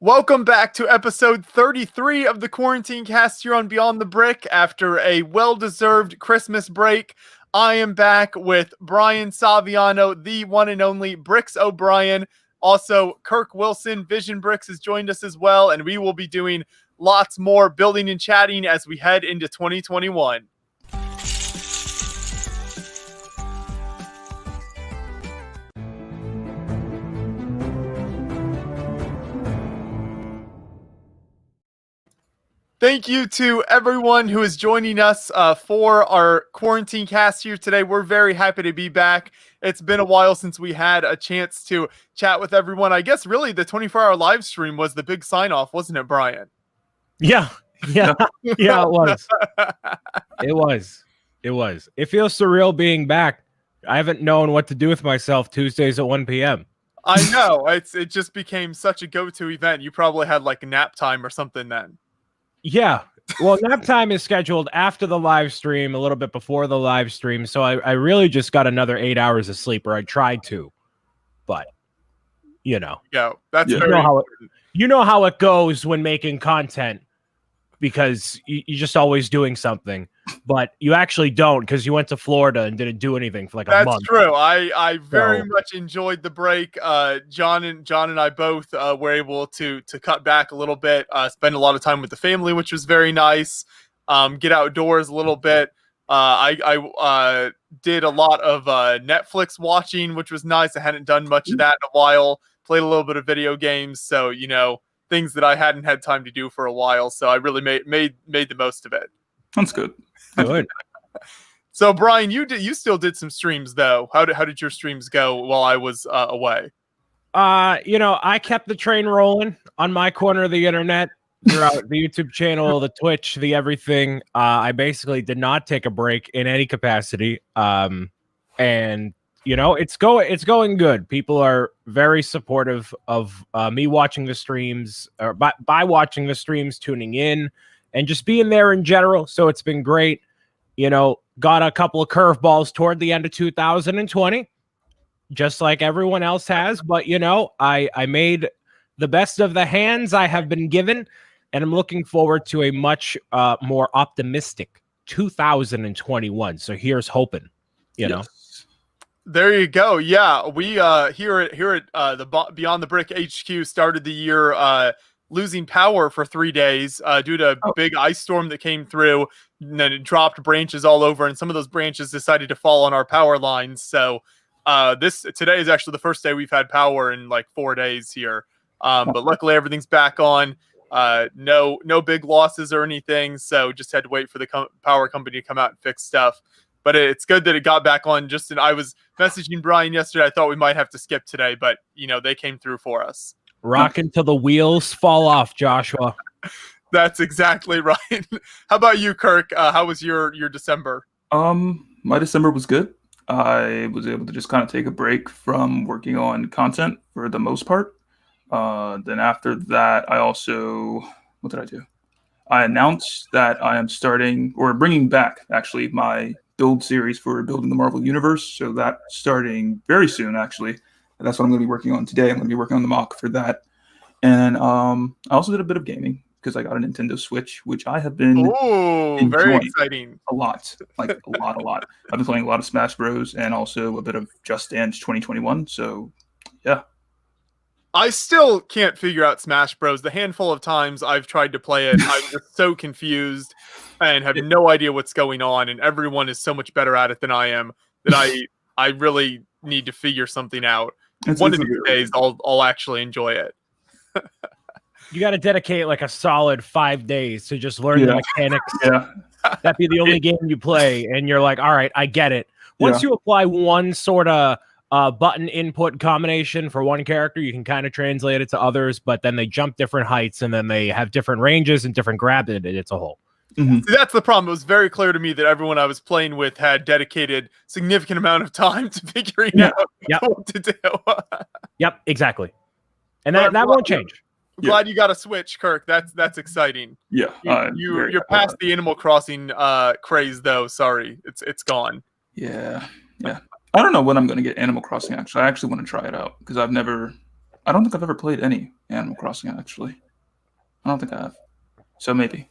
Welcome back to episode 33 of the Quarantine Cast here on Beyond the Brick. After a well-deserved Christmas break, I am back with Brian Saviano, the one and only Bricks O'Brien. Also, Kirk Wilson, Vision Bricks, has joined us as well, and we will be doing lots more building and chatting as we head into 2021. Thank you to everyone who is joining us for our quarantine cast here today. We're very happy to be back. It's been a while since we had a chance to chat with everyone. I guess really the 24-hour live stream was the big sign-off, wasn't it, Brian? Yeah, it was. It was. It feels surreal being back. I haven't known what to do with myself Tuesdays at 1 p.m. I know. It just became such a go-to event. You probably had like a nap time or something then. Yeah. Well, nap time is scheduled after the live stream, a little bit before the live stream. So I really just got another 8 hours of sleep, or I tried to. But, you know. Yeah, that's you know how it goes when making content, because you're just always doing something. But you actually don't, because you went to Florida and didn't do anything for like a month. That's true. I very much enjoyed the break. John and I both were able to cut back a little bit, spend a lot of time with the family, which was very nice. Get outdoors a little bit. I did a lot of Netflix watching, which was nice. I hadn't done much of that in a while. Played a little bit of video games, so you know, things that I hadn't had time to do for a while. So I really made the most of it. That's good. Good. So Brian, you still did some streams though. How did your streams go while I was away? I kept the train rolling on my corner of the internet throughout the YouTube channel, the Twitch, the everything. I basically did not take a break in any capacity. And you know, it's going good. People are very supportive of me watching the streams, or by watching the streams, tuning in, and just being there in general. So it's been great. You know, got a couple of curveballs toward the end of 2020, just like everyone else has. But, you know, I made the best of the hands I have been given, and I'm looking forward to a much more optimistic 2021. So here's hoping, you know. There you go. Yeah, we here at the Beyond the Brick HQ started the year losing power for 3 days due to a big ice storm that came through, and then it dropped branches all over, and some of those branches decided to fall on our power lines. So today is actually the first day we've had power in like 4 days here. But luckily everything's back on. No big losses or anything. So just had to wait for the power company to come out and fix stuff. But it's good that it got back on. I was messaging Brian yesterday. I thought we might have to skip today, but you know, they came through for us. Rocking till the wheels fall off, Joshua. That's exactly right. How about you, Kirk? How was your December? My December was good. I was able to just kind of take a break from working on content for the most part. Then after that, what did I do? I announced that I am bringing back actually my build series for building the Marvel Universe. So that's starting very soon, actually. And that's what I'm going to be working on today. I'm going to be working on the mock for that. And I also did a bit of gaming because I got a Nintendo Switch, which I have been very exciting. A lot. Like a lot. I've been playing a lot of Smash Bros. And also a bit of Just Dance 2021. So, yeah. I still can't figure out Smash Bros. The handful of times I've tried to play it, I'm just so confused and have no idea what's going on. And everyone is so much better at it than I am that I really need to figure something out. One of these days, I'll actually enjoy it. You got to dedicate like a solid 5 days to just learn the mechanics. Yeah. That'd be the only game you play, and you're like, all right, I get it. Once you apply one sort of button input combination for one character, you can kind of translate it to others, but then they jump different heights, and then they have different ranges and different grabs, and it's a whole. Mm-hmm. See, that's the problem. It was very clear to me that everyone I was playing with had dedicated significant amount of time to figuring out what to do. Yep, exactly. And that won't change. I'm glad you got a Switch, Kirk. That's exciting. Yeah. You're past the Animal Crossing craze, though. Sorry, it's gone. Yeah. I don't know when I'm going to get Animal Crossing, actually. I actually want to try it out because I've never I don't think I've ever played any Animal Crossing, actually. I don't think I have. So maybe.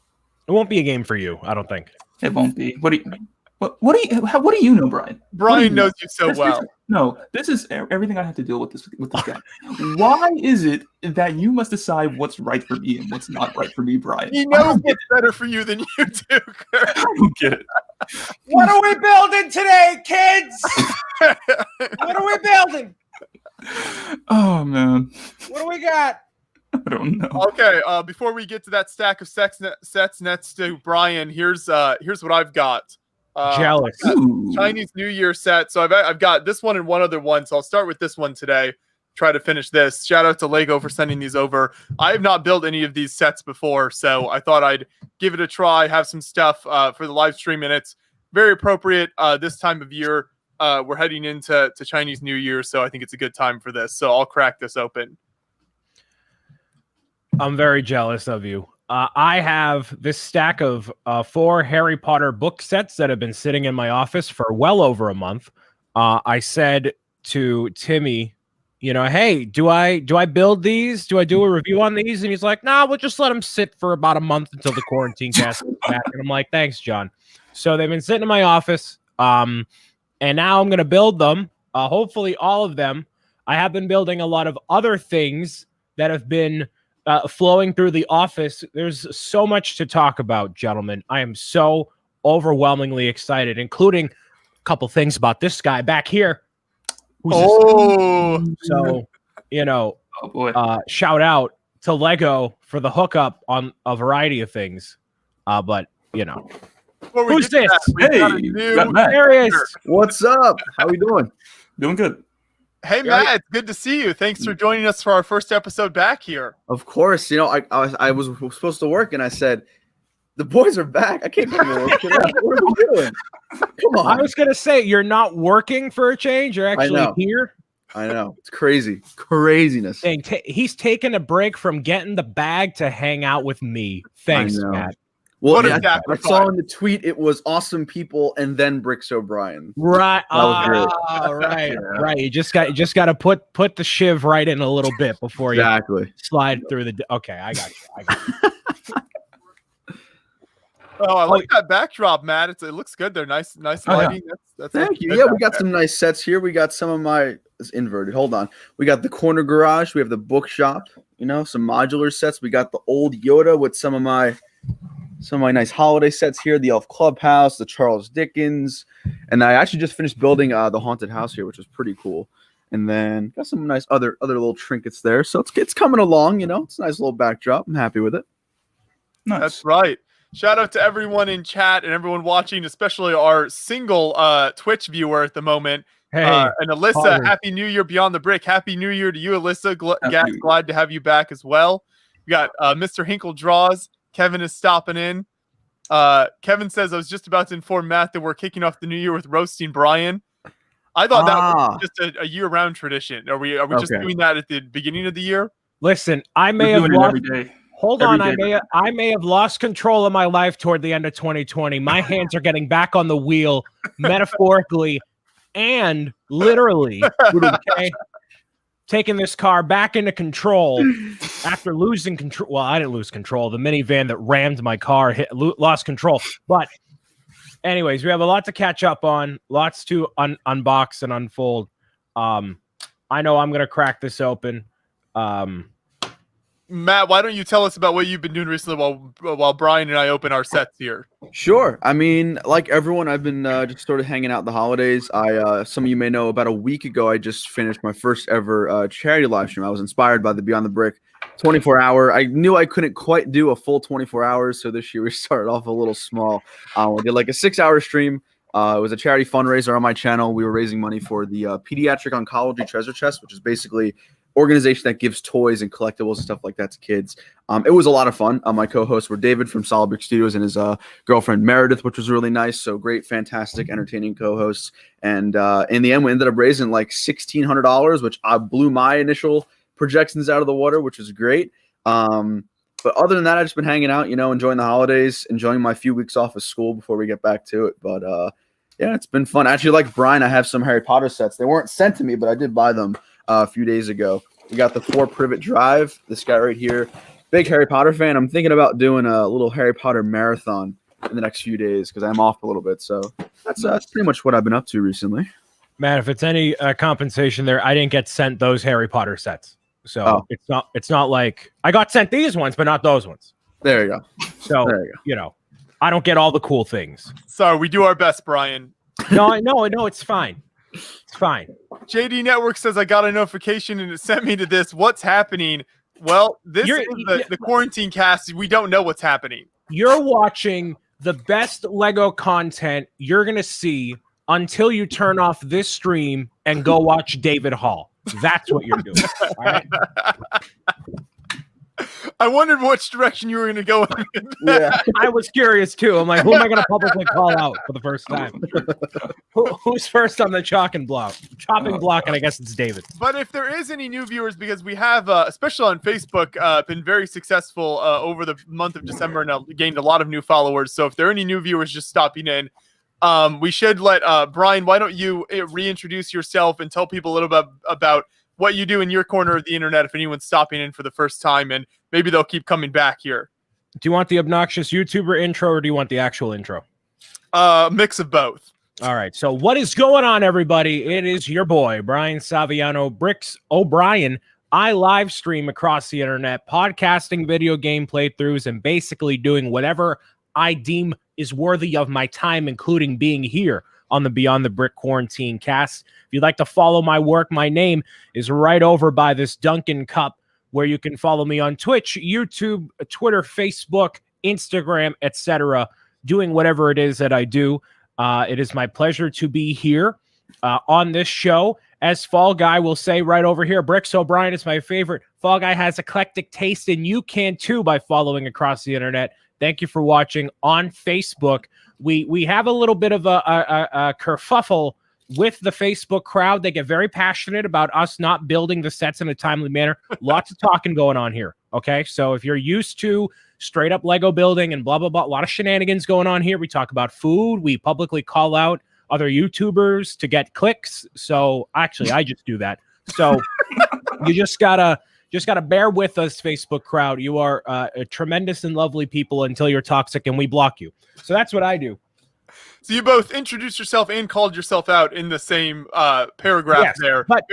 It won't be a game for you, I don't think. It won't be. What do you know, Brian? Brian knows you so well. No, this is everything I have to deal with this guy. Why is it that you must decide what's right for me and what's not right for me, Brian? He knows what's better for you than you do, Kurt. I don't get it. What are we building today, kids? What are we building? Oh man, What do we got? I don't know. Okay, before we get to that stack of sets next to Brian, here's what I've got. Jealous. Chinese New Year set. So I've got this one and one other one. So I'll start with this one today. Try to finish this. Shout out to Lego for sending these over. I have not built any of these sets before, so I thought I'd give it a try. Have some stuff for the live stream, and it's very appropriate this time of year. We're heading into Chinese New Year, so I think it's a good time for this. So I'll crack this open. I'm very jealous of you. I have this stack of 4 Harry Potter book sets that have been sitting in my office for well over a month. I said to Timmy, hey, do I build these? Do I do a review on these? And he's like, nah, we'll just let them sit for about a month until the quarantine cast is back. And I'm like, thanks, John. So they've been sitting in my office, and now I'm going to build them. Hopefully all of them. I have been building a lot of other things that have been flowing through the office. There's so much to talk about, gentlemen. I am so overwhelmingly excited, including a couple things about this guy back here. Oh, so Oh boy. Shout out to Lego for the hookup on a variety of things. But who's this? Hey, got Matt. There he is. What's up? How we doing? Doing good. Hey, Matt, it's good to see you. Thanks for joining us for our first episode back here. Of course. I was supposed to work, and I said, the boys are back. I can't come to work. What are we doing? Come on. I was going to say, you're not working for a change. You're actually here. I know. It's crazy. Craziness. Dang, he's taking a break from getting the bag to hang out with me. Thanks, Matt. Well, I saw in the tweet it was awesome people and then Bricks O'Brien. Right. Right. You just got to put the shiv right in a little bit before you slide through the. Okay, I got you. Oh, I like that backdrop, Matt. It looks good. They're nice lighting. Yeah. That's Thank you. Yeah, we got some nice sets here. We got some of my. It's inverted. Hold on. We got the corner garage. We have the bookshop. Some modular sets. We got the old Yoda with some of my nice holiday sets here. The Elf Clubhouse, the Charles Dickens, and I actually just finished building the haunted house here, which was pretty cool. And then got some nice other little trinkets there. So it's coming along. It's a nice little backdrop. I'm happy with it. Nice. That's right. Shout out to everyone in chat and everyone watching, especially our single Twitch viewer at the moment. Hey, and Alyssa, Happy New Year Beyond the Brick. Happy New Year to you, Alyssa. Glad to have you back as well. We got Mr. Hinkle Draws. Kevin is stopping in. Kevin says, I was just about to inform Matt that we're kicking off the new year with roasting Brian. I thought that was just a year-round tradition. Are we just doing that at the beginning of the year? Listen, I may have lost. Hold on, I may have lost control of my life toward the end of 2020. My hands are getting back on the wheel, metaphorically and literally. Okay? Taking this car back into control after losing control. Well, I didn't lose control. The minivan that rammed my car lost control. But anyways, we have a lot to catch up on, lots to unbox and unfold. I know I'm going to crack this open. Matt, why don't you tell us about what you've been doing recently while Brian and I open our sets here? Sure. I mean, like everyone, I've been just sort of hanging out the holidays. Some of you may know about a week ago, I just finished my first ever charity live stream. I was inspired by the Beyond the Brick 24-hour. I knew I couldn't quite do a full 24 hours, so this year we started off a little small. We did like a 6-hour stream. It was a charity fundraiser on my channel. We were raising money for the Pediatric Oncology Treasure Chest, which is basically organization that gives toys and collectibles and stuff like that to kids. It was a lot of fun. My co-hosts were David from Solid Brick Studios and his girlfriend Meredith, which was really nice. So great, fantastic, entertaining co-hosts. And in the end, we ended up raising like $1,600, which blew my initial projections out of the water, which was great. But other than that, I've just been hanging out, enjoying the holidays, enjoying my few weeks off of school before we get back to it. But yeah, it's been fun. Actually, like Brian, I have some Harry Potter sets. They weren't sent to me, but I did buy them a few days ago. We got the 4-privet drive. This guy right here, big Harry Potter fan. I'm thinking about doing a little Harry Potter marathon in the next few days because I'm off a little bit. So that's pretty much what I've been up to recently. Man, if it's any compensation there, I didn't get sent those Harry Potter sets. So it's not like I got sent these ones, but not those ones. There you go. So, I don't get all the cool things. Sorry, we do our best, Brian. No, I know, it's fine. It's fine. JD Network says I got a notification and it sent me to this. What's happening? Well, this is the quarantine cast. We don't know what's happening. You're watching the best Lego content you're going to see until you turn off this stream and go watch David Hall. That's what you're doing. All right? I wondered which direction you were going to go in. Yeah. I was curious too. I'm like, who am I going to publicly call out for the first time? Who's first on the chopping block? And I guess it's David. But if there is any new viewers, because we have, especially on Facebook, been very successful over the month of December and gained a lot of new followers. So if there are any new viewers just stopping in, we should let Brian, why don't you reintroduce yourself and tell people a little bit about what you do in your corner of the internet if anyone's stopping in for the first time, and maybe they'll keep coming back here. Do you want the obnoxious YouTuber intro or do you want the actual intro? Mix of both. All right. So what is going on, everybody? It is your boy, Brian Saviano, Bricks O'Brien. I live stream across the internet, podcasting video game playthroughs, and basically doing whatever I deem is worthy of my time, including being here on the Beyond the Brick Quarantine cast. If you'd like to follow my work, my name is right over by this Duncan Cup, where you can follow me on Twitch, YouTube, Twitter, Facebook, Instagram, etc., doing whatever it is that I do. It is my pleasure to be here on this show. As Fall Guy will say right over here, Bricks O'Brien is my favorite. Fall Guy has eclectic taste, and you can too by following across the internet. Thank you for watching on Facebook. We have a little bit of a kerfuffle with the Facebook crowd. They get very passionate about us not building the sets in a timely manner. Lots of talking going on here. Okay, so if you're used to straight up Lego building and blah, blah, blah, a lot of shenanigans going on here. We talk about food. We publicly call out other YouTubers to get clicks. So actually, I just do that. So you just gotta bear with us, Facebook crowd. You are a tremendous and lovely people until you're toxic and we block you. So that's what I do. So you both introduced yourself and called yourself out in the same paragraph there. But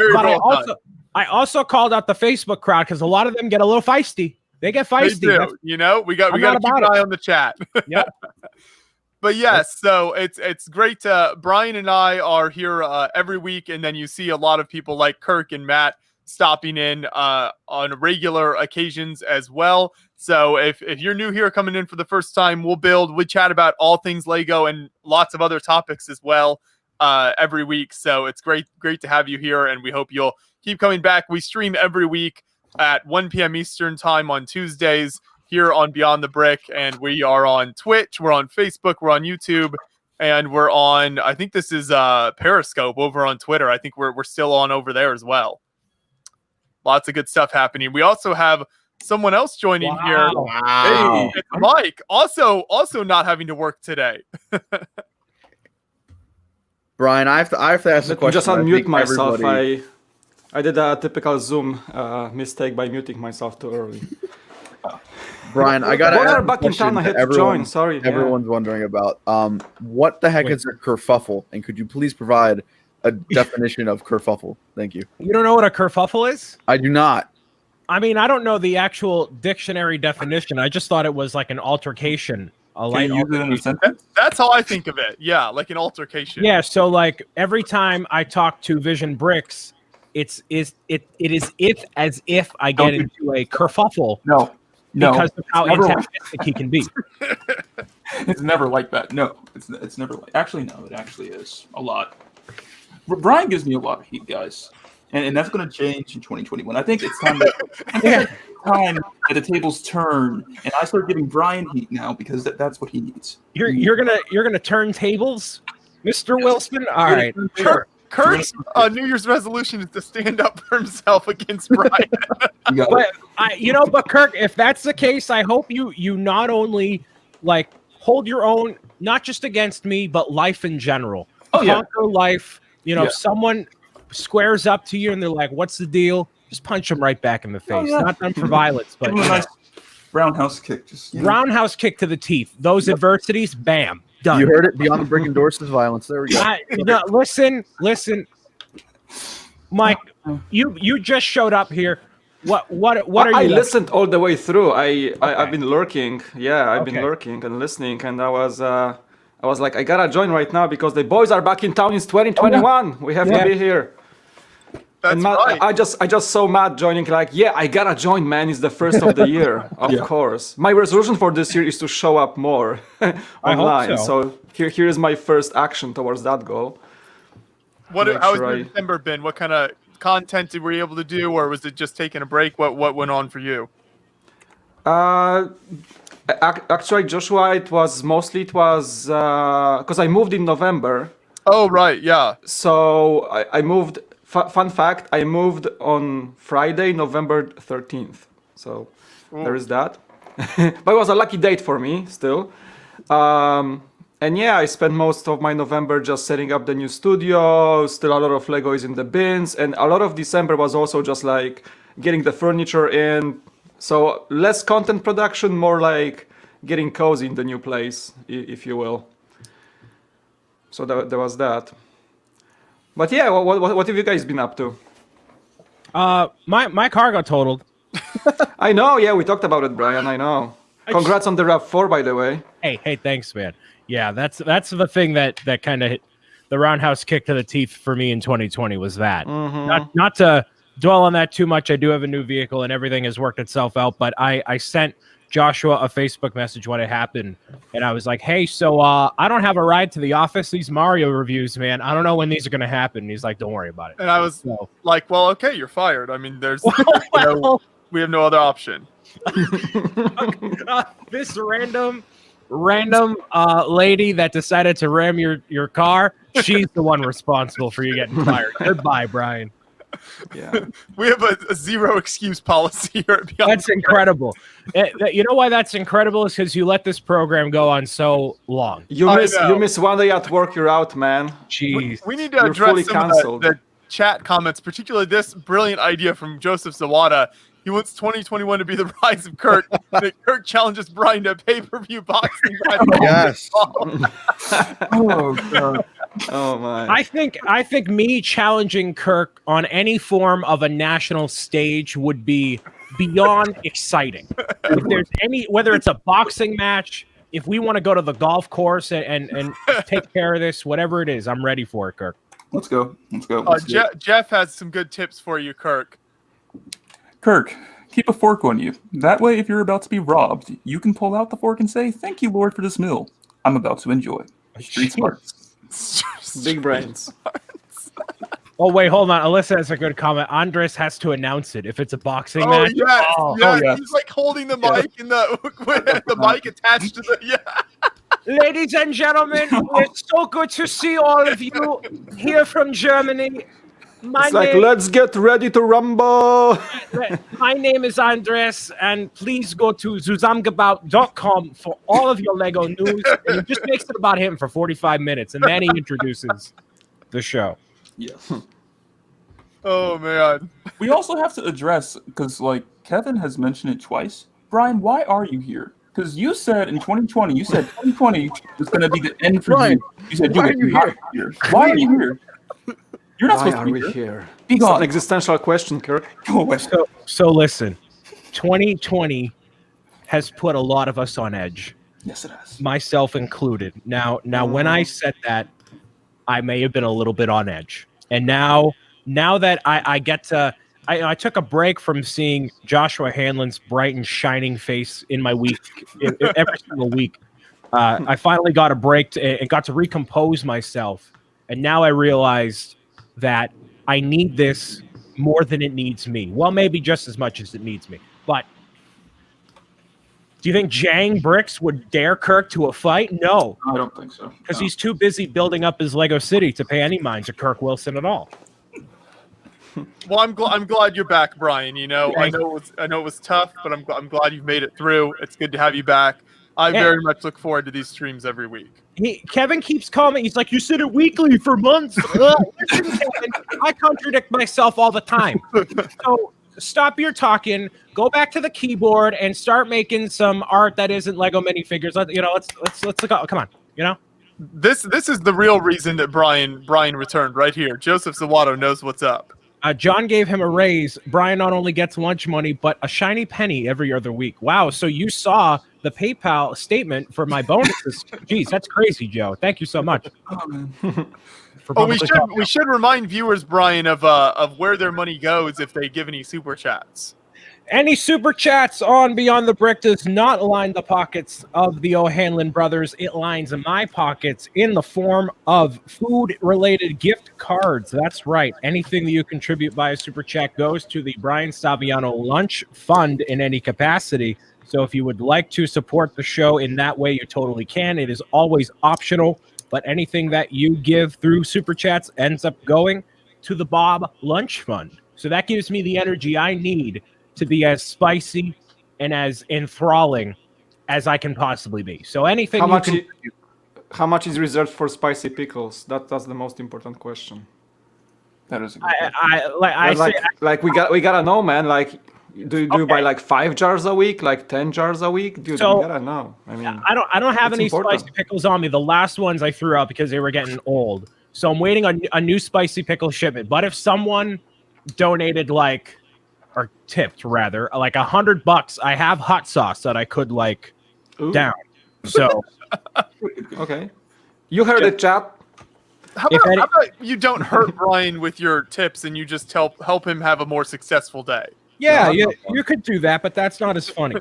I also called out the Facebook crowd because a lot of them get a little feisty. They get feisty. They do. You know, we got to keep an eye on the chat. Yep. But yes, so it's great. Brian and I are here every week, and then you see a lot of people like Kirk and Matt stopping in on regular occasions as well. So if you're new here coming in for the first time, we chat about all things Lego and lots of other topics as well every week. So it's great to have you here, and we hope you'll keep coming back. We stream every week at 1 p.m. Eastern time on Tuesdays here on Beyond the Brick, and we are on Twitch, we're on Facebook, we're on YouTube, and we're on, I think this is Periscope over on Twitter. I think we're still on over there as well. Lots of good stuff happening. We also have someone else joining here. Wow. Hey, it's Mike, also not having to work today. Brian, I have to ask the question. Just unmute myself. I did a typical Zoom mistake by muting myself too early. Brian, I got to ask back in town. I had to join. Sorry. Everyone's wondering about what the heck is a kerfuffle, and could you please provide a definition of kerfuffle? Thank you. You don't know what a kerfuffle is? I do not. I mean, I don't know the actual dictionary definition. I just thought it was like an altercation. That's how I think of it. Yeah, like an altercation. Yeah, so like every time I talk to Vision Bricks, it is as if I get into a kerfuffle. No. Because of how antagonistic he can be. It's never like that. No, it's never like. Actually, no, it actually is a lot. Brian gives me a lot of heat, guys, and that's going to change in 2021. I think it's time that the tables turn, and I start giving Brian heat now because that's what he needs. You're gonna turn tables, Mr. Wilson. All right. Kurt's New Year's resolution is to stand up for himself against Brian. But Kirk, if that's the case, I hope you not only like hold your own, not just against me, but life in general. Conquer life. If someone squares up to you and they're like, "What's the deal?" just punch him right back in the face. Not done for violence, but Give him a nice roundhouse kick. Just roundhouse kick to the teeth. Those adversities, bam, done. You heard it. Beyond the Brick endorses violence. There we go. No, listen, Mike. You just showed up here. What are you? I listened all the way through. I've been lurking. Yeah, I've been lurking and listening, and I was like, I gotta join right now because the boys are back in town. It's 2021. We have to be here. That's Matt, right. I just saw Matt joining. Like, yeah, I gotta join, man. It's the first of the year, of course. My resolution for this year is to show up more online. hope so. So here is my first action towards that goal. How has your December been? What kind of content were you able to do, or was it just taking a break? What went on for you? Actually, Joshua, it was because I moved in November. Oh, right, yeah. So I moved. Fun fact: I moved on Friday, November 13th. So there is that. But it was a lucky date for me still. And yeah, I spent most of my November just setting up the new studio. Still a lot of Lego is in the bins, and a lot of December was also just like getting the furniture in. So less content production, more like getting cozy in the new place, if you will. So there was that. But yeah, what have you guys been up to? My car got totaled. I know, yeah, we talked about it, Brian. I know. Congrats on the RAV4, by the way. Hey, thanks, man. Yeah, that's the thing that kind of hit the roundhouse kick to the teeth for me in 2020 was that. Not to dwell on that too much. I do have a new vehicle and everything has worked itself out, but I sent Joshua a Facebook message when it happened, and I was like, hey, so I don't have a ride to the office. These Mario reviews, man, I don't know when these are going to happen. And he's like, don't worry about it. And I was like, well, okay, you're fired. I mean, there's we have no other option. This random lady that decided to ram your car, she's the one responsible for you getting fired. Goodbye, Brian. Yeah, we have a zero excuse policy here at Beyond. That's incredible. You know why that's incredible is because you let this program go on so long. You miss one day at work, you're out, man. Jeez. We need to address some of the chat comments, particularly this brilliant idea from Joseph Zawada. He wants 2021 to be the rise of Kirk. That Kirk challenges Brian to pay-per-view boxing. Yes. oh god. Oh my! I think me challenging Kirk on any form of a national stage would be beyond exciting. If there's whether it's a boxing match, if we want to go to the golf course and take care of this, whatever it is, I'm ready for it, Kirk. Let's go. Jeff has some good tips for you, Kirk. Kirk, keep a fork on you. That way, if you're about to be robbed, you can pull out the fork and say, "Thank you, Lord, for this meal I'm about to enjoy." Street smarts. Big brains. Oh wait, hold on. Alyssa has a good comment. Andres has to announce it if it's a boxing match. Yes. He's like holding the mic and the mic attached to the Ladies and gentlemen, it's so good to see all of you here from Germany. Let's get ready to rumble. My name is Andres, and please go to zusammengebaut.com for all of your Lego news. And he just makes it about him for 45 minutes, and then he introduces the show. Yes. Oh, man. We also have to address, because Kevin has mentioned it twice. Brian, why are you here? Because you said in 2020, 2020 was going to be the end for Brian, you. You said, you're not here. Why are you here? You're not supposed to be here. It's an existential question, Kirk. Go away. So listen, 2020 has put a lot of us on edge. Yes, it has. Myself included. Now, when I said that, I may have been a little bit on edge. And now that I get to, I took a break from seeing Joshua Hanlon's bright and shining face in my week, every single week. I finally got a break and got to recompose myself. And now I realized that I need this more than it needs me. Well, maybe just as much as it needs me. But do you think Jang Bricks would dare Kirk to a fight? No. I don't think so. Because he's too busy building up his Lego City to pay any mind to Kirk Wilson at all. Well, I'm glad you're back, Brian. You know, I know it was tough, but I'm glad you've made it through. It's good to have you back. I very much look forward to these streams every week. Kevin keeps commenting. He's like, you said it weekly for months. Listen, Kevin, I contradict myself all the time. So stop your talking, go back to the keyboard, and start making some art that isn't Lego minifigures. Let's look up. Come on, This is the real reason that Brian returned right here. Joseph Zawato knows what's up. John gave him a raise. Brian not only gets lunch money, but a shiny penny every other week. Wow. So you saw the PayPal statement for my bonuses. Jeez, that's crazy, Joe. Thank you so much. We should remind viewers, Brian, of where their money goes if they give any super chats. Any super chats on Beyond the Brick does not line the pockets of the O'Hanlon brothers. It lines my pockets in the form of food-related gift cards. That's right. Anything that you contribute by a super chat goes to the Brian Saviano Lunch Fund in any capacity. So if you would like to support the show in that way, you totally can. It is always optional, but anything that you give through super chats ends up going to the Bob Lunch Fund. So that gives me the energy I need to be as spicy and as enthralling as I can possibly be. So anything. How much is reserved for spicy pickles? That's the most important question. That is a good we gotta know, man. Like, do you buy like 5 jars a week, like 10 jars a week? Dude, we gotta know. I mean, I don't have any important. spicy pickles on me. The last ones I threw out because they were getting old. So I'm waiting on a new spicy pickle shipment. But if someone donated or tipped rather, like $100, I have hot sauce that I could down. So okay, you heard it, chat. How about you don't hurt Brian with your tips and you just help him have a more successful day? Yeah, you could do that, but that's not as funny.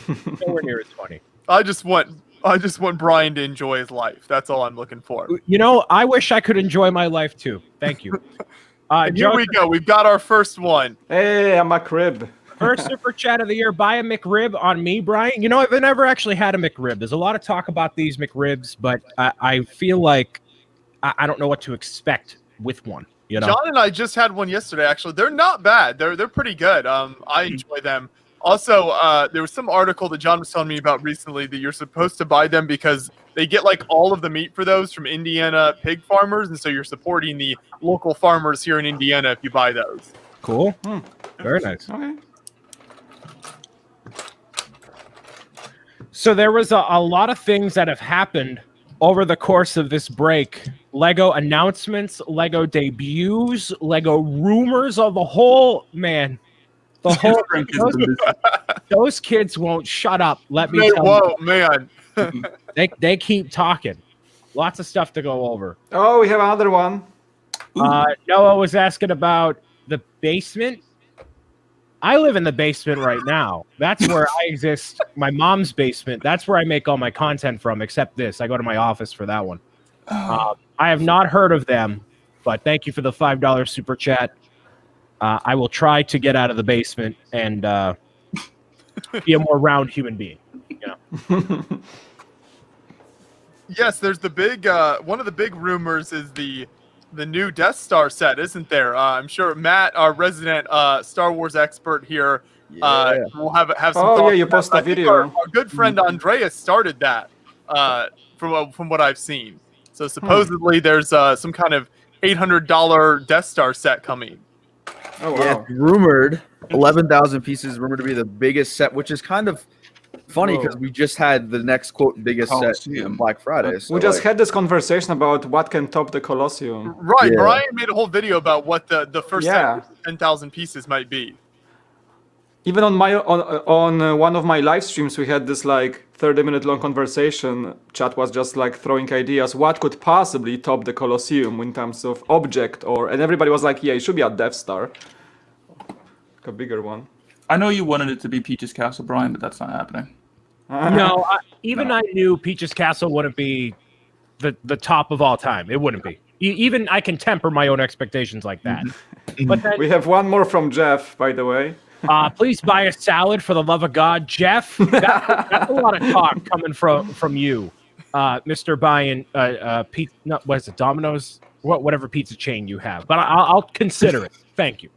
Nowhere near as funny. I just want Brian to enjoy his life. That's all I'm looking for. I wish I could enjoy my life too. Thank you. Here we go. We've got our first one. Hey, I'm McRib. First super chat of the year. Buy a McRib on me, Brian. I've never actually had a McRib. There's a lot of talk about these McRibs, but I feel like I don't know what to expect with one. John and I just had one yesterday. Actually, they're not bad. They're pretty good. I enjoy them. Also, there was some article that John was telling me about recently that you're supposed to buy them because they get all of the meat for those from Indiana pig farmers, and so you're supporting the local farmers here in Indiana if you buy those. Cool. Very nice. Okay. So there was a lot of things that have happened over the course of this break. Lego announcements, Lego debuts, Lego rumors of the whole man. The whole those kids won't shut up. Let me tell you. Man. They keep talking. Lots of stuff to go over. Oh, we have another one. Noah was asking about the basement. I live in the basement right now. That's where I exist. My mom's basement. That's where I make all my content from, except this. I go to my office for that one. I have not heard of them, but thank you for the $5 super chat. I will try to get out of the basement and be a more round human being. Yes, there's the big one of the big rumors is the new Death Star set, isn't there? I'm sure Matt, our resident Star Wars expert here, will have some. Oh yeah, you post a video. Our good friend Andreas started that from what I've seen. So supposedly there's some kind of $800 Death Star set coming. Oh wow! Yeah, rumored 11,000 pieces, rumored to be the biggest set, which is kind of funny because we just had the next quote biggest set on Black Friday. So we just had this conversation about what can top the Colosseum. Right, Yeah. Brian made a whole video about what the first set of 10,000 pieces might be. Even on one of my live streams, we had this 30-minute long conversation. Chat was just throwing ideas. What could possibly top the Colosseum in terms of object, and everybody was like, "Yeah, it should be a Death Star, a bigger one." I know you wanted it to be Peach's Castle, Brian, but that's not happening. No, I knew Peach's Castle wouldn't be the top of all time. It wouldn't be. Even I can temper my own expectations like that. But then, We have one more from Jeff, by the way. please buy a salad for the love of God, Jeff. That's a lot of talk coming from you, Mr. Buying what is it, Domino's? Whatever pizza chain you have. But I'll consider it. Thank you.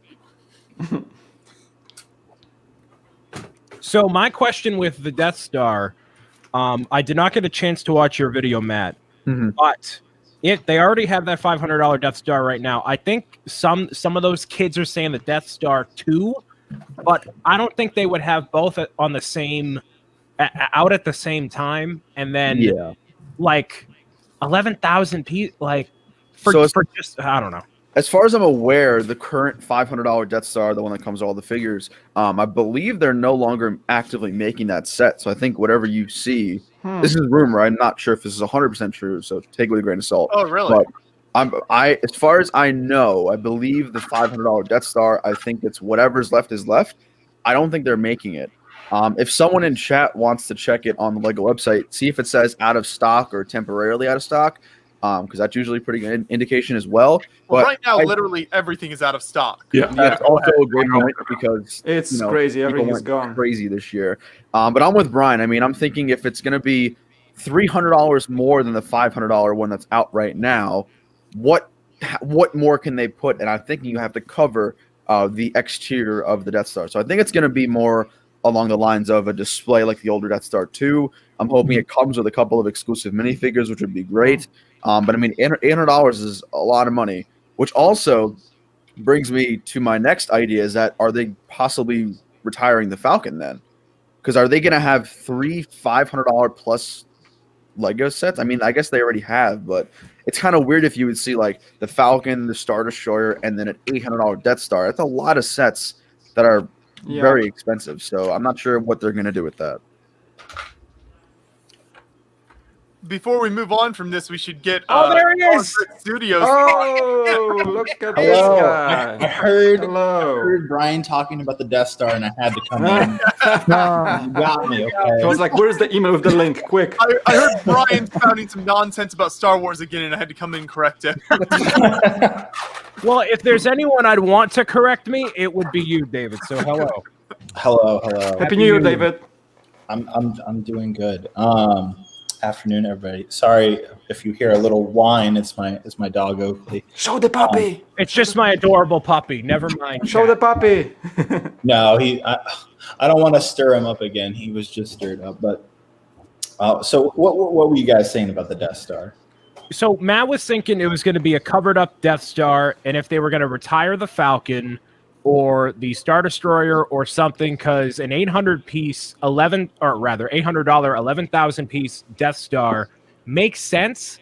So my question with the Death Star, I did not get a chance to watch your video, Matt, but They already have that $500 Death Star right now. I think some of those kids are saying the Death Star 2, but I don't think they would have both on the same out at the same time, and then like 11,000 people for just I don't know. As far as I'm aware, the current $500 Death Star, the one that comes with all the figures, I believe they're no longer actively making that set. So I think whatever you see, this is rumor. I'm not sure if this is 100% true, so take it with a grain of salt. Oh, really? But as far as I know, I believe the $500 Death Star, I think it's whatever's left is left. I don't think they're making it. If someone in chat wants to check it on the LEGO website, see if it says out of stock or temporarily out of stock, because that's usually a pretty good indication as well. Well, but right now, literally everything is out of stock. Yeah. That's also a great point because It's crazy. Everything is went gone. crazy this year. But I'm with Brian. I mean, I'm thinking if it's going to be $300 more than the $500 one that's out right now, what more can they put? And I'm thinking you have to cover the exterior of the Death Star. So I think it's going to be more along the lines of a display like the older Death Star 2. I'm hoping it comes with a couple of exclusive minifigures, which would be great. But I mean, $800 is a lot of money, which also brings me to my next idea is that are they possibly retiring the Falcon then? Because are they going to have 3 $500 plus Lego sets? I mean, I guess they already have, but it's kind of weird if you would see like the Falcon, the Star Destroyer, and then an $800 Death Star. That's a lot of sets that are very expensive. So I'm not sure what they're going to do with that. Before we move on from this, we should get there he is! Studios. Oh, look at this Hello. guy. I heard Hello. Brian talking about the Death Star, and I had to come in. You got me, I okay? was like, where's the email with the link? Quick. I heard Brian spouting some nonsense about Star Wars again, and I had to come in and correct it. Well, if there's anyone I'd want to correct me, it would be you, David. So hello. Hello. Happy New Year, David. I'm doing good. Afternoon, everybody. Sorry if you hear a little whine. It's my dog Oakley. Show the puppy. It's just my adorable puppy. Never mind. Show the puppy. No, I don't want to stir him up again. He was just stirred up. But so what were you guys saying about the Death Star? So Matt was thinking it was going to be a covered up Death Star, and if they were going to retire the Falcon or the Star Destroyer or something, because an $800 11,000 piece Death Star makes sense.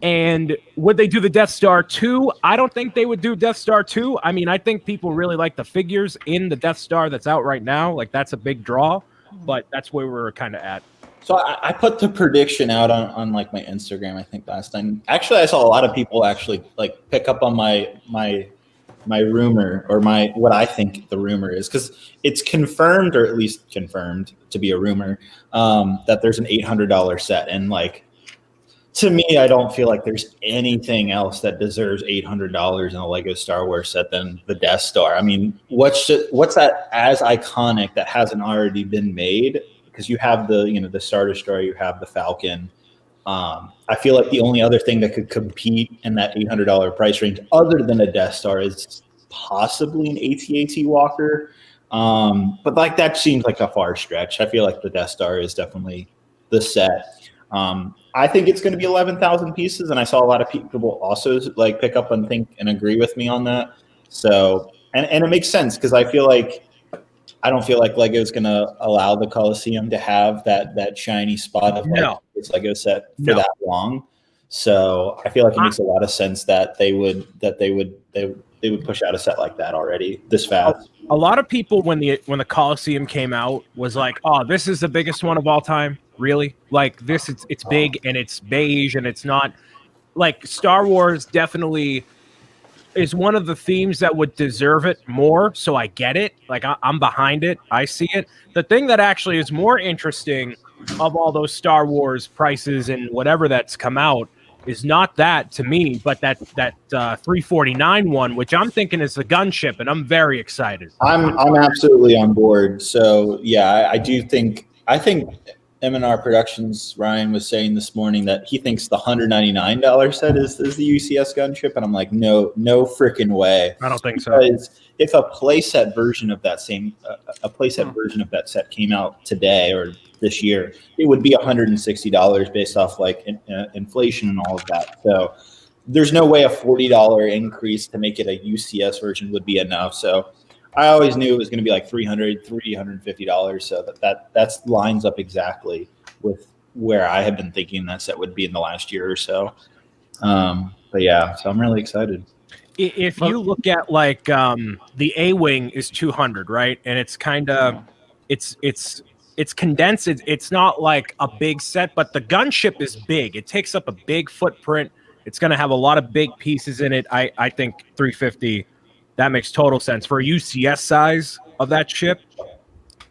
And would they do the Death Star 2? I don't think they would do Death Star 2. I mean, I think people really like the figures in the Death Star that's out right now. Like, that's a big draw, but that's where we're kind of at. So I put the prediction out on like my Instagram, I think last time. Actually, I saw a lot of people actually like pick up on my rumor, or what I think the rumor is, because it's confirmed, or at least confirmed to be a rumor, that there's an $800 set. And like, to me, I don't feel like there's anything else that deserves $800 in a Lego Star Wars set than the Death Star. I mean, what's that as iconic that hasn't already been made? Because you have the Star Destroyer, you have the Falcon. I feel like the only other thing that could compete in that $800 price range, other than a Death Star, is possibly an AT-AT Walker. But like, that seems like a far stretch. I feel like the Death Star is definitely the set. I think it's going to be 11,000 pieces, and I saw a lot of people also like pick up and think and agree with me on that. So, and it makes sense, because I don't feel like Lego's going to allow the Colosseum to have that shiny spot of like its Lego set for that long. So I feel like it makes a lot of sense that they would push out a set like that already this fast. A lot of people when the Colosseum came out was like, "Oh, this is the biggest one of all time." Really? Like this? It's big and it's beige and it's not like Star Wars. Definitely is one of the themes that would deserve it more. So I get it. Like I'm behind it. I see it. The thing that actually is more interesting of all those Star Wars prices and whatever that's come out is not that to me, but that $349 one, which I'm thinking is the gunship, and I'm very excited. I'm absolutely on board. So yeah, I think M&R Productions, Ryan was saying this morning that he thinks the $199 set is the UCS gunship, and I'm like, no freaking way. I don't think so. Because if a playset version of that set came out today or this year, it would be $160 based off like inflation and all of that. So there's no way a $40 increase to make it a UCS version would be enough. So I always knew it was going to be like $350. So that lines up exactly with where I had been thinking that set would be in the last year or so. But yeah, so I'm really excited. If you look at like the A-Wing is 200, right? And it's kind of it's condensed. It's not like a big set, but the gunship is big. It takes up a big footprint. It's going to have a lot of big pieces in it. I think 350, that makes total sense for a UCS size of that ship.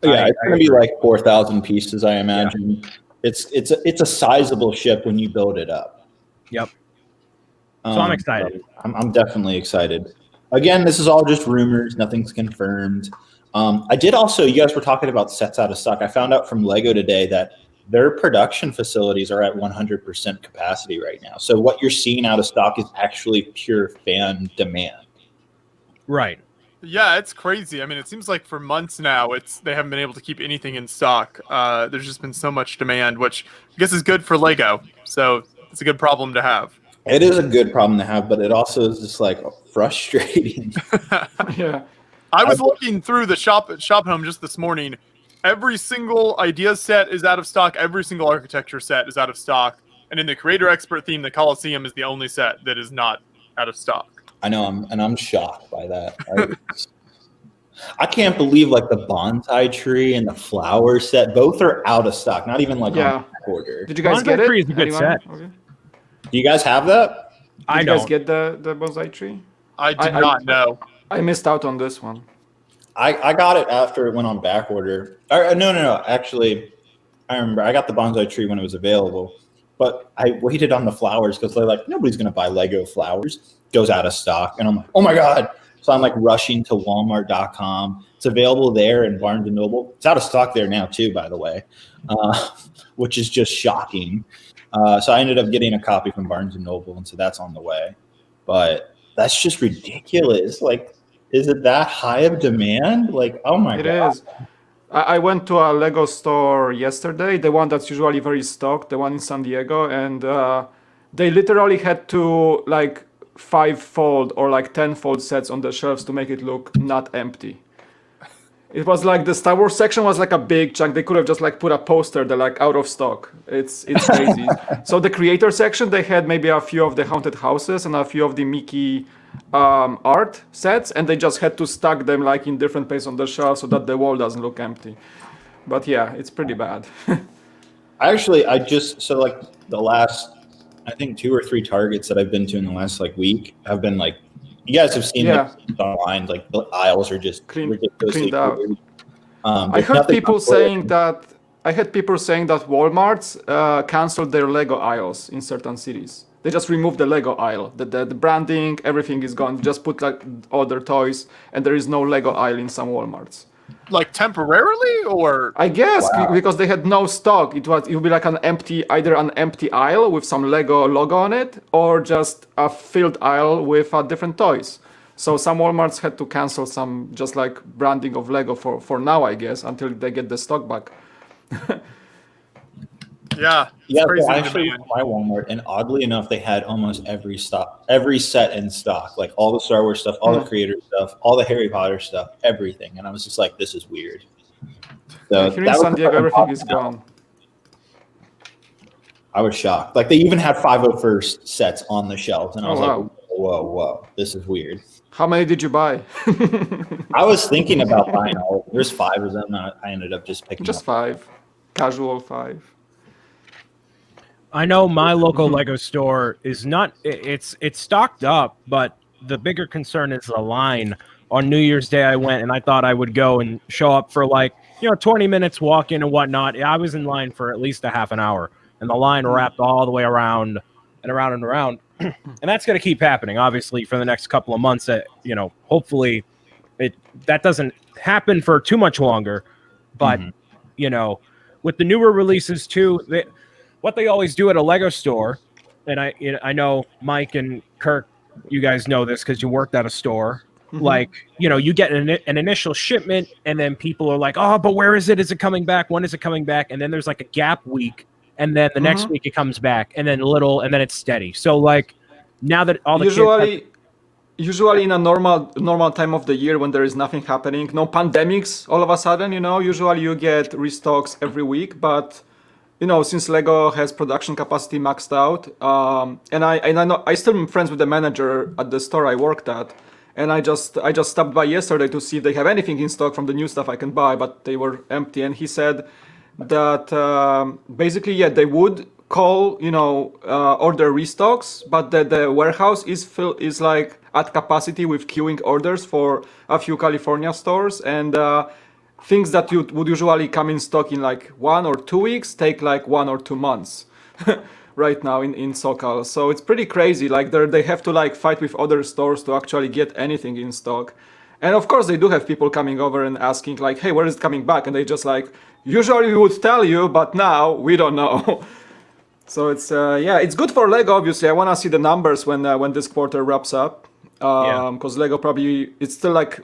Yeah, it's going to be like 4,000 pieces, I imagine. Yeah. It's a sizable ship when you build it up. Yep. So I'm excited. I'm definitely excited. Again, this is all just rumors. Nothing's confirmed. I did also, you guys were talking about sets out of stock. I found out from Lego today that their production facilities are at 100% capacity right now. So what you're seeing out of stock is actually pure fan demand. Right. Yeah, it's crazy. I mean, it seems like for months now, they haven't been able to keep anything in stock. There's just been so much demand, which I guess is good for Lego. So it's a good problem to have. It is a good problem to have, but it also is just like frustrating. Yeah. I was looking through the shop home just this morning. Every single idea set is out of stock. Every single architecture set is out of stock. And in the creator expert theme, the Colosseum is the only set that is not out of stock. I know, I'm shocked by that. I can't believe like the bonsai tree and the flower set, both are out of stock. Not even like on order. Did you guys bonsai get it? Tree is a good set. Okay. Do you guys have that? Did you guys get the bonsai tree? I did not know. I missed out on this one. I got it after it went on back order. No. Actually, I remember I got the bonsai tree when it was available, but I waited on the flowers because they're like, nobody's going to buy Lego flowers. Goes out of stock. And I'm like, oh my God. So I'm like rushing to Walmart.com. It's available there in Barnes & Noble. It's out of stock there now too, by the way, which is just shocking. So I ended up getting a copy from Barnes & Noble, and so that's on the way. But that's just ridiculous. Like, is it that high of demand? Like, oh my God. It is. I went to a Lego store yesterday, the one that's usually very stocked, the one in San Diego, and they literally had to like 5-fold or like 10-fold sets on the shelves to make it look not empty. It was like the Star Wars section was like a big chunk. They could have just like put a poster, they're like out of stock. It's crazy. So the creator section, they had maybe a few of the haunted houses and a few of the Mickey art sets, and they just had to stack them like in different places on the shelf so that the wall doesn't look empty. But yeah, it's pretty bad. So like the last, I think 2 or 3 targets that I've been to in the last like week have been like, you guys have seen like online, like the aisles are just ridiculously cleaned out. I heard people saying that Walmart's canceled their Lego aisles in certain cities. They just removed the Lego aisle. The branding, everything is gone. Just put like other toys, and there is no Lego aisle in some Walmarts. Like temporarily, or I guess because they had no stock. It would be like either an empty aisle with some Lego logo on it, or just a filled aisle with different toys. So some Walmarts had to cancel some just like branding of Lego for now, I guess, until they get the stock back. Yeah, so I actually went to my Walmart, and oddly enough, they had almost every set in stock, like all the Star Wars stuff, all the creator stuff, all the Harry Potter stuff, everything. And I was just like, this is weird. So here in San Diego, everything is gone. I was shocked. Like they even had 501st sets on the shelves, and I was like, whoa, this is weird. How many did you buy? I was thinking about buying all. There's 5 of them. I ended up just picking just up 5, casual 5. I know my local Lego store is not, it's stocked up, but the bigger concern is the line. On New Year's Day, I went and I thought I would go and show up for 20 minutes walk-in and whatnot. I was in line for at least a half an hour, and the line wrapped all the way around and around and around. And that's going to keep happening, obviously, for the next couple of months. Hopefully that doesn't happen for too much longer. But, with the newer releases too, what they always do at a Lego store, and I know Mike and Kirk, you guys know this because you worked at a store. Like, you know, you get an initial shipment, and then people are like, oh, but where is it? Is it coming back? When is it coming back? And then there's like a gap week, and then the next week it comes back, and then and then it's steady. So like, now that all the usually in a normal time of the year when there is nothing happening, no pandemics, all of a sudden, you know, usually you get restocks every week. But you know, since Lego has production capacity maxed out, and I know I still am friends with the manager at the store I worked at, and I just stopped by yesterday to see if they have anything in stock from the new stuff I can buy, but they were empty. And he said that basically, yeah, they would call, you know, order restocks, but the warehouse is like at capacity with queuing orders for a few California stores, and things that would usually come in stock in like 1 or 2 weeks take like 1 or 2 months right now in SoCal. So it's pretty crazy. Like they have to like fight with other stores to actually get anything in stock. And of course they do have people coming over and asking like, hey, where is it coming back? And they just like, usually we would tell you, but now we don't know. So it's it's good for Lego. Obviously, I want to see the numbers when this quarter wraps up, because Lego probably, it's still like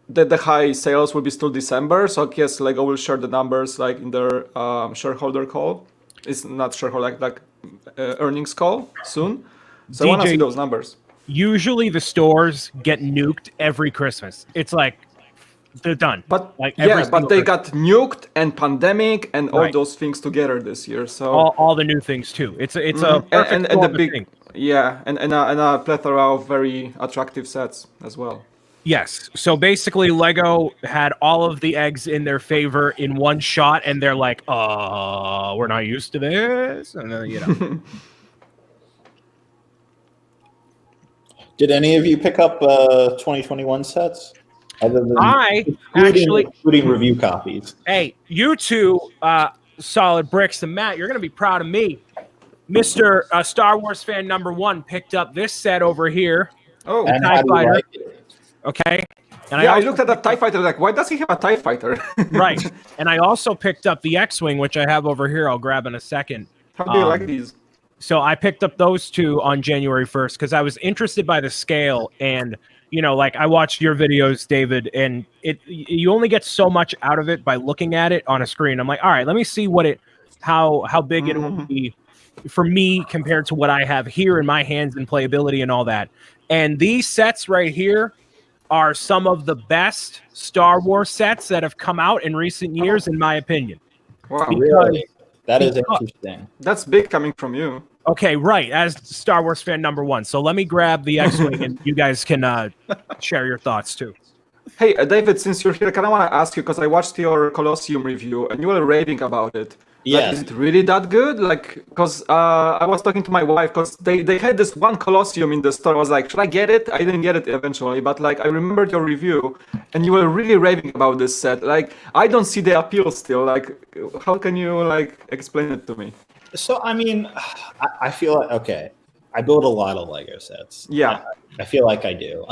the high sales will be still December. So I guess Lego will share the numbers like in their shareholder call. It's not shareholder like earnings call soon. So I want to see those numbers. Usually the stores get nuked every Christmas. It's like they're done. But like but they got nuked and pandemic and all those things together this year. So all the new things too. It's a perfect and the big thing. and a plethora of very attractive sets as well. Yes. So basically Lego had all of the eggs in their favor in one shot, and they're like, we're not used to this. And then, you know. Did any of you pick up 2021 sets? Other than including review copies. Hey, you two solid bricks, and Matt, you're going to be proud of me. Mr. Star Wars fan #1 picked up this set over here. Oh, and TIE Fighter. Like okay. And I looked at that TIE Fighter like, why does he have a TIE Fighter? Right. And I also picked up the X-Wing, which I have over here. I'll grab in a second. How do you like these? So I picked up those two on January 1st because I was interested by the scale, and you know, like I watched your videos, David, and you only get so much out of it by looking at it on a screen. I'm like, all right, let me see how big it will be for me compared to what I have here in my hands and playability and all that. And these sets right here are some of the best Star Wars sets that have come out in recent years, in my opinion. Wow, really? That is interesting. That's big coming from you. Okay, right, as Star Wars fan #1. So let me grab the X-Wing, and you guys can share your thoughts too. Hey, David, since you're here, I kind of want to ask you, because I watched your Colosseum review, and you were raving about it. Yeah. Like, is it really that good? Like, because I was talking to my wife, because they had this one Colosseum in the store. I was like, should I get it? I didn't get it eventually, but like I remembered your review, and you were really raving about this set. Like, I don't see the appeal still. Like, how can you like explain it to me? So, I mean, I feel like, okay, I build a lot of Lego sets. Yeah. I feel like I do.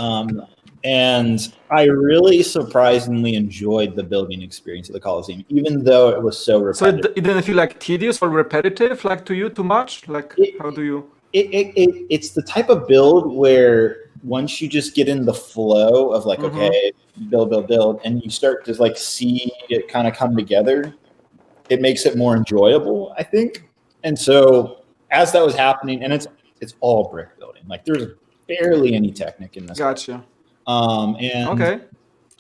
And I really surprisingly enjoyed the building experience of the Colosseum, even though it was so repetitive. So it didn't feel like tedious or repetitive, like to you too much? Like, how do you? It's the type of build where once you just get in the flow of like, okay, build, and you start to like see it kind of come together, it makes it more enjoyable, I think. And so as that was happening, and it's all brick building, like there's barely any Technic in this. Gotcha. And okay.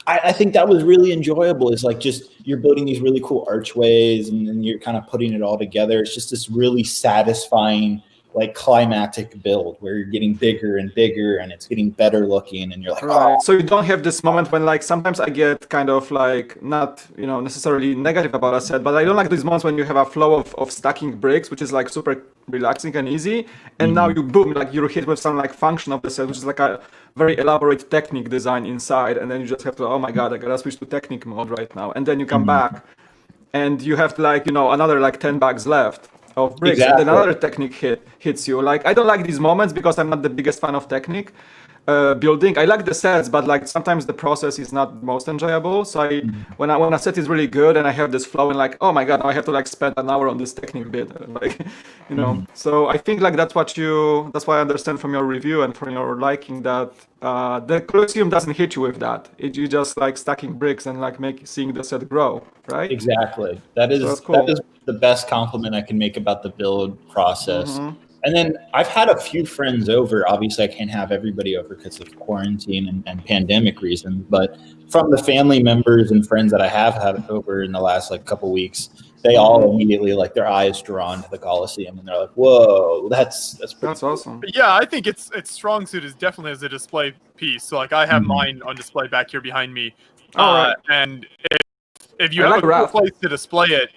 I think that was really enjoyable. Is like just you're building these really cool archways, and then you're kind of putting it all together. It's just this really satisfying, like climactic build where you're getting bigger and bigger, and it's getting better looking, and you're like, right. Oh. So you don't have this moment when like sometimes I get kind of like not necessarily negative about a set, but I don't like these moments when you have a flow of stacking bricks, which is like super relaxing and easy, and now you boom, like you're hit with some like function of the set, which is like a very elaborate Technic design inside, and then you just have to, oh my god, I gotta switch to Technic mode right now, and then you come back and you have like another like 10 bags left of bricks, and then another Technic hits you. Like, I don't like these moments because I'm not the biggest fan of Technic, building. I like the sets, but like sometimes the process is not most enjoyable. So when a set is really good and I have this flow and like, oh my god, now I have to like spend an hour on this technique bit, like, you know. So I think like that's why I understand from your review and from your liking that the Colosseum doesn't hit you with that. You just like stacking bricks and like seeing the set grow, right? Exactly. That is that's cool. That is the best compliment I can make about the build process. And then I've had a few friends over. Obviously, I can't have everybody over because of quarantine and pandemic reasons. But from the family members and friends that I have had over in the last like couple weeks, they all immediately like their eyes drawn to the Colosseum, and they're like, "Whoa, that's awesome." But yeah, I think its strong suit is definitely as a display piece. So like I have mine on display back here behind me, and if you have a cool place to display it,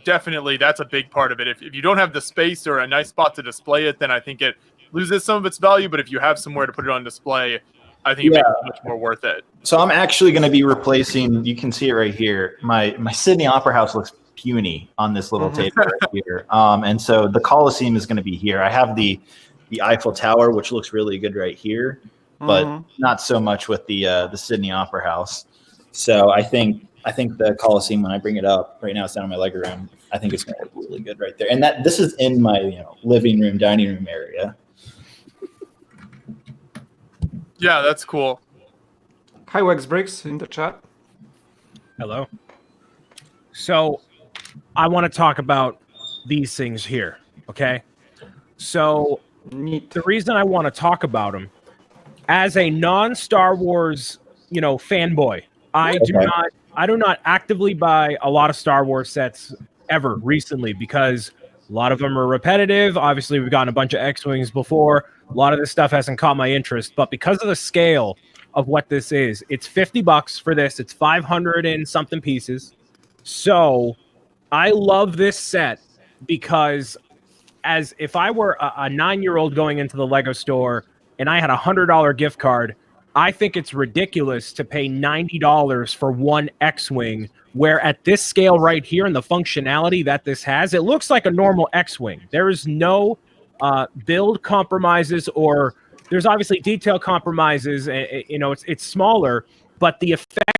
definitely that's a big part of it. If you don't have the space or a nice spot to display it, then I think it loses some of its value. But if you have somewhere to put it on display, I think it makes it much more worth it. So I'm actually going to be replacing. You can see it right here. My Sydney Opera House looks puny on this little table right here, and so the Colosseum is going to be here. I have the Eiffel Tower, which looks really good right here, but not so much with the Sydney Opera House. So I think the Colosseum, when I bring it up, right now it's down in my Lego room, I think it's going to look really good right there. And this is in my living room, dining room area. Yeah, that's cool. Hi, Wax Bricks in the chat. Hello. So I want to talk about these things here, okay? So the reason I want to talk about them, as a non-Star Wars, fanboy, I do not actively buy a lot of Star Wars sets ever recently because a lot of them are repetitive. Obviously, we've gotten a bunch of X-Wings before. A lot of this stuff hasn't caught my interest, but because of the scale of what this is, it's $50 for this. It's 500 and something pieces. So I love this set because as if I were a 9-year-old going into the Lego store and I had a $100 gift card, I think it's ridiculous to pay $90 for one X-Wing, where at this scale right here and the functionality that this has, it looks like a normal X-Wing. There is no build compromises, or there's obviously detail compromises. It's smaller, but the effect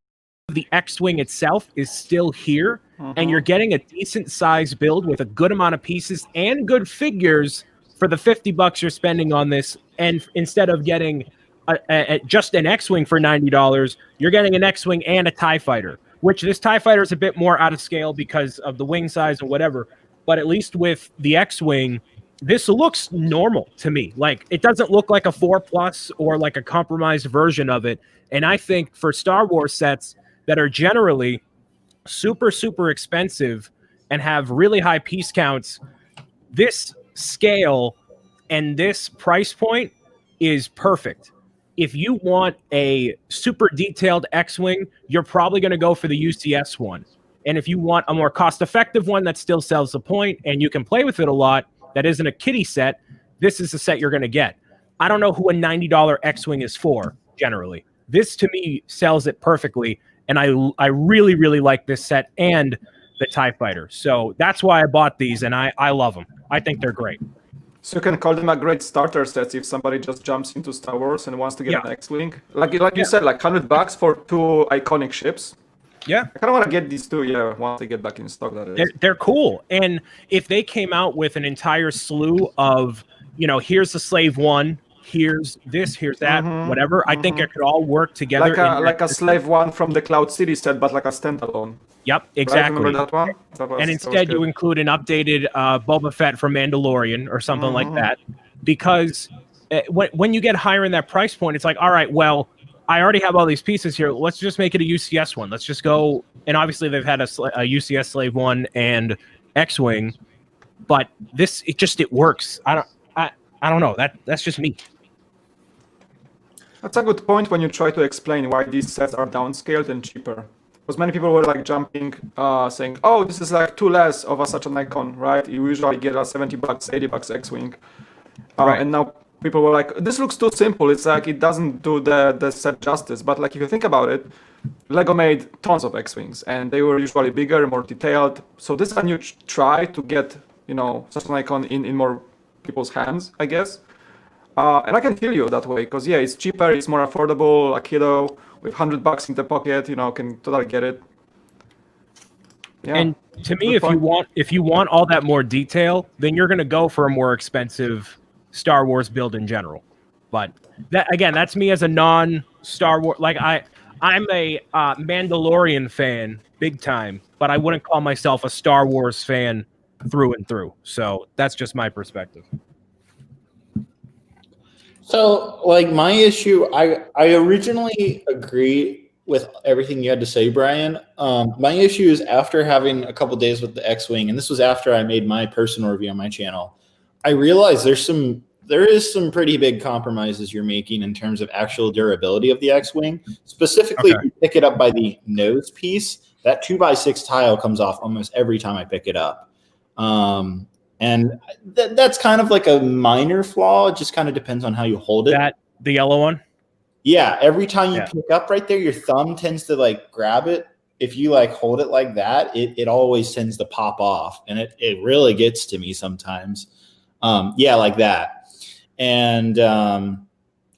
of the X-Wing itself is still here, and you're getting a decent size build with a good amount of pieces and good figures for the $50 you're spending on this. And instead of getting just an X-Wing for $90, you're getting an X-Wing and a TIE Fighter, which this TIE Fighter is a bit more out of scale because of the wing size and whatever. But at least with the X-Wing, this looks normal to me. Like, it doesn't look like a 4+ or like a compromised version of it. And I think for Star Wars sets that are generally super, super expensive and have really high piece counts, this scale and this price point is perfect. If you want a super detailed X-Wing, you're probably going to go for the UCS one. And if you want a more cost-effective one that still sells the point and you can play with it a lot, that isn't a kiddie set, this is the set you're going to get. I don't know who a $90 X-Wing is for, generally. This, to me, sells it perfectly, and I really, really like this set and the TIE Fighter. So that's why I bought these, and I love them. I think they're great. So you can call them a great starter set if somebody just jumps into Star Wars and wants to get an X-Wing. Like you said, like $100 for 2 iconic ships. Yeah. I kind of want to get these 2, once they get back in stock. That is. They're cool. And if they came out with an entire slew of, here's the Slave 1, here's this, here's that, whatever, I think it could all work together. Like a Slave 1 from the Cloud City set, but like a standalone. Yep, exactly. Right? Remember that one? And instead you include an updated Boba Fett from Mandalorian or something like that. Because when you get higher in that price point, it's like, all right, well, I already have all these pieces here. Let's just make it a UCS one. Let's just go. And obviously they've had a UCS Slave 1 and X-Wing. But it works. I don't know. That's just me. That's a good point when you try to explain why these sets are downscaled and cheaper. Because many people were like jumping, saying, "Oh, this is like 2 less of such an icon, right? You usually get a $70, $80 X-Wing." Right. And now people were like, "This looks too simple. It's like it doesn't do the set justice." But like if you think about it, Lego made tons of X-Wings, and they were usually bigger and more detailed. So this is a new try to get such an icon in more people's hands, I guess. And I can feel you that way because it's cheaper, it's more affordable. A kiddo with $100 in the pocket, can totally get it. Yeah. And to me, Good point. if you want all that more detail, then you're going to go for a more expensive Star Wars build in general. But that's me as a non-Star Wars. Like I'm a Mandalorian fan, big time, but I wouldn't call myself a Star Wars fan through and through. So that's just my perspective. So, like, my issue, I originally agree with everything you had to say, Brian. My issue is after having a couple days with the X-Wing, and this was after I made my personal review on my channel, I realized there is some pretty big compromises you're making in terms of actual durability of the X-Wing. Specifically, if you pick it up by the nose piece, that 2x6 tile comes off almost every time I pick it up. And that's kind of like a minor flaw. It just kind of depends on how you hold it. The yellow one? Yeah. Every time you pick up right there, your thumb tends to like grab it. If you like hold it like that, it always tends to pop off. And it really gets to me sometimes. Like that. And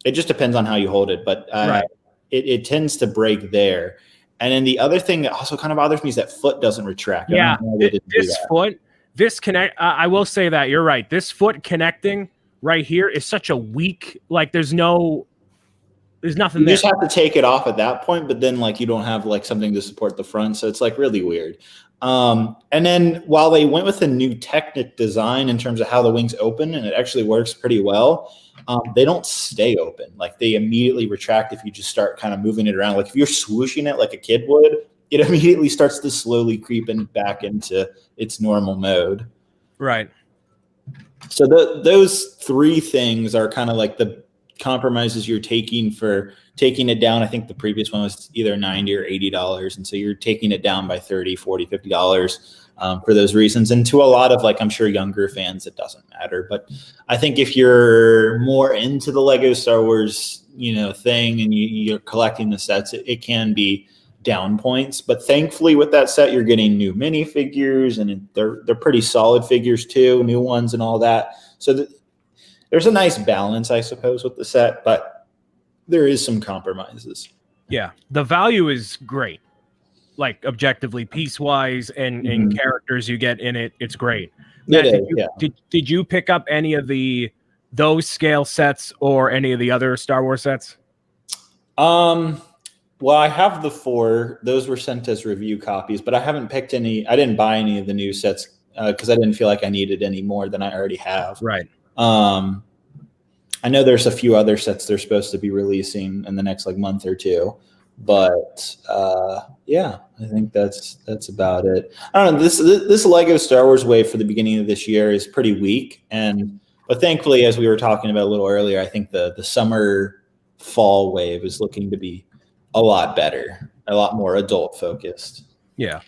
it just depends on how you hold it. But it tends to break there. And then the other thing that also kind of bothers me is that foot doesn't retract. This connect. I will say that you're right. This foot connecting right here is such a weak. Like there's nothing. You there. just have to take it off at that point, but then like you don't have like something to support the front, so it's like really weird. And then while they went with a new Technic design in terms of how the wings open, and it actually works pretty well, they don't stay open. Like they immediately retract if you just start kind of moving it around. Like if you're swooshing it like a kid would, it immediately starts to slowly creep back into its normal mode. Right. So those three things are kind of like the compromises you're taking for taking it down. I think the previous one was either $90 or $80. And so you're taking it down by $30, $40, $50 for those reasons. And to a lot of like, I'm sure younger fans, it doesn't matter. But I think if you're more into the Lego Star Wars, thing and you're collecting the sets, it can be down points. But thankfully with that set, you're getting new minifigures and they're pretty solid figures too, new ones and all that. So there's a nice balance, I suppose, with the set, but there is some compromises. Yeah. The value is great. Like objectively, piece-wise and characters you get in it, it's great. Matt, did you pick up any of those scale sets or any of the other Star Wars sets? Well, I have the 4. Those were sent as review copies, but I haven't picked any. I didn't buy any of the new sets because I didn't feel like I needed any more than I already have. Right. I know there's a few other sets they're supposed to be releasing in the next like month or two, but I think that's about it. I don't know. This Lego Star Wars wave for the beginning of this year is pretty weak, but thankfully, as we were talking about a little earlier, I think the summer fall wave is looking to be a lot better, a lot more adult focused. Yeah.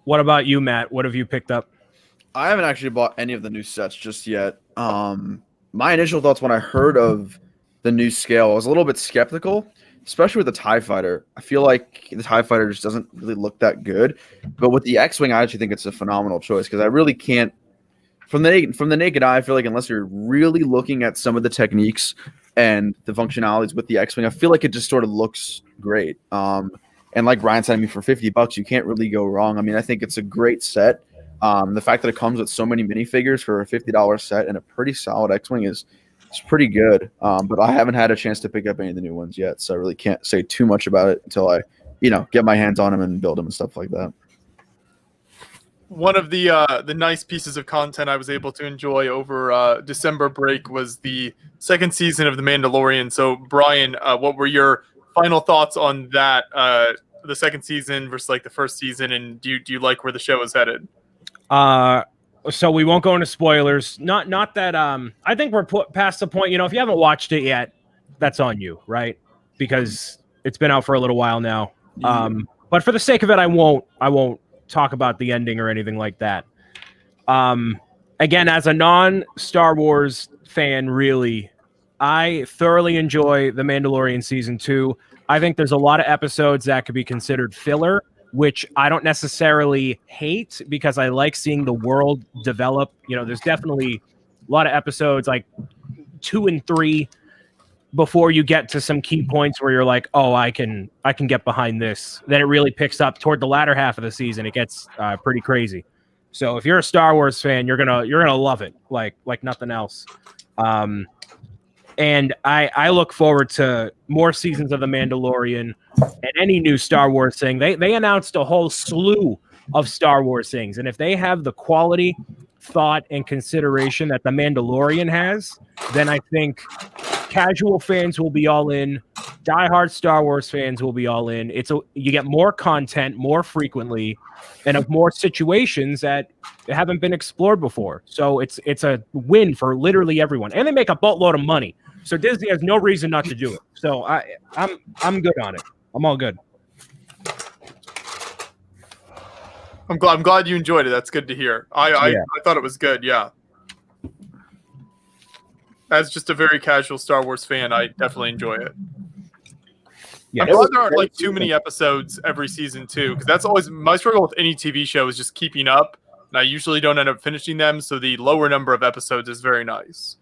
What about you, Matt? What have you picked up? I haven't actually bought any of the new sets just yet. My initial thoughts when I heard of the new scale, I was a little bit skeptical, especially with the TIE Fighter. I feel like the TIE Fighter just doesn't really look that good. But with the X-Wing, I actually think it's a phenomenal choice because I really can't, from the naked eye, I feel like unless you're really looking at some of the techniques and the functionalities with the X-Wing, I feel like it just sort of looks great. And like Brian said, I mean, for $50, you can't really go wrong. I mean, I think it's a great set. The fact that it comes with so many minifigures for a $50 set and a pretty solid X-Wing is pretty good. But I haven't had a chance to pick up any of the new ones yet, so I really can't say too much about it until I, get my hands on them and build them and stuff like that. One of the nice pieces of content I was able to enjoy over December break was the second season of The Mandalorian. So, Brian, what were your final thoughts on that, the second season versus like the first season, and do you like where the show is headed? So we won't go into spoilers. Not that I think we're past the point. If you haven't watched it yet, that's on you, right? Because it's been out for a little while now. But for the sake of it, I won't talk about the ending or anything like that. Again, as a non-Star Wars fan, really, I thoroughly enjoy The Mandalorian Season 2. I think there's a lot of episodes that could be considered filler, which I don't necessarily hate because I like seeing the world develop. There's definitely a lot of episodes like 2 and 3 before you get to some key points where you're like, oh, I can get behind this. Then it really picks up toward the latter half of the season. It gets pretty crazy. So if you're a Star Wars fan, you're gonna love it like nothing else. And I look forward to more seasons of The Mandalorian and any new Star Wars thing. They announced a whole slew of Star Wars things, and if they have the quality, thought, and consideration that The Mandalorian has, then I think casual fans will be all in. Diehard Star Wars fans will be all in. You get more content more frequently, and of more situations that haven't been explored before. So it's a win for literally everyone, and they make a boatload of money. So Disney has no reason not to do it. So I'm good on it. I'm all good. I'm glad you enjoyed it. That's good to hear. I thought it was good. Yeah. As just a very casual Star Wars fan, I definitely enjoy it. Yeah, I'm glad there aren't like too many episodes every season too, because that's always my struggle with any TV show is just keeping up, and I usually don't end up finishing them. So the lower number of episodes is very nice.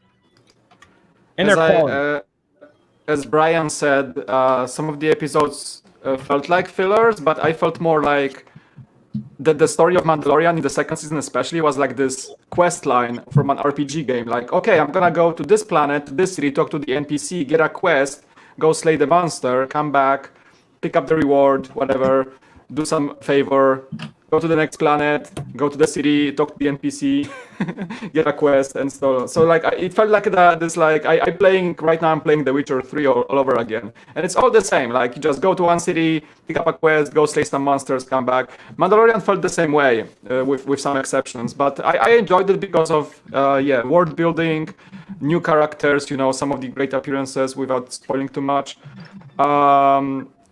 And as Brian said, some of the episodes felt like fillers, but I felt more like the story of Mandalorian in the second season especially was like this quest line from an RPG game. Like, okay, I'm gonna go to this planet, to this city, talk to the NPC, get a quest, go slay the monster, come back, pick up the reward, whatever, do some favor, go to the next planet, go to the city, talk to the NPC, get a quest, and so like it felt like I'm playing The Witcher 3 all over again, and it's all the same. Like you just go to one city, pick up a quest, go slay some monsters, come back. Mandalorian felt the same way, with some exceptions, but I enjoyed it because of world building, new characters, some of the great appearances without spoiling too much.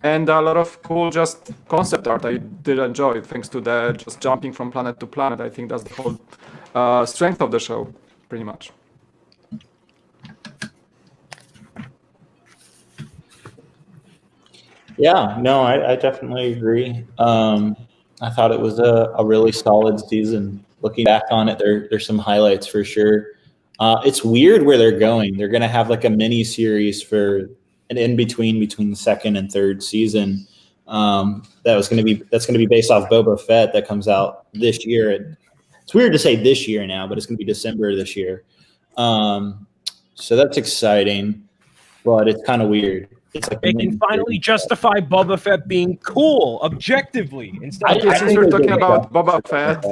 And a lot of cool just concept art I did enjoy, thanks to the just jumping from planet to planet. I think that's the whole strength of the show, pretty much. Yeah, no, I definitely agree. I thought it was a really solid season. Looking back on it, there's some highlights for sure. It's weird where they're going. They're going to have like a mini series for an in between the second and third season. That's going to be based off Boba Fett that comes out this year. It's weird to say this year now, but it's going to be December this year. So that's exciting, but it's kind of weird. It's like they can finally justify Boba Fett being cool objectively instead. Since we're talking about Boba Fett,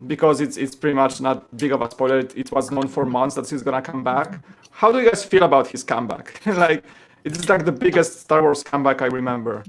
because it's pretty much not big of a spoiler. It was known for months that he's gonna come back. How do you guys feel about his comeback? Like, it's like the biggest Star Wars comeback I remember.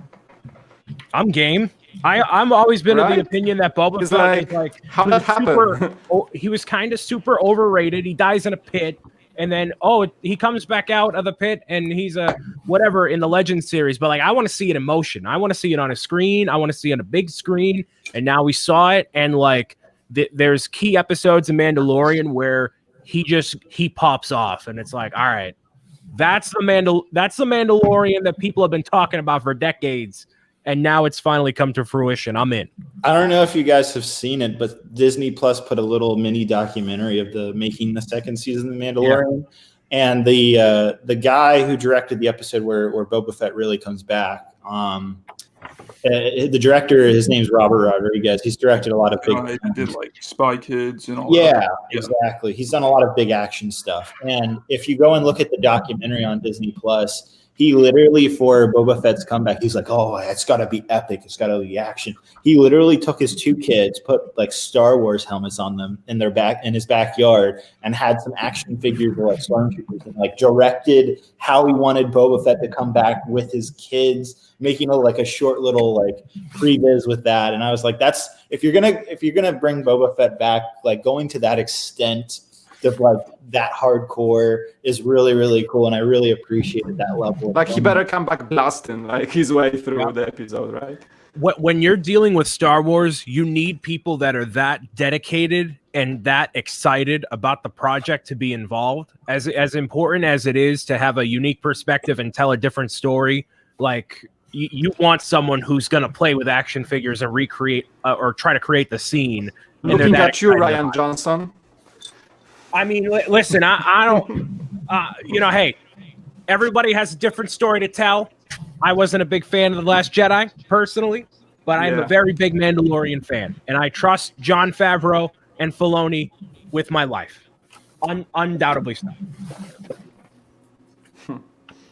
I'm game. I'm always been of the opinion that Boba Fett is like how that happened. He was kind of super overrated. He dies in a pit. And then, he comes back out of the pit and he's a whatever in the Legends series. But like, I want to see it in motion. I want to see it on a screen. I want to see it on a big screen. And now we saw it. And like, there's key episodes in Mandalorian where he pops off, and it's like, all right, that's the Mandalorian that people have been talking about for decades. And now it's finally come to fruition. I'm in. I don't know if you guys have seen it, but Disney Plus put a little mini documentary of making the second season of The Mandalorian. Yeah. And the guy who directed the episode where Boba Fett really comes back, the director, his name's Robert Rodriguez. He's directed a lot of big. He did like Spy Kids and all. Yeah, exactly. He's done a lot of big action stuff. And if you go and look at the documentary on Disney Plus, he literally, for Boba Fett's comeback, he's like, oh, it's got to be epic. It's got to be action. He literally took his two kids, put like Star Wars helmets on them in his backyard, and had some action figures or like stormtroopers, and like directed how he wanted Boba Fett to come back with his kids, making a short little like previs with that. And I was like, that's if you're gonna bring Boba Fett back, like going to that extent of like that hardcore is really, really cool, and I really appreciated that level. Like, he better come back blasting like his way through the episode, right? When you're dealing with Star Wars, you need people that are that dedicated and that excited about the project to be involved. As important as it is to have a unique perspective and tell a different story, like you want someone who's going to play with action figures and recreate or try to create the scene. Looking at you, Ryan Johnson. I mean, listen, I don't. Hey, everybody has a different story to tell. I wasn't a big fan of The Last Jedi, personally, but I'm a very big Mandalorian fan, and I trust Jon Favreau and Filoni with my life. Undoubtedly so.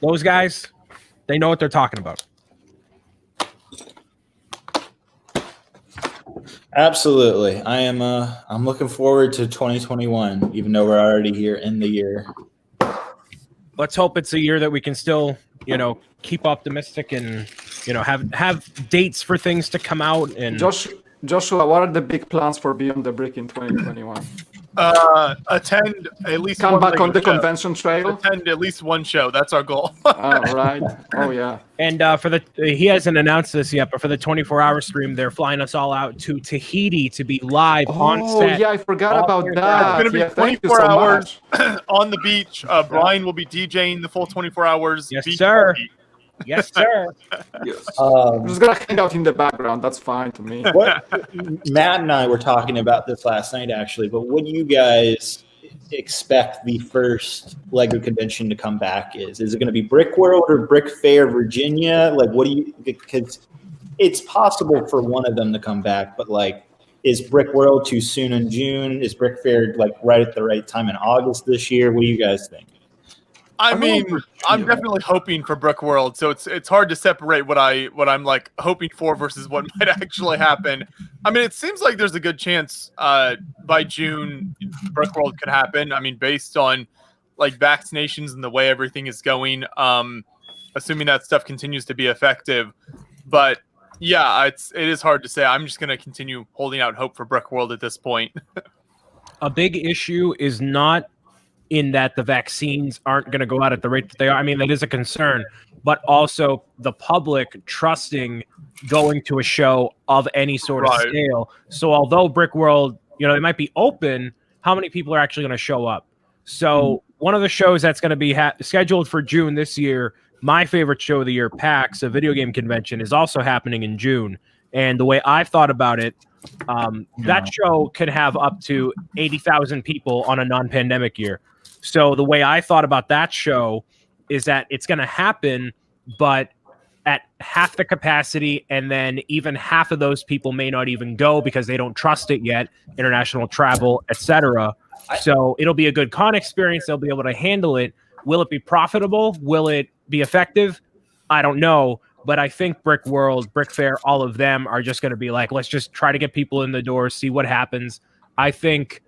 Those guys, they know what they're talking about. Absolutely. I'm looking forward to 2021, even though we're already here in the year. Let's hope it's a year that we can still, keep optimistic and, have dates for things to come out. And Joshua, what are the big plans for Beyond the Brick in 2021? Attend at least Come one back on Lego the show. convention trail. Attend at least one show. That's our goal. Right. Oh yeah. And he hasn't announced this yet, but for the 24-hour stream, they're flying us all out to Tahiti to be live on set. Oh yeah, I forgot about It's that. going to be Yeah, thank you 24 so hours much. on the beach. Brian will be DJing the full 24 hours. Yes, beach sir. party. Yes, sir. Yes. I'm just gonna hang out in the background. That's fine to me. What Matt and I were talking about this last night, actually. But what do you guys expect the first Lego convention to come back is? Is it going to be Brick World or Brick Fair Virginia? Like, what do you? Because it's possible for one of them to come back, but like, is Brick World too soon in June? Is Brick Fair like right at the right time in August this year? What do you guys think? I mean, I'm definitely hoping for Brick World, so it's hard to separate what I'm like hoping for versus what might actually happen. I mean, it seems like there's a good chance by June Brick World could happen. I mean, based on like vaccinations and the way everything is going, assuming that stuff continues to be effective. But yeah, it is hard to say. I'm just going to continue holding out hope for Brick World at this point. A big issue is not in that the vaccines aren't going to go out at the rate that they are. I mean, that is a concern, but also the public trusting going to a show of any sort of scale. So although Brick World, they might be open, how many people are actually going to show up? So one of the shows that's going to be scheduled for June this year, my favorite show of the year, PAX, a video game convention, is also happening in June. And the way I've thought about it, that show could have up to 80,000 people on a non-pandemic year. So the way I thought about that show is that it's going to happen, but at half the capacity, and then even half of those people may not even go because they don't trust it yet, international travel, etc. So it'll be a good con experience. They'll be able to handle it. Will it be profitable? Will it be effective? I don't know. But I think Brick World, Brick Fair, all of them are just going to be like, let's just try to get people in the door, see what happens. I think,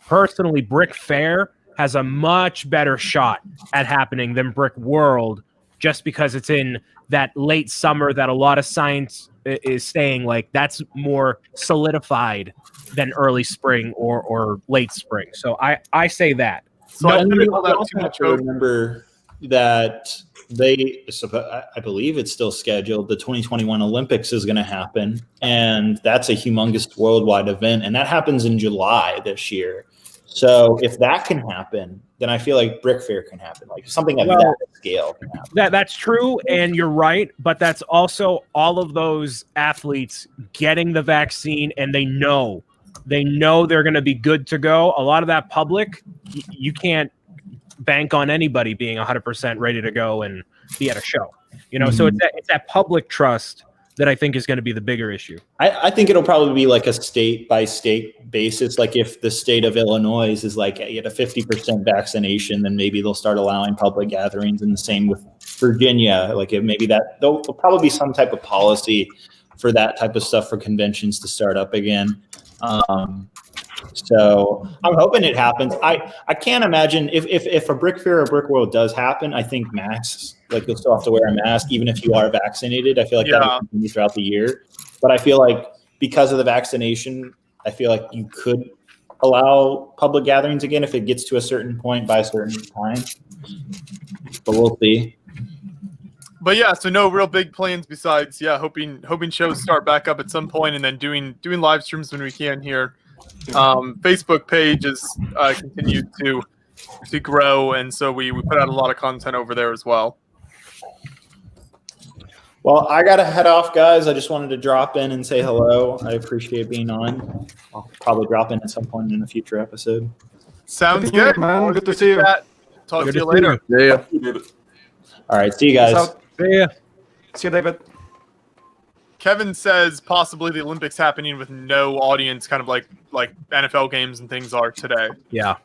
personally, Brick Fair has a much better shot at happening than Brick World, just because it's in that late summer that a lot of science is saying like that's more solidified than early spring or late spring. So I say that. So I you also have to remember that I believe it's still scheduled. The 2021 Olympics is going to happen, and that's a humongous worldwide event, and that happens in July this year. So if that can happen, then I feel like Brick Fair can happen, like something at that scale can happen. That's true, and you're right, but that's also all of those athletes getting the vaccine, and they know they're going to be good to go. A lot of that public, you can't bank on anybody being 100% ready to go and be at a show. So it's that public trust that I think is going to be the bigger issue. I think it'll probably be like a state by state basis. Like if the state of Illinois is like at a 50% vaccination, then maybe they'll start allowing public gatherings, and the same with Virginia. Like if maybe there'll probably be some type of policy for that type of stuff for conventions to start up again. So I'm hoping it happens. I can't imagine if a Brick Fair or Brick World does happen, I think masks, like you'll still have to wear a mask even if you are vaccinated. I feel like that will continue throughout the year. But I feel like because of the vaccination, I feel like you could allow public gatherings again if it gets to a certain point by a certain time. But we'll see. But yeah, so no real big plans besides hoping shows start back up at some point, and then doing live streams when we can here. Facebook page has continued to grow, and so we put out a lot of content over there as well. Well, I gotta head off, guys. I just wanted to drop in and say hello. I appreciate being on. I'll probably drop in at some point in a future episode. Sounds good, man. Good to see you. Talk Good to you to see later. Yeah. All right, see you guys. So, See ya. see you, David. Kevin says possibly the Olympics happening with no audience, kind of like NFL games and things are today. Yeah,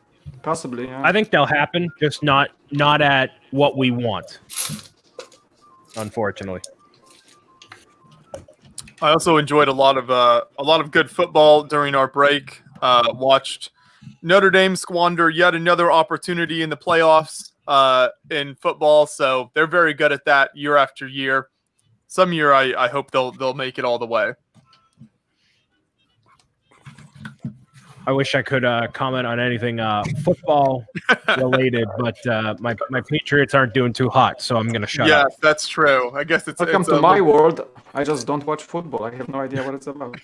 Possibly. Yeah. I think they'll happen, just not at what we want. Unfortunately. I also enjoyed a lot of good football during our break. Watched Notre Dame squander yet another opportunity in the playoffs in football, so they're very good at that year after year. Some year, I hope they'll make it all the way. I wish I could comment on anything football related, but my Patriots aren't doing too hot, so I'm going to shut up. Yes, that's true. I guess Welcome it's to my world. I just don't watch football. I have no idea what it's about.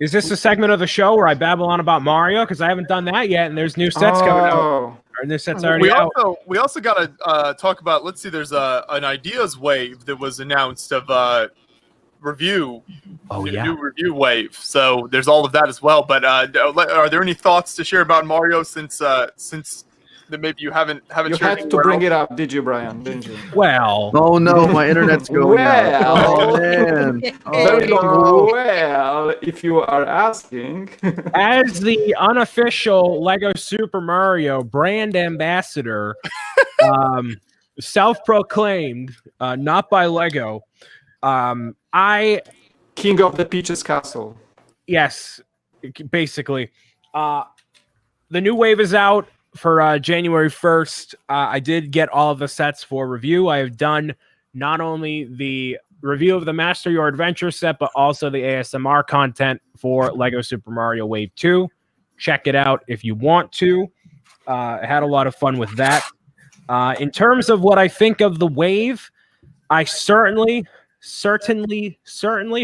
Is this a segment of the show where I babble on about Mario? Because I haven't done that yet, and there's new sets coming out. Oh, Or new sets already out. We also got to talk about. Let's see. There's an ideas wave that was announced of review. Oh, new, yeah. new review wave. So there's all of that as well. But are there any thoughts to share about Mario since that maybe you haven't you shared had to bring it up, did you, Brian? Didn't you? Well, Oh no, my internet's going out. Well. Oh man. Very no. long. Well, if you are asking. as the unofficial Lego Super Mario brand ambassador, self-proclaimed, not by Lego, King of the Peaches Castle. yes, basically. The new wave is out for January 1st. I did get all of the sets for review. I have done not only the review of the Master Your Adventure set, but also the ASMR content for Lego Super Mario Wave 2. Check it out if you want to. I had a lot of fun with that. In terms of what I think of the wave, I certainly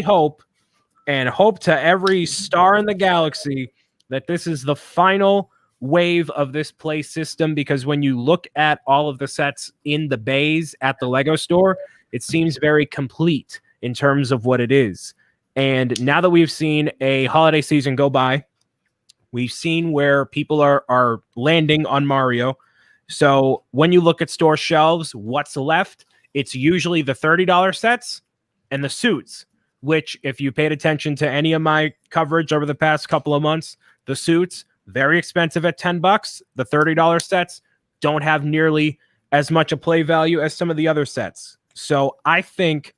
hope to every star in the galaxy that this is the final wave of this play system, because when you look at all of the sets in the bays at the Lego store, it seems very complete in terms of what it is. And now that we've seen a holiday season go by, we've seen where people are landing on Mario. So when you look at store shelves, what's left? It's usually the $30 sets and the suits, which if you paid attention to any of my coverage over the past couple of months, the suits, very expensive at $10. The $30 sets don't have nearly as much a play value as some of the other sets. So I think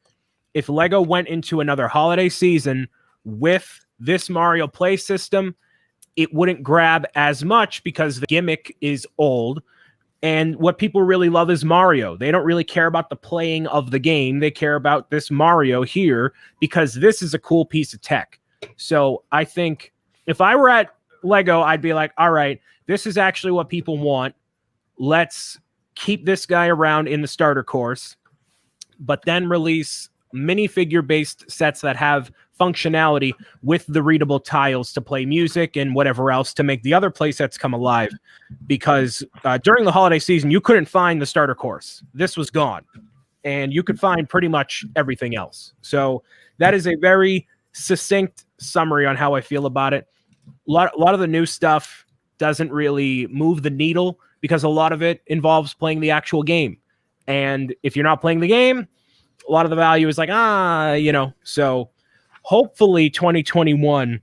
if Lego went into another holiday season with this Mario play system, it wouldn't grab as much because the gimmick is old. And what people really love is Mario. They don't really care about the playing of the game. They care about this Mario here because this is a cool piece of tech. So I think if I were at Lego, I'd be like, all right, this is actually what people want. Let's keep this guy around in the starter course, but then release minifigure based sets that have functionality with the readable tiles to play music and whatever else to make the other play sets come alive. Because during the holiday season, you couldn't find the starter course. This was gone. And you could find pretty much everything else. So that is a very succinct summary on how I feel about it. A lot of the new stuff doesn't really move the needle because a lot of it involves playing the actual game. And if you're not playing the game, a lot of the value is like, so hopefully 2021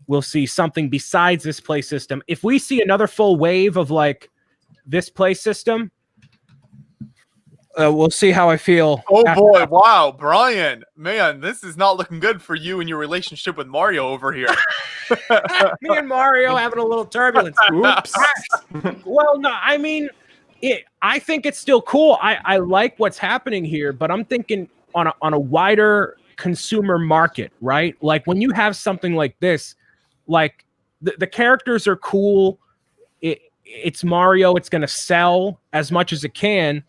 we'll see something besides this play system. If we see another full wave of like this play system, we'll see how I feel. Oh boy, wow, Brian, man, this is not looking good for you and your relationship with Mario over here. Me and Mario having a little turbulence. Oops. Well, no, I mean, I think it's still cool. I like what's happening here, but I'm thinking on a wider consumer market, right? Like when you have something like this, like the characters are cool. It's Mario. It's going to sell as much as it can.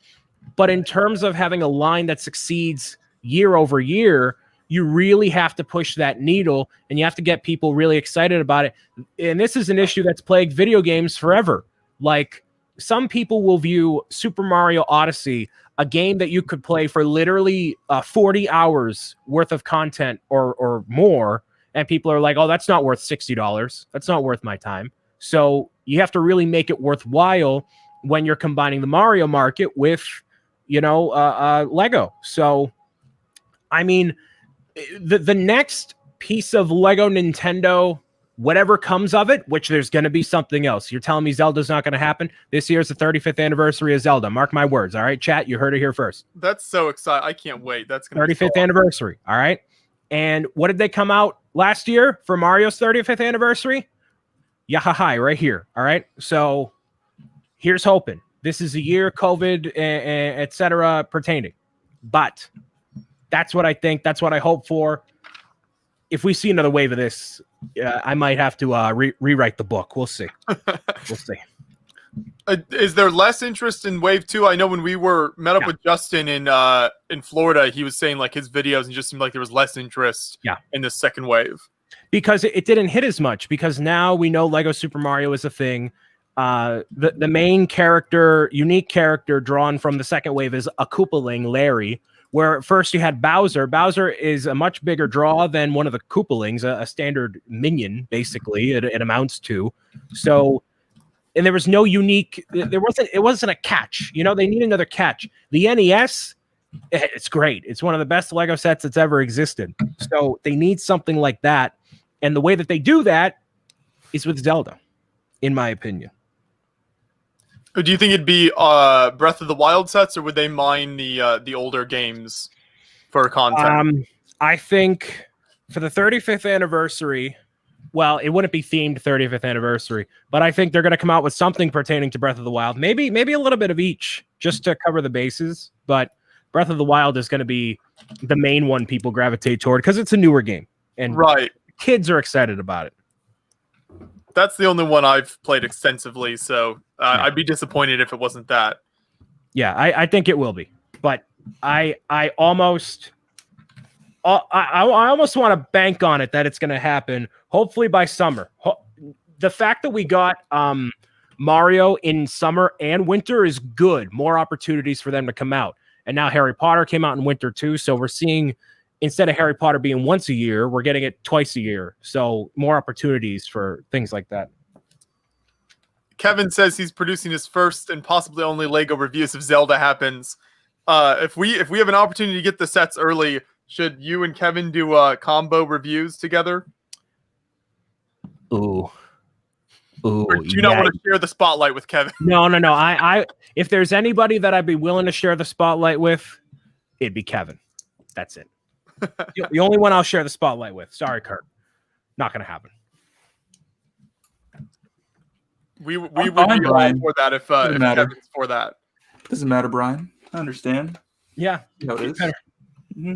But in terms of having a line that succeeds year over year, you really have to push that needle and you have to get people really excited about it. And this is an issue that's plagued video games forever. Like some people will view Super Mario Odyssey, a game that you could play for literally 40 hours worth of content or more. And people are like, oh, that's not worth $60. That's not worth my time. So you have to really make it worthwhile when you're combining the Mario market with, Lego. So, I mean, the next piece of Lego Nintendo, whatever comes of it, which there's going to be something else. You're telling me Zelda's not going to happen? This year's the 35th anniversary of Zelda. Mark my words. All right, chat, you heard it here first. That's so exciting. I can't wait. That's going to 35th anniversary. All right. And what did they come out last year for Mario's 35th anniversary? Yahaha, right here. All right. So here's hoping. This is a year COVID, etc. pertaining. But that's what I think. That's what I hope for. If we see another wave of this, I might have to rewrite the book. We'll see. We'll see. Is there less interest in Wave 2? I know when we met up with Justin in Florida, he was saying like his videos and just seemed like there was less interest in the second wave. Because it didn't hit as much, because now we know Lego Super Mario is a thing. The main character, unique character drawn from the second wave is a Koopaling, Larry, where at first you had Bowser. Bowser is a much bigger draw than one of the Koopalings, a standard minion, basically, it amounts to. So, and there was no unique, it wasn't a catch. They need another catch. The NES, it's great. It's one of the best Lego sets that's ever existed. So they need something like that. And the way that they do that is with Zelda, in my opinion. Do you think it'd be Breath of the Wild sets, or would they mine the older games for content? I think for the 35th anniversary, well, it wouldn't be themed 35th anniversary, but I think they're going to come out with something pertaining to Breath of the Wild. Maybe a little bit of each, just to cover the bases. But Breath of the Wild is going to be the main one people gravitate toward because it's a newer game, and kids are excited about it. That's the only one I've played extensively, so I'd be disappointed if it wasn't that. Yeah, I think it will be, but I almost want to bank on it that it's going to happen. Hopefully by summer. The fact that we got Mario in summer and winter is good. More opportunities for them to come out, and now Harry Potter came out in winter too. So we're seeing, instead of Harry Potter being once a year, we're getting it twice a year. So more opportunities for things like that. Kevin says he's producing his first and possibly only Lego reviews if Zelda happens. If we have an opportunity to get the sets early, should you and Kevin do combo reviews together? Ooh. Or do you not want to share the spotlight with Kevin? No. I if there's anybody that I'd be willing to share the spotlight with, it'd be Kevin. That's it. The only one I'll share the spotlight with. Sorry, Kurt. Not going to happen. We would be all for that if Kevin's for that. Doesn't matter, Brian. I understand. Yeah. You know it is. Mm-hmm.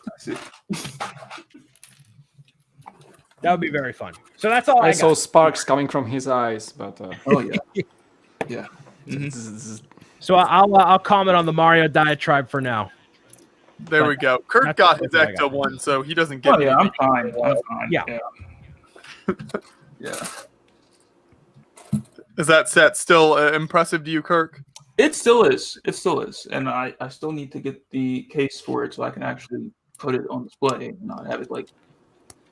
I see. That would be very fun. So that's all I saw sparks coming from his eyes, but oh yeah, yeah. Mm-hmm. So I'll comment on the Mario diatribe for now. There we go. Kurt got his Ecto one, so he doesn't get. Oh yeah, I'm fine. Yeah. Yeah. Is that set still impressive to you, Kirk? It still is. It still is, and I still need to get the case for it so I can actually put it on display and not have it like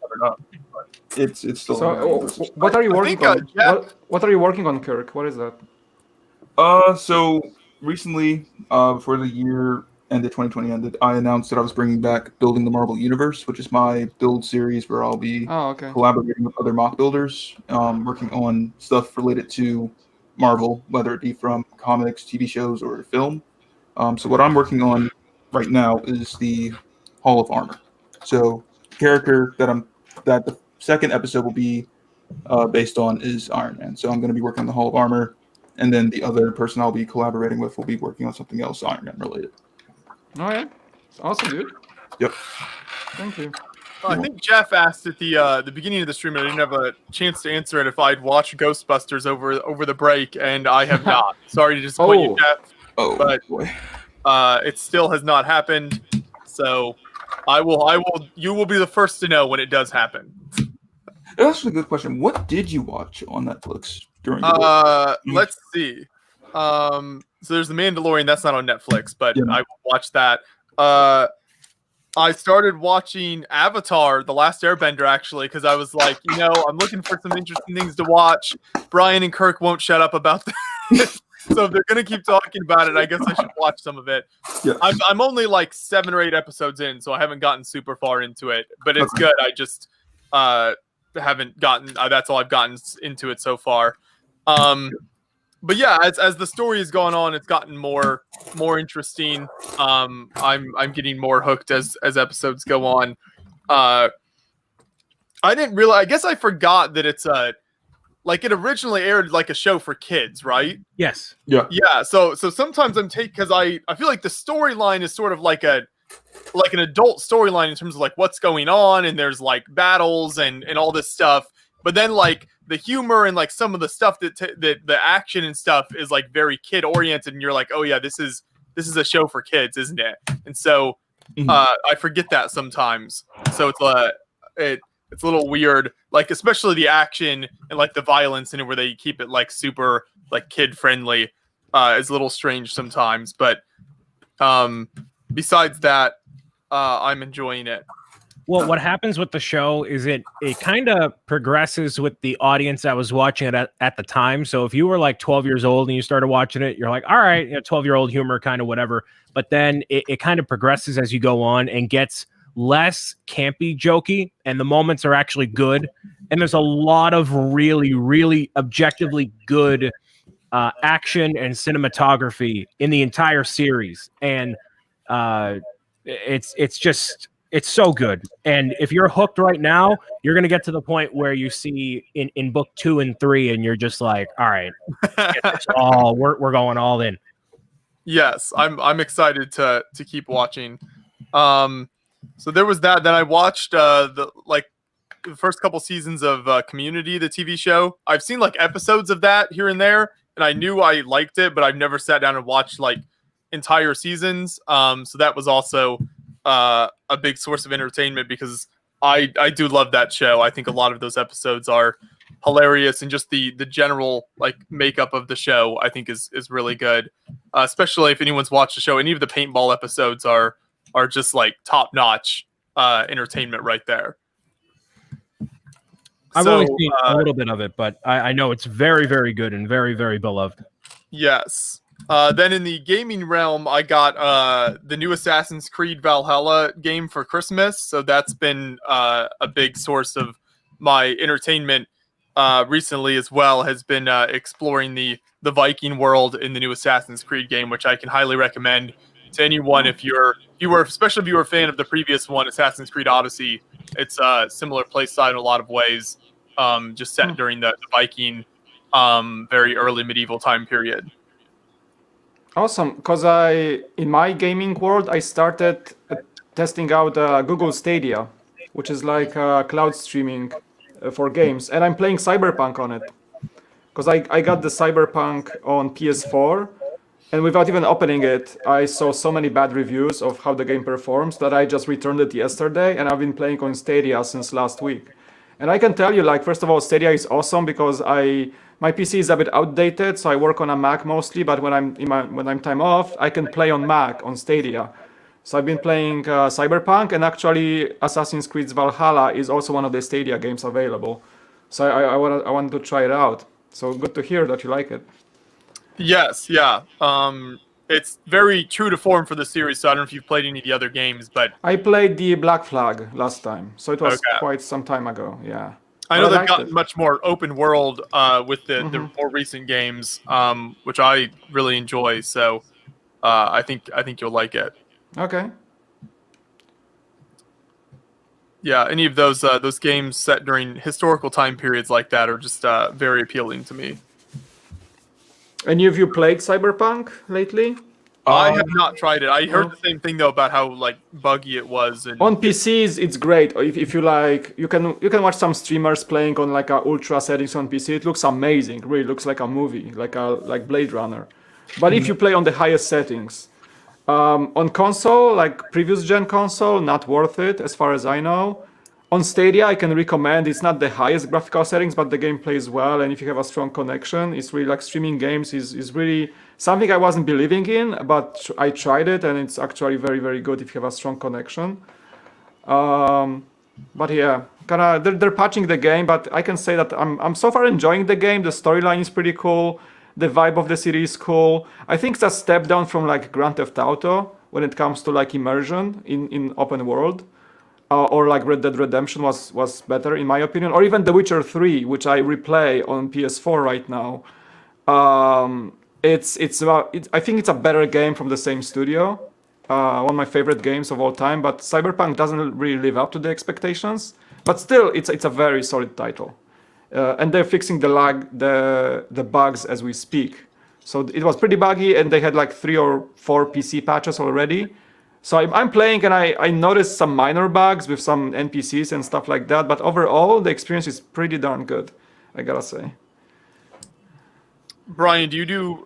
covered up. But it's still. So, what are you working on? What are you working on, Kirk? What is that? So recently, before the year ended, 2020 ended, I announced that I was bringing back Building the Marvel Universe, which is my build series where I'll be collaborating with other mock builders, working on stuff related to Marvel, whether it be from comics, TV shows, or film. So what I'm working on right now is the Hall of Armor. So the character that the second episode will be based on is Iron Man. So I'm going to be working on the Hall of Armor, and then the other person I'll be collaborating with will be working on something else Iron Man related. All right, awesome, dude. Yep. Thank you. I think Jeff asked at the beginning of the stream, and I didn't have a chance to answer it, if I'd watched Ghostbusters over the break, and I have not. Sorry to disappoint you, Jeff. But boy. It still has not happened. So I will. You will be the first to know when it does happen. That's a good question. What did you watch on Netflix during? Let's see. So there's The Mandalorian. That's not on Netflix, but I will watch that. I started watching Avatar: The Last Airbender actually because I was like, I'm looking for some interesting things to watch. Brian and Kirk won't shut up about this. So if they're gonna keep talking about it, I guess I should watch some of it. Yeah. I'm only like 7 or 8 episodes in, so I haven't gotten super far into it. But it's good. I just haven't gotten. That's all I've gotten into it so far. But yeah, as the story has gone on, it's gotten more interesting. I'm getting more hooked as episodes go on. I didn't realize. I guess I forgot that it's like it originally aired like a show for kids, right? Yes. Yeah. Yeah. So sometimes because I feel like the storyline is sort of like an adult storyline in terms of like what's going on, and there's like battles and all this stuff. But then like the humor and like some of the stuff that the action and stuff is like very kid oriented, and you're like, oh yeah, this is a show for kids, isn't it? And so I forget that sometimes. So it's a little weird, like especially the action and like the violence in it, where they keep it like super like kid friendly, is a little strange sometimes. But besides that, I'm enjoying it. Well, what happens with the show is it kind of progresses with the audience that was watching it at the time. So if you were like 12 years old and you started watching it, you're like, all right, 12-year-old humor, kind of whatever. But then it kind of progresses as you go on and gets less campy, jokey, and the moments are actually good. And there's a lot of really, really objectively good action and cinematography in the entire series. And it's so good. And if you're hooked right now, you're going to get to the point where you see in book 2 and 3, and you're just like, all right, we're going all in. Yes, I'm excited to keep watching. So there was that. Then I watched the first couple seasons of Community, the TV show. I've seen like episodes of that here and there, and I knew I liked it, but I've never sat down and watched like entire seasons. So that was also a big source of entertainment because I do love that show. I think a lot of those episodes are hilarious, and just the general like makeup of the show I think is really good. Especially if anyone's watched the show, any of the paintball episodes are just like top notch entertainment right there. I've only seen a little bit of it, but I know it's very, very good and very, very beloved. Yes. Then in the gaming realm, I got the new Assassin's Creed Valhalla game for Christmas. So that's been a big source of my entertainment recently as well, has been exploring the Viking world in the new Assassin's Creed game, which I can highly recommend to anyone especially if you were a fan of the previous one, Assassin's Creed Odyssey. It's a similar playstyle in a lot of ways, just set during the Viking very early medieval time period. Awesome, because in my gaming world, I started testing out Google Stadia, which is like cloud streaming for games, and I'm playing Cyberpunk on it. Because I got the Cyberpunk on PS4, and without even opening it, I saw so many bad reviews of how the game performs that I just returned it yesterday, and I've been playing on Stadia since last week. And I can tell you, like, first of all, Stadia is awesome because my PC is a bit outdated, so I work on a Mac mostly. But when I'm time off, I can play on Mac on Stadia. So I've been playing Cyberpunk, and actually Assassin's Creed Valhalla is also one of the Stadia games available. So I wanted to try it out. So good to hear that you like it. Yes, yeah. It's very true to form for the series, so I don't know if you've played any of the other games, but I played the Black Flag last time, so it was Okay. quite some time ago, yeah. I know But I they've liked gotten it. much more open world with the more recent games, which I really enjoy. So I think you'll like it. Okay. Yeah, any of those games set during historical time periods like that are just very appealing to me. Any of you played Cyberpunk lately? I have not tried it. I heard the same thing though about how like buggy it was. And On PCs, it's great. If you like, you can watch some streamers playing on like a ultra settings on PC. It looks amazing. It really looks like a movie, like Blade Runner. But if you play on the highest settings, on console, like previous gen console, not worth it as far as I know. On Stadia, I can recommend. It's not the highest graphical settings, but the game plays well, and if you have a strong connection, it's really like streaming games is really something I wasn't believing in, but I tried it, and it's actually very, very good if you have a strong connection. But yeah, they're patching the game. But I can say that I'm so far enjoying the game. The storyline is pretty cool. The vibe of the city is cool. I think it's a step down from like Grand Theft Auto when it comes to like immersion in open world. Or like Red Dead Redemption was better in my opinion, or even The Witcher 3, which I replay on PS4 right now. I think it's a better game from the same studio. One of my favorite games of all time, but Cyberpunk doesn't really live up to the expectations. But still, it's a very solid title, and they're fixing the bugs as we speak. So it was pretty buggy, and they had like 3 or 4 PC patches already. So I'm playing, and I noticed some minor bugs with some NPCs and stuff like that. But overall, the experience is pretty darn good, I gotta say. Brian, do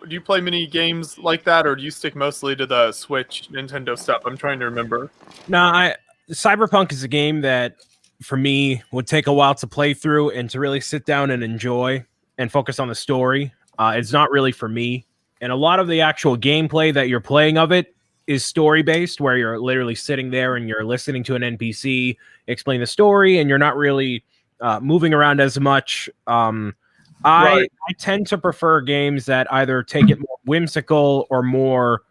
you play many games like that, or do you stick mostly to the Switch, Nintendo stuff? I'm trying to remember. No, Cyberpunk is a game that, for me, would take a while to play through and to really sit down and enjoy and focus on the story. It's not really for me. And a lot of the actual gameplay that you're playing of it is story-based, where you're literally sitting there and you're listening to an NPC explain the story, and you're not really moving around as much. I tend to prefer games that either take it more whimsical or more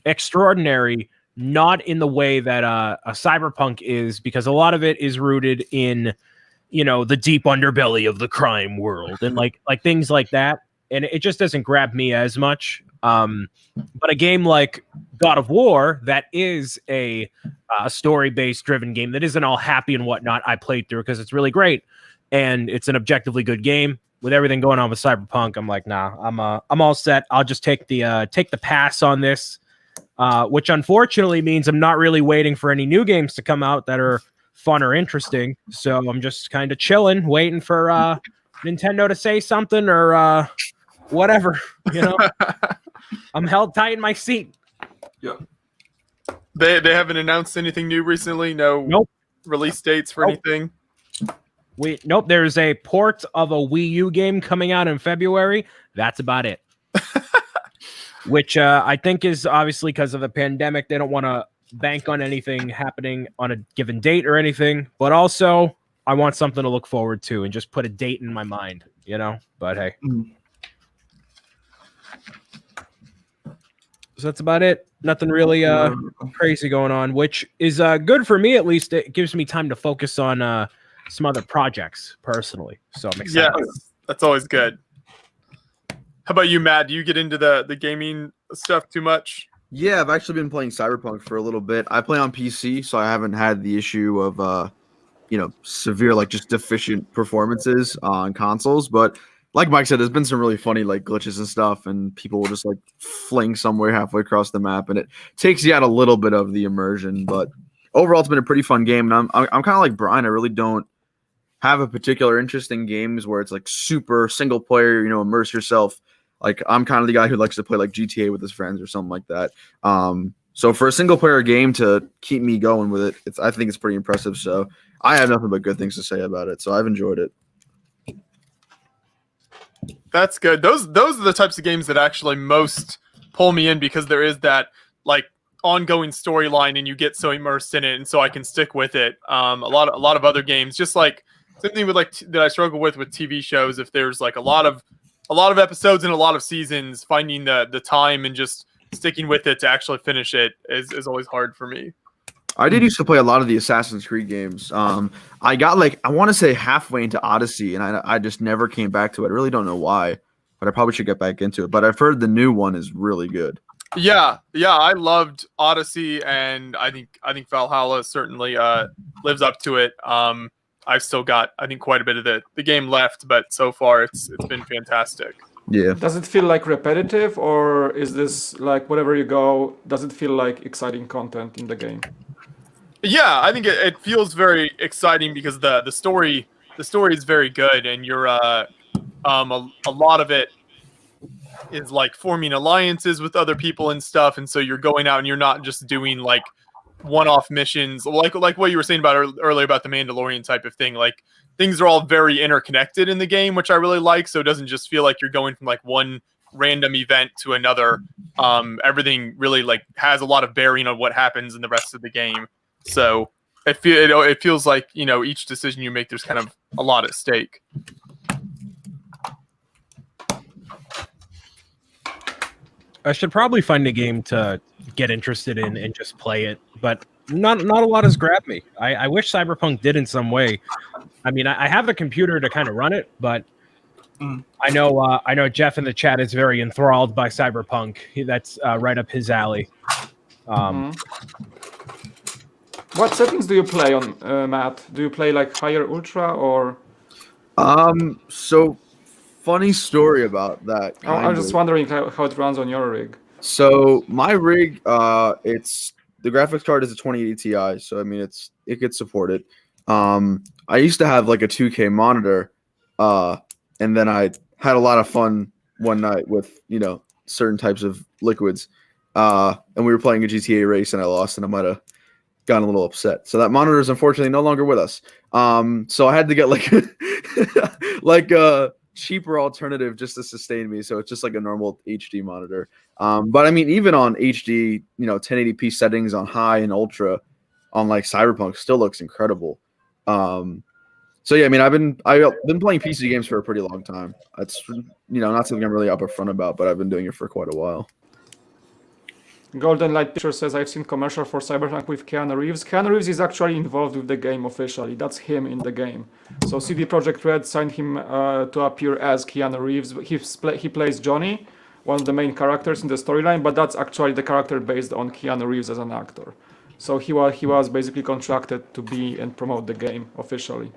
extraordinary, not in the way that a Cyberpunk is, because a lot of it is rooted in, the deep underbelly of the crime world and like things like that, and it just doesn't grab me as much. But a game like God of War, that is a story-based driven game that isn't all happy and whatnot, I played through because it's really great. And it's an objectively good game. With everything going on with Cyberpunk, I'm like, nah, I'm all set. I'll just take the pass on this, which unfortunately means I'm not really waiting for any new games to come out that are fun or interesting. So I'm just kind of chilling, waiting for Nintendo to say something or whatever. I'm held tight in my seat. Yeah. They haven't announced anything new recently. Nope. Release dates for anything. Nope, there's a port of a Wii U game coming out in February. That's about it. Which I think is obviously because of the pandemic. They don't want to bank on anything happening on a given date or anything. But also, I want something to look forward to and just put a date in my mind, But hey. So that's about it. Nothing really crazy going on, which is good for me, at least. It gives me time to focus on some other projects personally, so I'm excited. Yeah, that's always good. How about you, Matt? Do you get into the gaming stuff too much? Yeah, I've actually been playing Cyberpunk for a little bit. I play on PC, so I haven't had the issue of severe just deficient performances on consoles. But like Mike said, there's been some really funny glitches and stuff, and people will just fling somewhere halfway across the map, and it takes you out a little bit of the immersion. But overall, it's been a pretty fun game, and I'm kind of like Brian. I really don't have a particular interest in games where it's super single player, immerse yourself. I'm kind of the guy who likes to play GTA with his friends or something like that. So for a single player game to keep me going with it, I think it's pretty impressive. So I have nothing but good things to say about it. So I've enjoyed it. That's good. Those are the types of games that actually most pull me in, because there is that ongoing storyline and you get so immersed in it, and so I can stick with it. A lot of other games, just same thing with that I struggle with TV shows. If there's a lot of episodes and a lot of seasons, finding the time and just sticking with it to actually finish it is always hard for me. I did used to play a lot of the Assassin's Creed games. I got I want to say halfway into Odyssey, and I just never came back to it. I really don't know why, but I probably should get back into it. But I've heard the new one is really good. Yeah, I loved Odyssey, and I think Valhalla certainly lives up to it. I've still got, I think, quite a bit of the game left, but so far it's been fantastic. Yeah. Does it feel repetitive, or is this wherever you go, does it feel like exciting content in the game? Yeah, I think it feels very exciting because the story is very good, and you're a lot of it is forming alliances with other people and stuff, and so you're going out and you're not just doing one-off missions like what you were saying about earlier about the Mandalorian type of thing. Things are all very interconnected in the game, which I really like, so it doesn't just feel like you're going from one random event to another. Everything really has a lot of bearing on what happens in the rest of the game. So it feels like, you know, each decision you make, there's kind of a lot at stake. I should probably find a game to get interested in and just play it, but not a lot has grabbed me. I wish Cyberpunk did in some way. I mean, I have the computer to kind of run it, but I know Jeff in the chat is very enthralled by Cyberpunk. That's right up his alley. What settings do you play on, Matt? Do you play like higher ultra or? So funny story about that. I'm just wondering how it runs on your rig. So my rig, it's the graphics card is a 2080 Ti, so I mean it gets supported. I used to have like a 2K monitor, and then I had a lot of fun one night with, you know, certain types of liquids, and we were playing a GTA race and I lost, and I might have gotten a little upset. So that monitor is unfortunately no longer with us. So I had to get like like a cheaper alternative just to sustain me. So it's just like a normal HD monitor. But I mean, even on HD, you know, 1080p settings on high and ultra on like Cyberpunk still looks incredible. So yeah, I mean, I've been playing PC games for a pretty long time. That's, you know, not something I'm really upfront about, but I've been doing it for quite a while. Golden Light Picture says, I've seen commercial for Cyberpunk with Keanu Reeves. Keanu Reeves is actually involved with the game officially. That's him in the game. So CD Projekt Red signed him to appear as Keanu Reeves. He plays Johnny, one of the main characters in the storyline, but that's actually the character based on Keanu Reeves as an actor. So he was basically contracted to be and promote the game officially.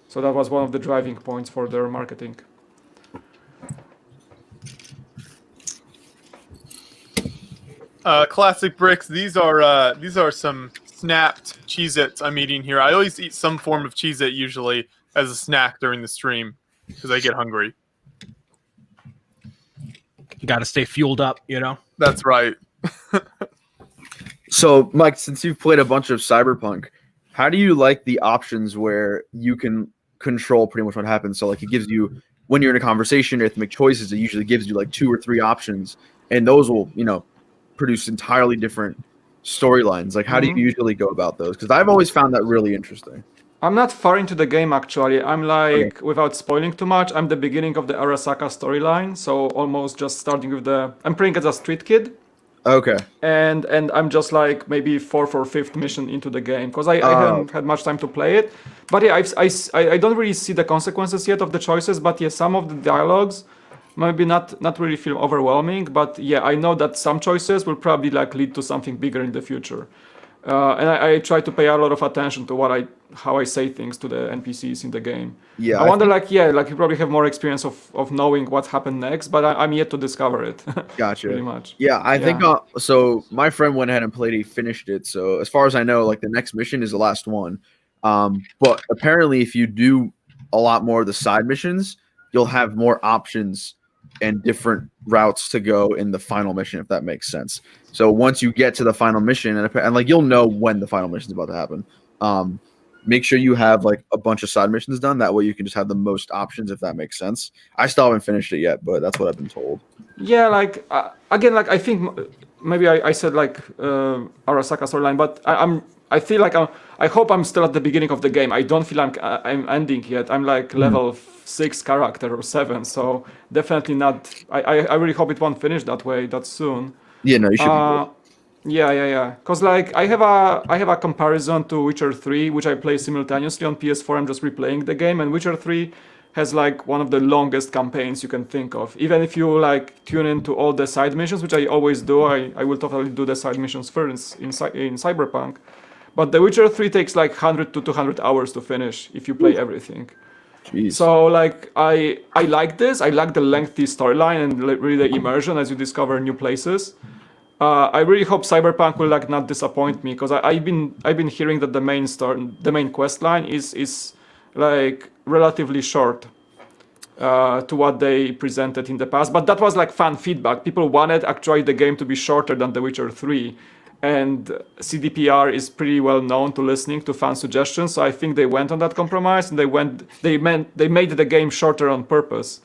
So that was one of the driving points for their marketing. Classic Bricks. These are some snapped Cheez-Its I'm eating here. I always eat some form of Cheez-It usually as a snack during the stream because I get hungry. You got to stay fueled up, you know? That's right. So, Mike, since you've played a bunch of Cyberpunk, how do you like the options where you can control pretty much what happens? So, like, it gives you, when you're in a conversation, you have to make choices. It usually gives you like 2 or 3 options, and those will, you know, produce entirely different storylines. Like, how do you usually go about those? Because I've always found that really interesting. I'm not far into the game actually. I'm like, without spoiling too much, I'm the beginning of the Arasaka storyline. So almost just starting with I'm playing as a street kid. Okay. And I'm just like maybe 4th or 5th mission into the game because I haven't had much time to play it. But yeah, I don't really see the consequences yet of the choices. But yeah, some of the dialogues maybe not really feel overwhelming. But yeah, I know that some choices will probably like lead to something bigger in the future. And I try to pay a lot of attention to how I say things to the NPCs in the game. Yeah. I wonder, like you probably have more experience of knowing what happened next, but I'm yet to discover it. Gotcha. Pretty much. Yeah, I think so. My friend went ahead and played. He finished it. So as far as I know, like the next mission is the last one. But apparently, if you do a lot more of the side missions, you'll have more options and different routes to go in the final mission, if that makes sense. So once you get to the final mission, and like you'll know when the final mission is about to happen, make sure you have like a bunch of side missions done. That way you can just have the most options, if that makes sense. I still haven't finished it yet, but that's what I've been told. Yeah, like again, like I think maybe I said like Arasaka storyline, but I feel like I hope I'm still at the beginning of the game. I don't feel I'm ending yet. I'm like level 6 character or 7, so definitely not. I really hope it won't finish that way that soon. Yeah, no, you should. Yeah. Cause like I have a comparison to Witcher 3, which I play simultaneously on PS4. I'm just replaying the game, and Witcher 3 has like one of the longest campaigns you can think of. Even if you like tune into all the side missions, which I always do, I will totally do the side missions first in Cyberpunk. But The Witcher 3 takes like 100 to 200 hours to finish if you play everything. Jeez. So like I like this. I like the lengthy storyline and really the immersion as you discover new places. I really hope Cyberpunk will like not disappoint me because I've been hearing that the main quest line is like relatively short to what they presented in the past. But that was like fan feedback. People wanted actually the game to be shorter than The Witcher 3. And CDPR is pretty well known to listening to fan suggestions, so I think they went on that compromise and they made the game shorter on purpose.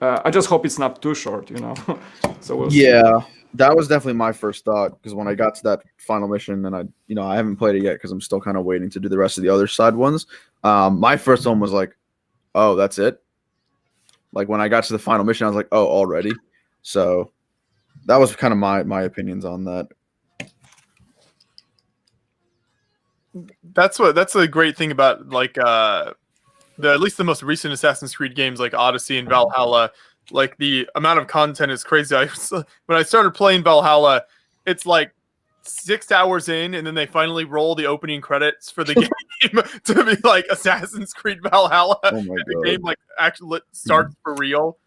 I just hope it's not too short, you know. So we'll see. That was definitely my first thought, because when I got to that final mission, and I haven't played it yet because I'm still kind of waiting to do the rest of the other side ones. My first one was like, oh, that's it. Like when I got to the final mission, I was like, oh, already. So that was kind of my opinions on that. That's a great thing about like at least the most recent Assassin's Creed games like Odyssey and Valhalla. Like the amount of content is crazy. When I started playing Valhalla, it's like 6 hours in, and then they finally roll the opening credits for the game to be like Assassin's Creed Valhalla. Oh my The God. game like actually starts for real.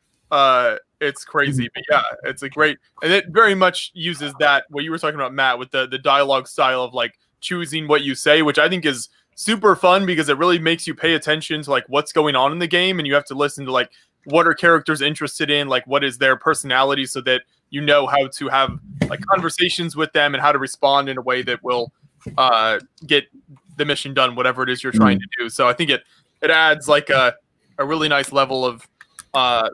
It's crazy, but yeah, it's a great, and it very much uses that what you were talking about, Matt, with the dialogue style of like choosing what you say, which I think is super fun because it really makes you pay attention to like what's going on in the game, and you have to listen to like what are characters interested in, like what is their personality, so that you know how to have like conversations with them and how to respond in a way that will get the mission done, whatever it is you're trying to do. So I think it adds like a really nice level of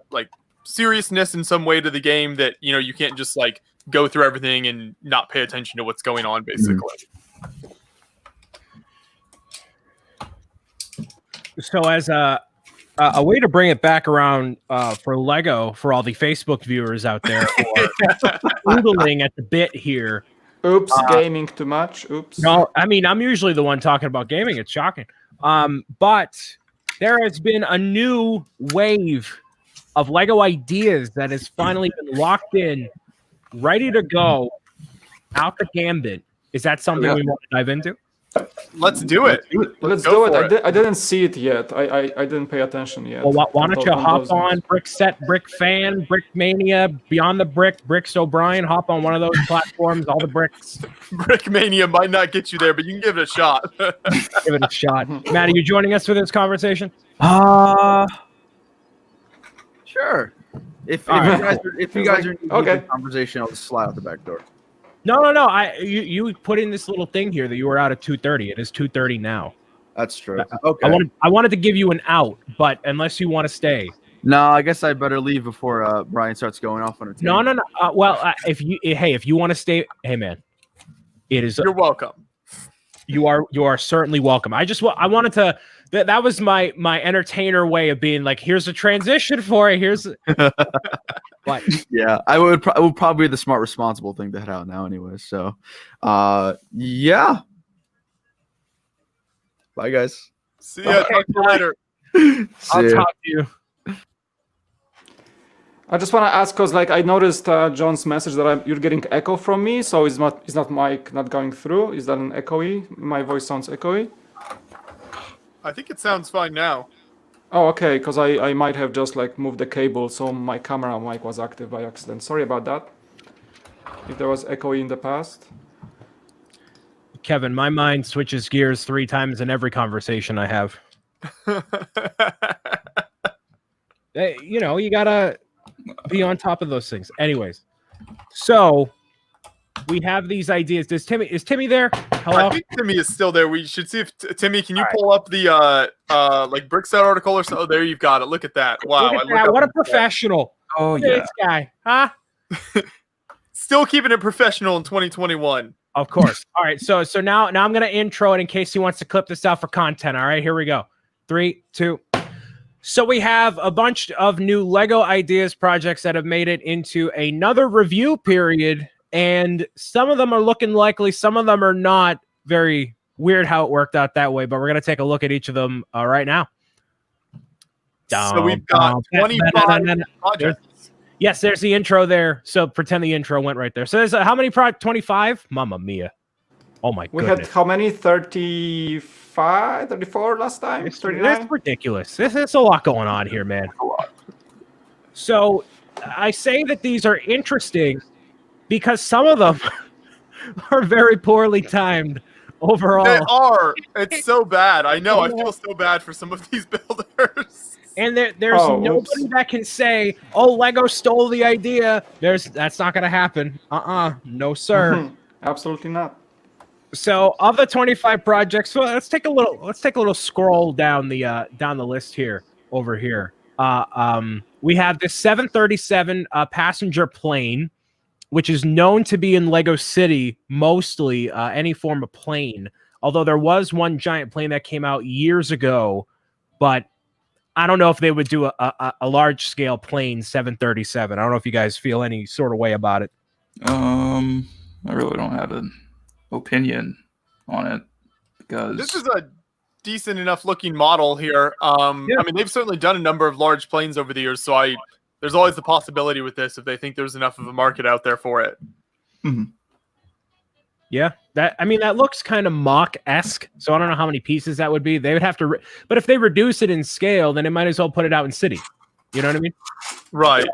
like seriousness in some way to the game that, you know, you can't just like go through everything and not pay attention to what's going on, basically. So as a way to bring it back around for Lego, for all the Facebook viewers out there who are noodling at the bit here. Oops, gaming too much. Oops. No, I mean, I'm usually the one talking about gaming. It's shocking. But there has been a new wave of Lego ideas that has finally been locked in, ready to go, out the gambit. Is that something we want to dive into? Let's do it. Let's do it. I didn't see it yet. I didn't pay attention yet. Well, why don't you hop on Brick Set, Brick Fan, Brick Mania, Beyond the Brick, Bricks O'Brien, hop on one of those platforms, all the bricks. Brick Mania might not get you there, but you can give it a shot. Give it a shot. Matt, are you joining us for this conversation? Sure. If you guys are in the conversation, I'll just slide out the back door. No. You put in this little thing here that you were out at 2:30. It is 2:30 now. That's true. Okay. I wanted to give you an out, but unless you want to stay. No, I guess I better leave before Brian starts going off on a team. No. If you want to stay, hey man, it is. You're welcome. You are certainly welcome. I wanted to. That was my entertainer way of being like, here's a transition for it. Here's. But yeah, it would probably be the smart, responsible thing to head out now, anyway. So, yeah. Bye, guys. See ya. Okay, Talk to you later. I'll talk to you. I just want to ask because, like, I noticed John's message that you're getting echo from me. So is not mic not going through? Is that an echoey? My voice sounds echoey. I think it sounds fine now. Oh, okay. Because I might have just like moved the cable, so my camera mic was active by accident. Sorry about that. If there was echoey in the past. Kevin, my mind switches gears 3 times in every conversation I have. Hey, you gotta be on top of those things. Anyways, so we have these ideas. Is Timmy there? Hello? I think Timmy is still there. We should see if Timmy, can you pull up the like Brickset article or so? Oh, there you've got it. Look at that. Wow. Look at that. What a professional. Oh, Look at this guy. Huh? Still keeping it professional in 2021. Of course. All right. So now I'm gonna intro it in case he wants to clip this out for content. All right, here we go. 3, 2. So we have a bunch of new Lego ideas projects that have made it into another review period, and some of them are looking likely, some of them are not. Very weird how it worked out that way, but we're gonna take a look at each of them right now. So we've got 25 projects. Yes, there's the intro there. So pretend the intro went right there. So there's how many 25? Mamma mia. Oh my We goodness. had how many? 35, 34 last time? 39? It's ridiculous. There's a lot going on here, man. So I say that these are interesting because some of them are very poorly timed overall. They are. It's so bad. I know. I feel so bad for some of these builders. And there's nobody that can say, "Oh, Lego stole the idea." That's not going to happen. No, sir. Absolutely not. So, of the 25 projects, well, let's take a little scroll down the list here. Over here, we have this 737 passenger plane. which is known to be in Lego City, mostly any form of plane. Although there was one giant plane that came out years ago, but I don't know if they would do a large scale plane 737. I don't know if you guys feel any sort of way about it. I really don't have an opinion on it because This is a decent enough looking model here. I mean, they've certainly done a number of large planes over the years, so there's always the possibility with this if they think there's enough of a market out there for it. Mhm. Yeah, that looks kind of mock-esque. So I don't know how many pieces that would be. They would have to, but if they reduce it in scale, then it might as well put it out in City. You know what I mean? Right.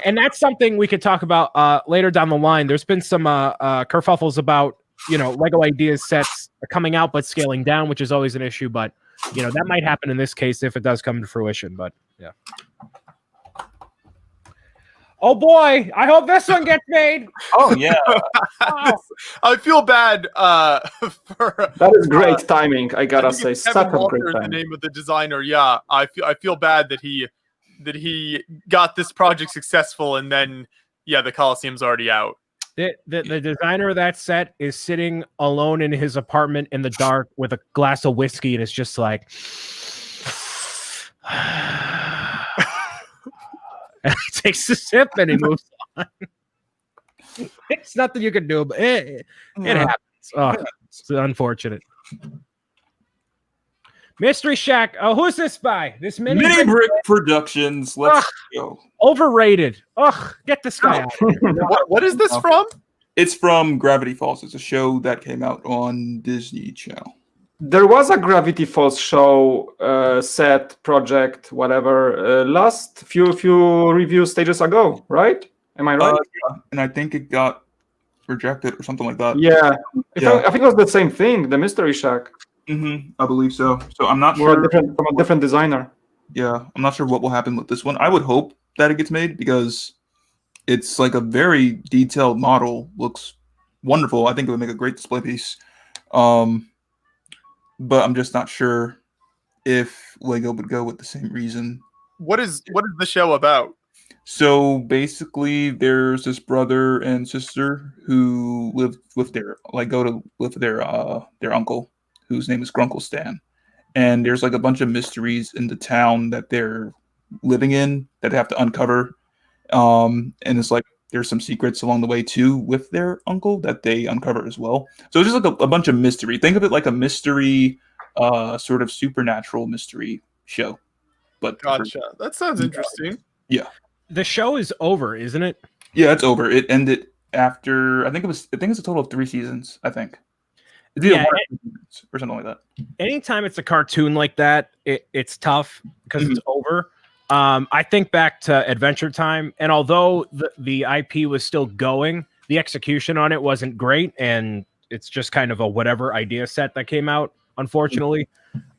And that's something we could talk about later down the line. There's been some kerfuffles about Lego Ideas sets coming out but scaling down, which is always an issue. But that might happen in this case if it does come to fruition. But yeah. Oh boy, I hope this one gets made. Oh yeah. I feel bad for That is great timing, I gotta say. Kevin Such a Walker great is the timing. name of the designer. Yeah, I feel bad that he got this project successful and then the Colosseum's already out. The designer of that set is sitting alone in his apartment in the dark with a glass of whiskey, and it's just like takes a sip and he moves on. It's nothing you can do, but it happens. Oh, it's unfortunate. Mystery Shack. Oh, who's this by? This Mini Brick Productions. Let's go. Overrated. Ugh, get this guy out. What is this from? It's from Gravity Falls. It's a show that came out on Disney Channel. There was a Gravity Falls show, set, project, whatever, last few review stages ago, right? Am I right? Yeah. And I think it got rejected or something like that. Yeah. Yeah. I think it was the same thing, the Mystery Shack. Mm-hmm. I believe so. So I'm not More sure. from a different designer. Yeah, I'm not sure what will happen with this one. I would hope that it gets made because it's like a very detailed model. Looks wonderful. I think it would make a great display piece. But I'm just not sure if Lego would go with the same reason. What is the show about? So basically, there's this brother and sister who live with their their uncle, whose name is Grunkle Stan. And there's like a bunch of mysteries in the town that they're living in that they have to uncover. And it's like there's some secrets along the way too with their uncle that they uncover as well. So it's just like a bunch of mystery. Think of it like a mystery, sort of supernatural mystery show. But Gotcha. That sounds interesting. Yeah. The show is over, isn't it? Yeah, it's over. It ended after I think it's a total of 3 seasons, I think. It's either 1 or 2 seasons or something like that. Anytime it's a cartoon like that, it's tough because it's over. I think back to Adventure Time, and although the IP was still going, the execution on it wasn't great, and it's just kind of a whatever idea set that came out, unfortunately.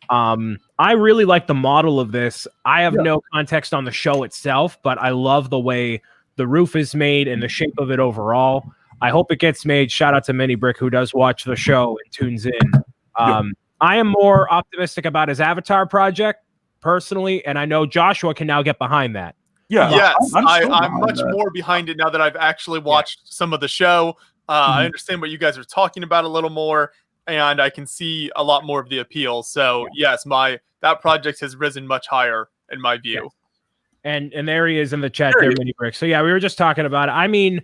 I really like the model of this. I have no context on the show itself, but I love the way the roof is made and the shape of it overall. I hope it gets made. Shout out to Mini Brick, who does watch the show and tunes in. I am more optimistic about his Avatar project personally, and I know Joshua can now get behind that. Yeah. Yes, I'm much more behind it now that I've actually watched some of the show. I understand what you guys are talking about a little more, and I can see a lot more of the appeal. So yes, that project has risen much higher in my view. Yes. And there he is in the chat there, Mini Brick. So yeah, we were just talking about it. I mean,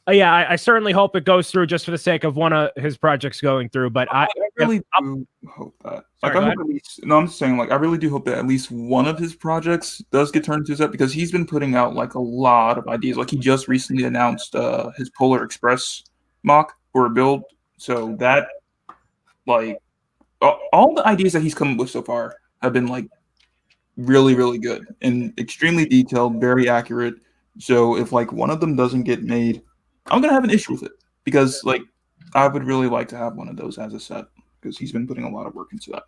I certainly hope it goes through just for the sake of one of his projects going through. But I really do hope that. Sorry, I hope at least, I'm just saying, I really do hope that at least one of his projects does get turned to set because he's been putting out a lot of ideas. Like he just recently announced his Polar Express mock or build. So that, all the ideas that he's come up with so far have been really, really good and extremely detailed, very accurate. So if one of them doesn't get made, I'm gonna have an issue with it because I would really like to have one of those as a set because he's been putting a lot of work into that.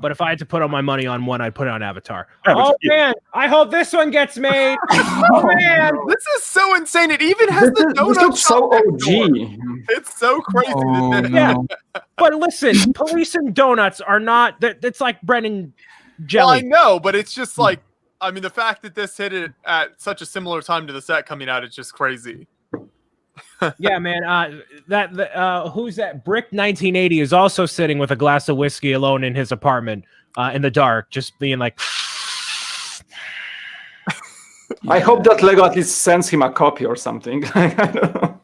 But if I had to put all my money on one, I'd put it on Avatar. Avatar, Man, I hope this one gets made. Oh man, This is so insane. It even has the donut. This looks so shop next door. OG. It's so crazy. Oh, Yeah. no. But listen, police and donuts are not. It's like bread and Well, I jelly. know, but it's just the fact that this hit it at such a similar time to the set coming out, it's just crazy. Yeah, man. Who's that? Brick 1980 is also sitting with a glass of whiskey alone in his apartment in the dark, just being like. I hope that Lego at least sends him a copy or something. I don't know.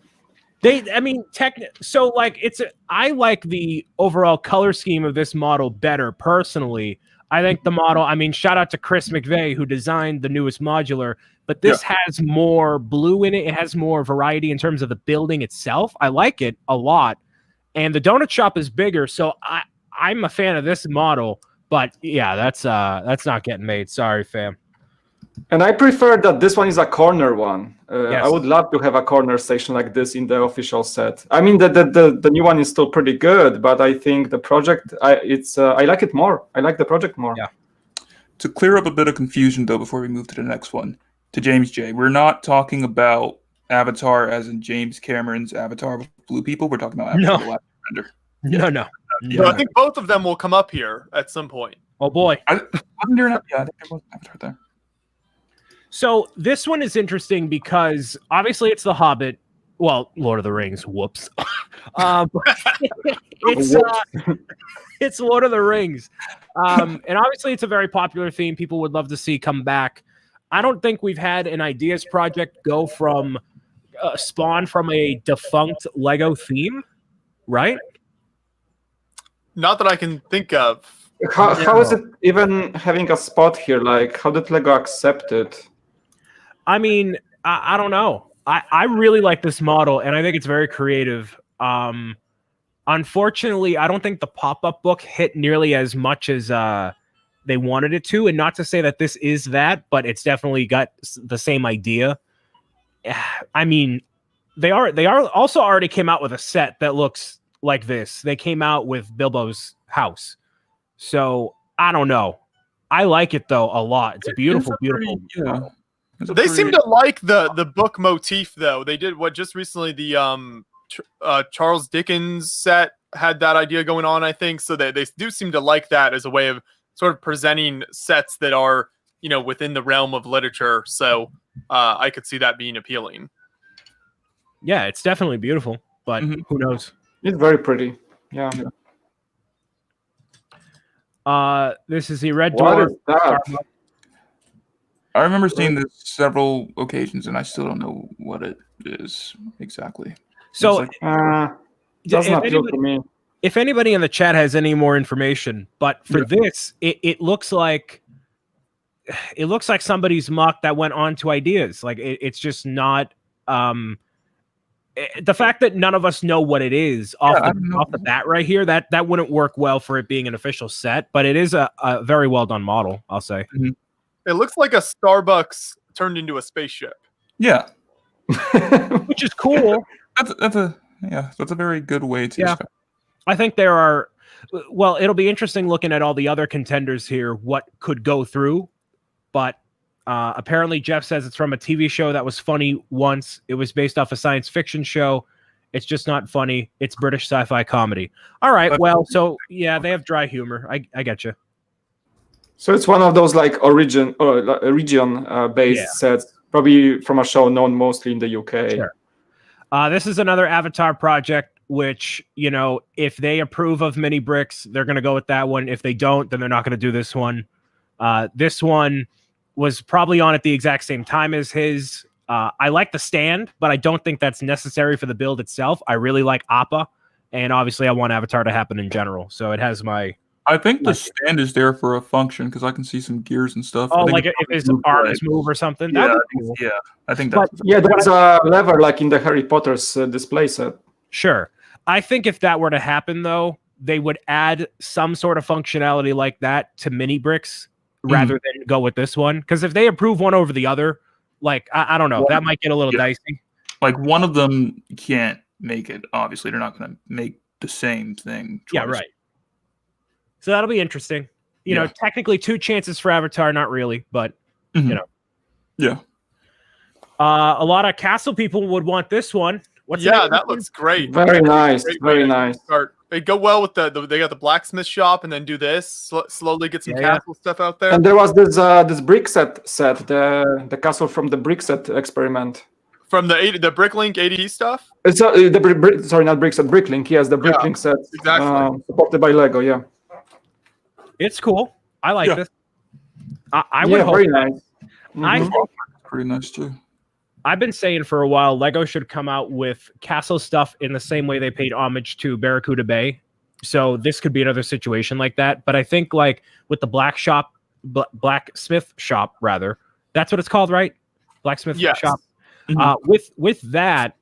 So like I like the overall color scheme of this model better personally. I think the model, I mean, shout out to Chris McVeigh who designed the newest modular, but this has more blue in it. It has more variety in terms of the building itself. I like it a lot. And the donut shop is bigger, so I'm a fan of this model, but yeah, that's not getting made. Sorry, fam. And I prefer that this one is a corner one. Yes. I would love to have a corner station like this in the official set. I mean, the new one is still pretty good, but I think the project, I like it more. I like the project more. Yeah. To clear up a bit of confusion, though, before we move to the next one, to James J, we're not talking about Avatar as in James Cameron's Avatar with blue people. We're talking about Avatar the Last Airbender. No. I think both of them will come up here at some point. Oh boy. I think there was Avatar there. So this one is interesting because obviously it's The Hobbit. Well, Lord of the Rings. Whoops. It's Lord of the Rings. And obviously it's a very popular theme people would love to see come back. I don't think we've had an ideas project go from spawn from a defunct Lego theme, right? Not that I can think of. How is it even having a spot here? Like, how did Lego accept it? I mean, I don't know. I really like this model, and I think it's very creative. Unfortunately, I don't think the pop-up book hit nearly as much as they wanted it to. And not to say that this is that, but it's definitely got the same idea. I mean, they also already came out with a set that looks like this. They came out with Bilbo's house. So, I don't know. I like it, though, a lot. It's a beautiful. Yeah. They seem to like the book motif, though. They did just recently. The Charles Dickens set had that idea going on, I think. So they do seem to like that as a way of sort of presenting sets that are, within the realm of literature. So I could see that being appealing. Yeah, it's definitely beautiful, but who knows? It's very pretty. Yeah. This is the Red What Dwarf. is that? I remember seeing this several occasions, and I still don't know what it is exactly. So, does not appeal to me. If anybody in the chat has any more information, but for this, it looks like somebody's mock that went on to ideas. Like it's just not. The fact that none of us know what it is off the bat right here, that wouldn't work well for it being an official set, but it is a very well done model, I'll say. Mm-hmm. It looks like a Starbucks turned into a spaceship. Yeah. Which is cool. That's a very good way to describe it. I think there are it'll be interesting looking at all the other contenders here, what could go through, but apparently Jeff says it's from a TV show that was funny once. It was based off a science fiction show. It's just not funny. It's British sci-fi comedy. All right. Well, so yeah, they have dry humor. I get you. So it's one of those like region based sets, probably from a show known mostly in the UK. Sure. This is another Avatar project, which, if they approve of mini bricks, they're going to go with that one. If they don't, then they're not going to do this one. This one was probably on at the exact same time as his. I like the stand, but I don't think that's necessary for the build itself. I really like Appa, and obviously I want Avatar to happen in general. So it has my... I think the stand is there for a function because I can see some gears and stuff. Oh, like if his arms move or something? Yeah, cool. I think that's... there's a lever like in the Harry Potter's display set. Sure. I think if that were to happen, though, they would add some sort of functionality like that to mini bricks rather than go with this one. Because if they approve one over the other, like, I don't know, that might get a little dicey. Like, one of them can't make it. Obviously, they're not going to make the same thing twice. Yeah, right. So that'll be interesting. You know, technically 2 chances for Avatar, not really, but, Yeah. A lot of castle people would want this one. That looks great. Very nice. Very nice. They go well with they got the blacksmith shop and then do this, slowly get some castle stuff out there. And there was this brick set, the castle from the brick set experiment. from the Bricklink ADE stuff. It's sorry, not bricks, the Bricklink. Yes, the Bricklink set, exactly. supported by Lego. Yeah, It's cool. I like this. I would hope. very nice. I think Pretty nice too. I've been saying for a while, Lego should come out with castle stuff in the same way they paid homage to Barracuda Bay. So this could be another situation like that. But I think like with the blacksmith shop, rather, that's what it's called, right? Blacksmith shop. With that,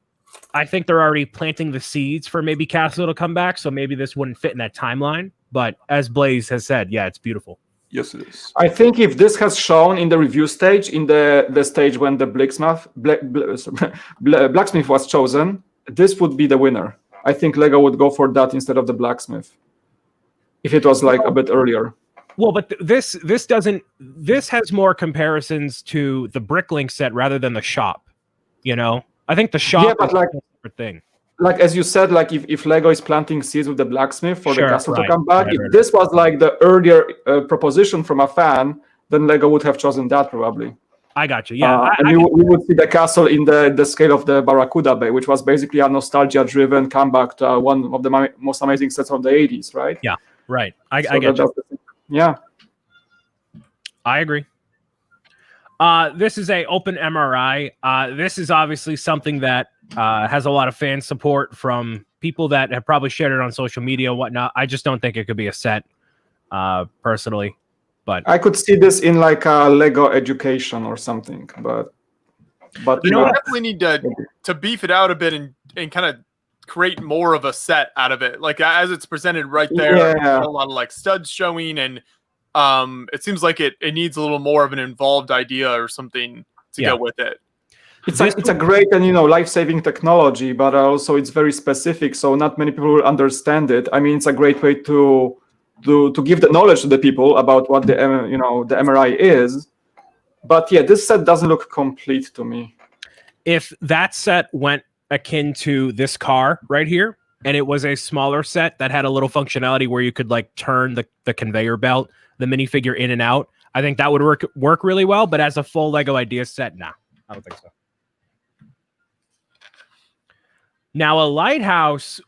I think they're already planting the seeds for maybe castle to come back. So maybe this wouldn't fit in that timeline. But as Blaze has said, yeah, it's beautiful. Yes, it is. I think if this has shown in the review stage, in the stage when the blacksmith was chosen, this would be the winner. I think Lego would go for that instead of the blacksmith, if it was like a bit earlier. Well, but this has more comparisons to the Bricklink set rather than the shop. You know, I think the shop is a different thing. Like as you said, like if Lego is planting seeds with the blacksmith for the castle to come back, if right. this was like the earlier proposition from a fan, then Lego would have chosen that probably. I got you. Yeah, and we would see the castle in the scale of the Barracuda Bay, which was basically a nostalgia-driven comeback to one of the most amazing sets of the 80s, right? Yeah, right. I get you. Yeah, I agree. This is a open MRI. This is obviously something that has a lot of fan support from people that have probably shared it on social media and whatnot. I just don't think it could be a set, personally. But I could see this in like a Lego education or something. But you know, we definitely need to beef it out a bit and kind of create more of a set out of it. Like as it's presented right there, a lot of like studs showing, and it seems like it needs a little more of an involved idea or something to go with it. It's a great and life-saving technology, but also it's very specific, so not many people will understand it. I mean, it's a great way to give the knowledge to the people about what the MRI is. But yeah, this set doesn't look complete to me. If that set went akin to this car right here, and it was a smaller set that had a little functionality where you could like turn the conveyor belt, the minifigure in and out, I think that would work really well. But as a full Lego idea set, nah, I don't think so. Now, a Lighthouse,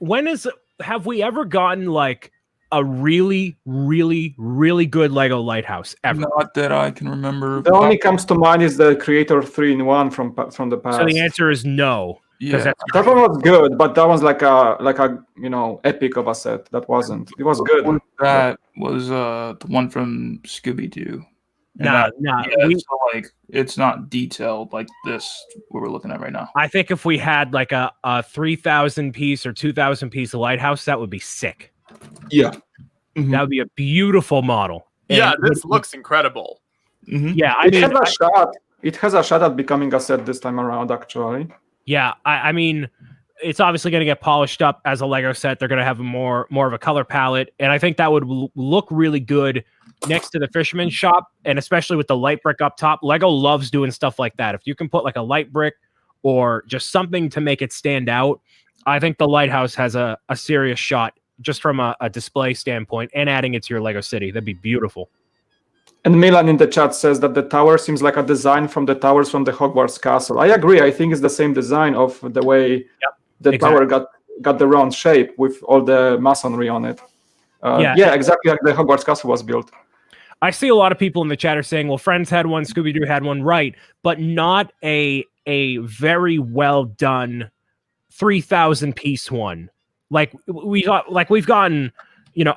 have we ever gotten like a really, really, really good Lego Lighthouse ever? Not that I can remember. The only comes to mind is the Creator 3-in-1 from the past. So the answer is no. Yeah. That one was good, but that was like a epic of a set. That wasn't. It was good. That was the one from Scooby-Doo. Nah. It's not detailed like this what we're looking at right now. I think if we had like a 3,000 piece or 2,000 piece Lighthouse, that would be sick. Yeah. Mm-hmm. That would be a beautiful model. Yeah, this looks incredible. Mm-hmm. Yeah, it has a shot at becoming a set this time around, actually. Yeah, I mean, it's obviously going to get polished up as a Lego set. They're going to have more of a color palette, and I think that would look really good next to the Fisherman's Shop, and especially with the light brick up top. Lego loves doing stuff like that. If you can put like a light brick or just something to make it stand out, I think the Lighthouse has a serious shot just from a display standpoint, and adding it to your Lego city. That'd be beautiful. And Milan in the chat says that the tower seems like a design from the towers from the Hogwarts castle. I agree. I think it's the same design of the way tower got the round shape with all the masonry on it. Exactly like the Hogwarts castle was built. I see a lot of people in the chat are saying, well, Friends had one, Scooby-Doo had one, right, but not a very well done 3,000 piece one. Like we've gotten,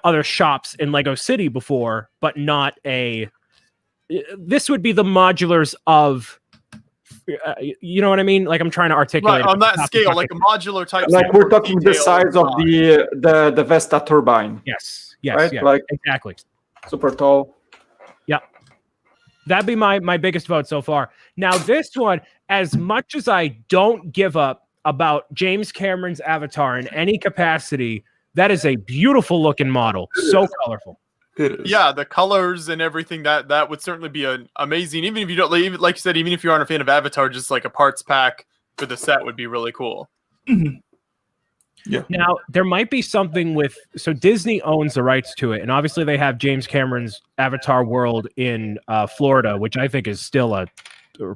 other shops in Lego City before, but not this would be the modulars of, you know what I mean? Like I'm trying to articulate on that scale, like a modular type. Like we're talking the size of the Vesta turbine. Yes, right? Yeah, like exactly. Super tall. Yeah, that'd be my biggest vote so far. Now this one, as much as I don't give up about James Cameron's Avatar in any capacity, that is a beautiful looking model. So colorful. Yeah, the colors and everything that would certainly be amazing. Even if you don't, like you said, even if you aren't a fan of Avatar, just like a parts pack for the set would be really cool. Mm-hmm. Yeah. Now there might be something so Disney owns the rights to it, and obviously they have James Cameron's Avatar world in Florida, which I think is still a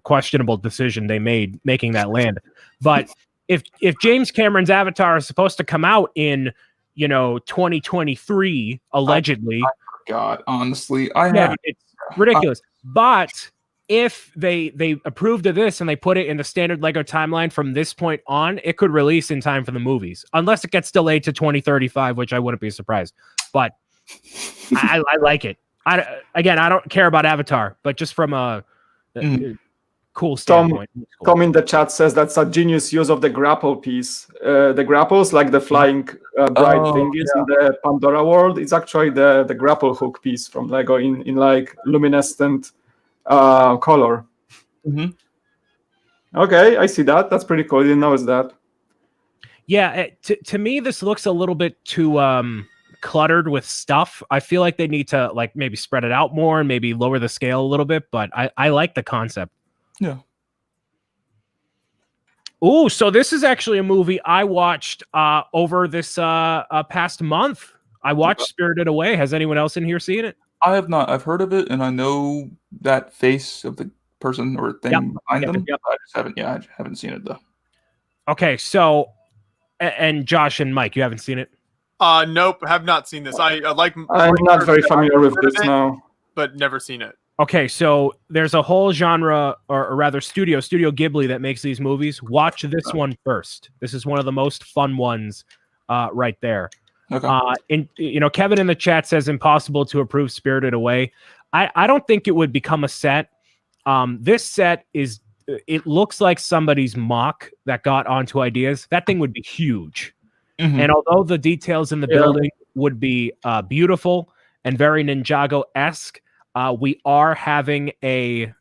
questionable decision they made making that land. But if James Cameron's Avatar is supposed to come out in 2023 allegedly, God, honestly, it's ridiculous. But if they approved of this and they put it in the standard Lego timeline from this point on, it could release in time for the movies, unless it gets delayed to 2035, which I wouldn't be surprised. But I like it. I don't care about Avatar, but just from a cool standpoint. Tom in the chat says that's a genius use of the grapple piece. The grapples, like the flying bright thingies in the Pandora world, it's actually the grapple hook piece from Lego in like luminescent color. Okay, I see that. That's pretty cool. I didn't notice that. Yeah, to me, this looks a little bit too cluttered with stuff. I feel like they need to like maybe spread it out more and maybe lower the scale a little bit. But I like the concept. Yeah. Oh, so this is actually a movie I watched over this past month. I watched Spirited Away. Has anyone else in here seen it? I have not. I've heard of it, and I know that face of the person or thing behind them. I just haven't. Yeah, I haven't seen it though. Okay, so and Josh and Mike, you haven't seen it? Nope, have not seen this. I'm not very familiar with this now, but never seen it. Okay, so there's a whole genre, or rather Studio Ghibli that makes these movies. Watch this one first. This is one of the most fun ones right there. Okay. Kevin in the chat says impossible to approve Spirited Away. I don't think it would become a set. This set it looks like somebody's mock that got onto ideas. That thing would be huge. And although the details in the building would be beautiful and very Ninjago-esque, we are having a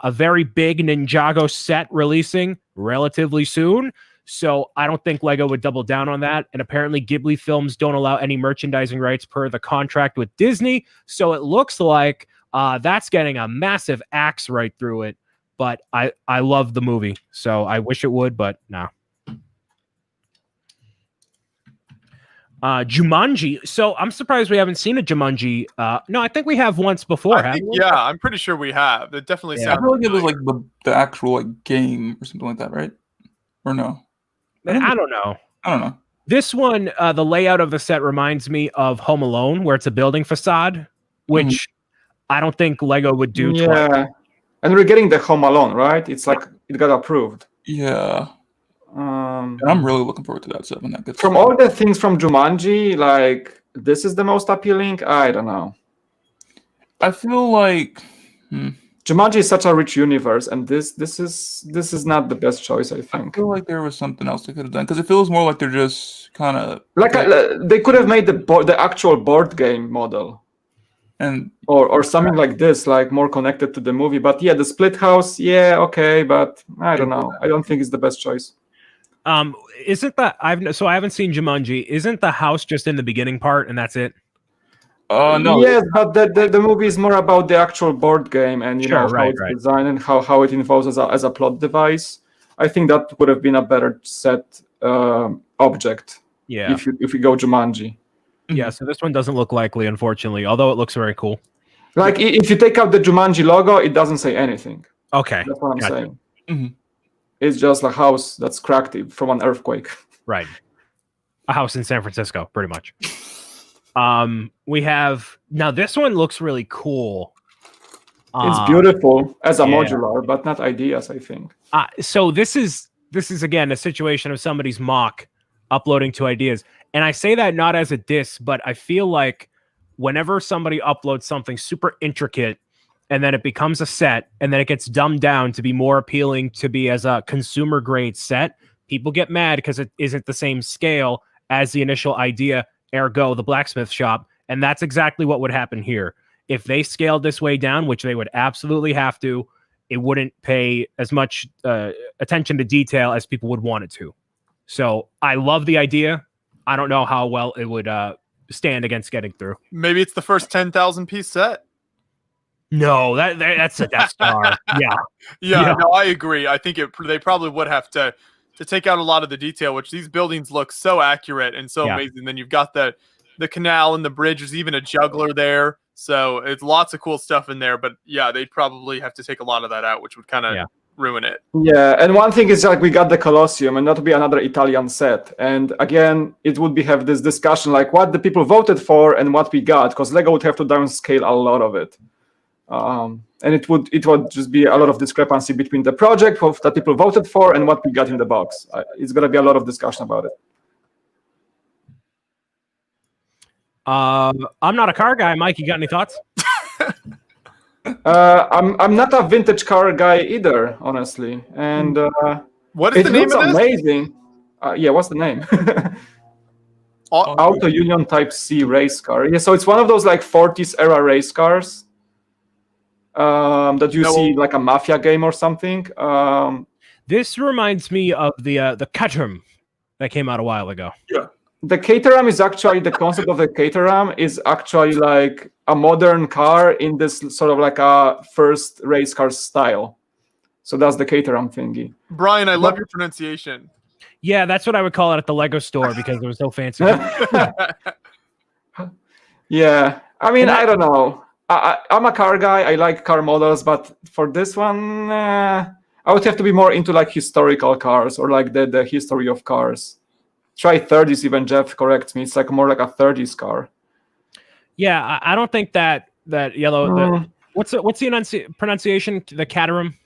very big Ninjago set releasing relatively soon. So I don't think Lego would double down on that. And apparently Ghibli films don't allow any merchandising rights per the contract with Disney. So it looks like that's getting a massive axe right through it. But I love the movie. So I wish it would, but no. Jumanji. So I'm surprised we haven't seen a Jumanji. No, I think we have once before. I'm pretty sure we have. It definitely sounds. I feel like it was like the actual like game or something like that, right? Or no? I don't know. This one, the layout of the set reminds me of Home Alone, where it's a building facade, which I don't think Lego would do. Yeah, and we're getting the Home Alone, right? It's like it got approved. Yeah. And I'm really looking forward to that set when that gets. From all the things from Jumanji, like this is the most appealing. I don't know. I feel like Jumanji is such a rich universe, and this is not the best choice. I think. I feel like there was something else they could have done because it feels more like they're just kind of like they could have made the actual board game model, and or something like this, like more connected to the movie. But yeah, the split house, yeah, okay, but I don't know. I don't think it's the best choice. Isn't that I haven't seen Jumanji. Isn't the house just in the beginning part and that's it? No. Yes, but the movie is more about the actual board game and how it's designed and how it involves as a plot device. I think that would have been a better set object. Yeah. If we go Jumanji. Yeah, so this one doesn't look likely, unfortunately, although it looks very cool. Like if you take out the Jumanji logo, it doesn't say anything. Okay. That's what I'm saying. It's just a house that's cracked from an earthquake. Right. A house in San Francisco, pretty much. We have now this one looks really cool. It's beautiful as a modular, but not ideas, I think. So this is again a situation of somebody's mock uploading to ideas. And I say that not as a diss, but I feel like whenever somebody uploads something super intricate and then it becomes a set and then it gets dumbed down to be more appealing to be as a consumer grade set, people get mad because it isn't the same scale as the initial idea, ergo the blacksmith shop. And that's exactly what would happen here. If they scaled this way down, which they would absolutely have to, it wouldn't pay as much attention to detail as people would want it to. So I love the idea. I don't know how well it would stand against getting through. Maybe it's the first 10,000 piece set. No, that's a Death Star. Yeah. No, I agree. I think they probably would have to take out a lot of the detail, which these buildings look so accurate and so amazing. Then you've got the canal and the bridge. There's even a juggler there. So it's lots of cool stuff in there, but yeah, they'd probably have to take a lot of that out, which would kind of ruin it. Yeah, and one thing is like we got the Colosseum and not to be another Italian set. And again, it would be have this discussion like what the people voted for and what we got, because Lego would have to downscale a lot of it. And it would just be a lot of discrepancy between the project that people voted for and what we got in the box. It's going to be a lot of discussion about it. I'm not a car guy. Mike, you got any thoughts? I'm not a vintage car guy either, honestly. And what is the name of this? Amazing. Yeah, what's the name? Auto Union Type C race car. Yeah, so it's one of those like 40s era race cars that you see like a mafia game or something. This reminds me of the Caterham that came out a while ago. Yeah. The Caterham is actually, the concept of the Caterham is actually like a modern car in this sort of like a first race car style. So that's the Caterham thingy. Brian, I love your pronunciation. Yeah, that's what I would call it at the Lego store because it was so fancy. Yeah, I mean, I don't know. I'm a car guy. I like car models, but for this one, I would have to be more into like historical cars or like the history of cars. Try 30s even, Jeff corrects me. It's like more like a 30s car. Yeah, I don't think that yellow. What's the pronunciation? The Caterham.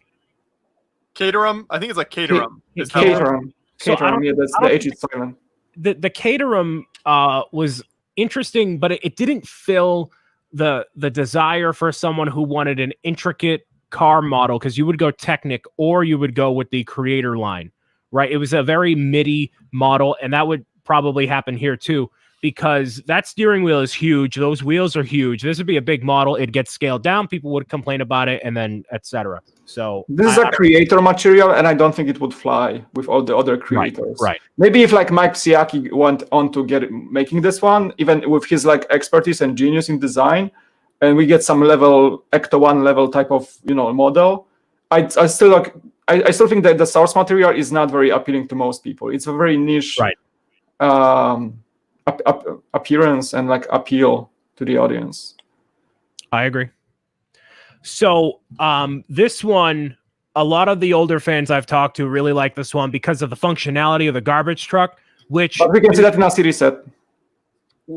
Caterham. I think it's like Caterham. Caterham. Caterham. Yeah, that's the H is silent. The Caterham was interesting, but it didn't fill the desire for someone who wanted an intricate car model, because you would go Technic or you would go with the Creator line. Right, it was a very MIDI model, and that would probably happen here too, because that steering wheel is huge. Those wheels are huge. This would be a big model. It gets scaled down. People would complain about it, and then etc. So this is a creator material, and I don't think it would fly with all the other creators. Right. Maybe if like Mike Siaki went on to making this one, even with his like expertise and genius in design, and we get some level Ecto 1 level type of model, I still think that the source material is not very appealing to most people. It's a very niche appearance and like appeal to the audience. I agree. So this one, a lot of the older fans I've talked to really like this one because of the functionality of the garbage truck, which... But we can see that in a city set.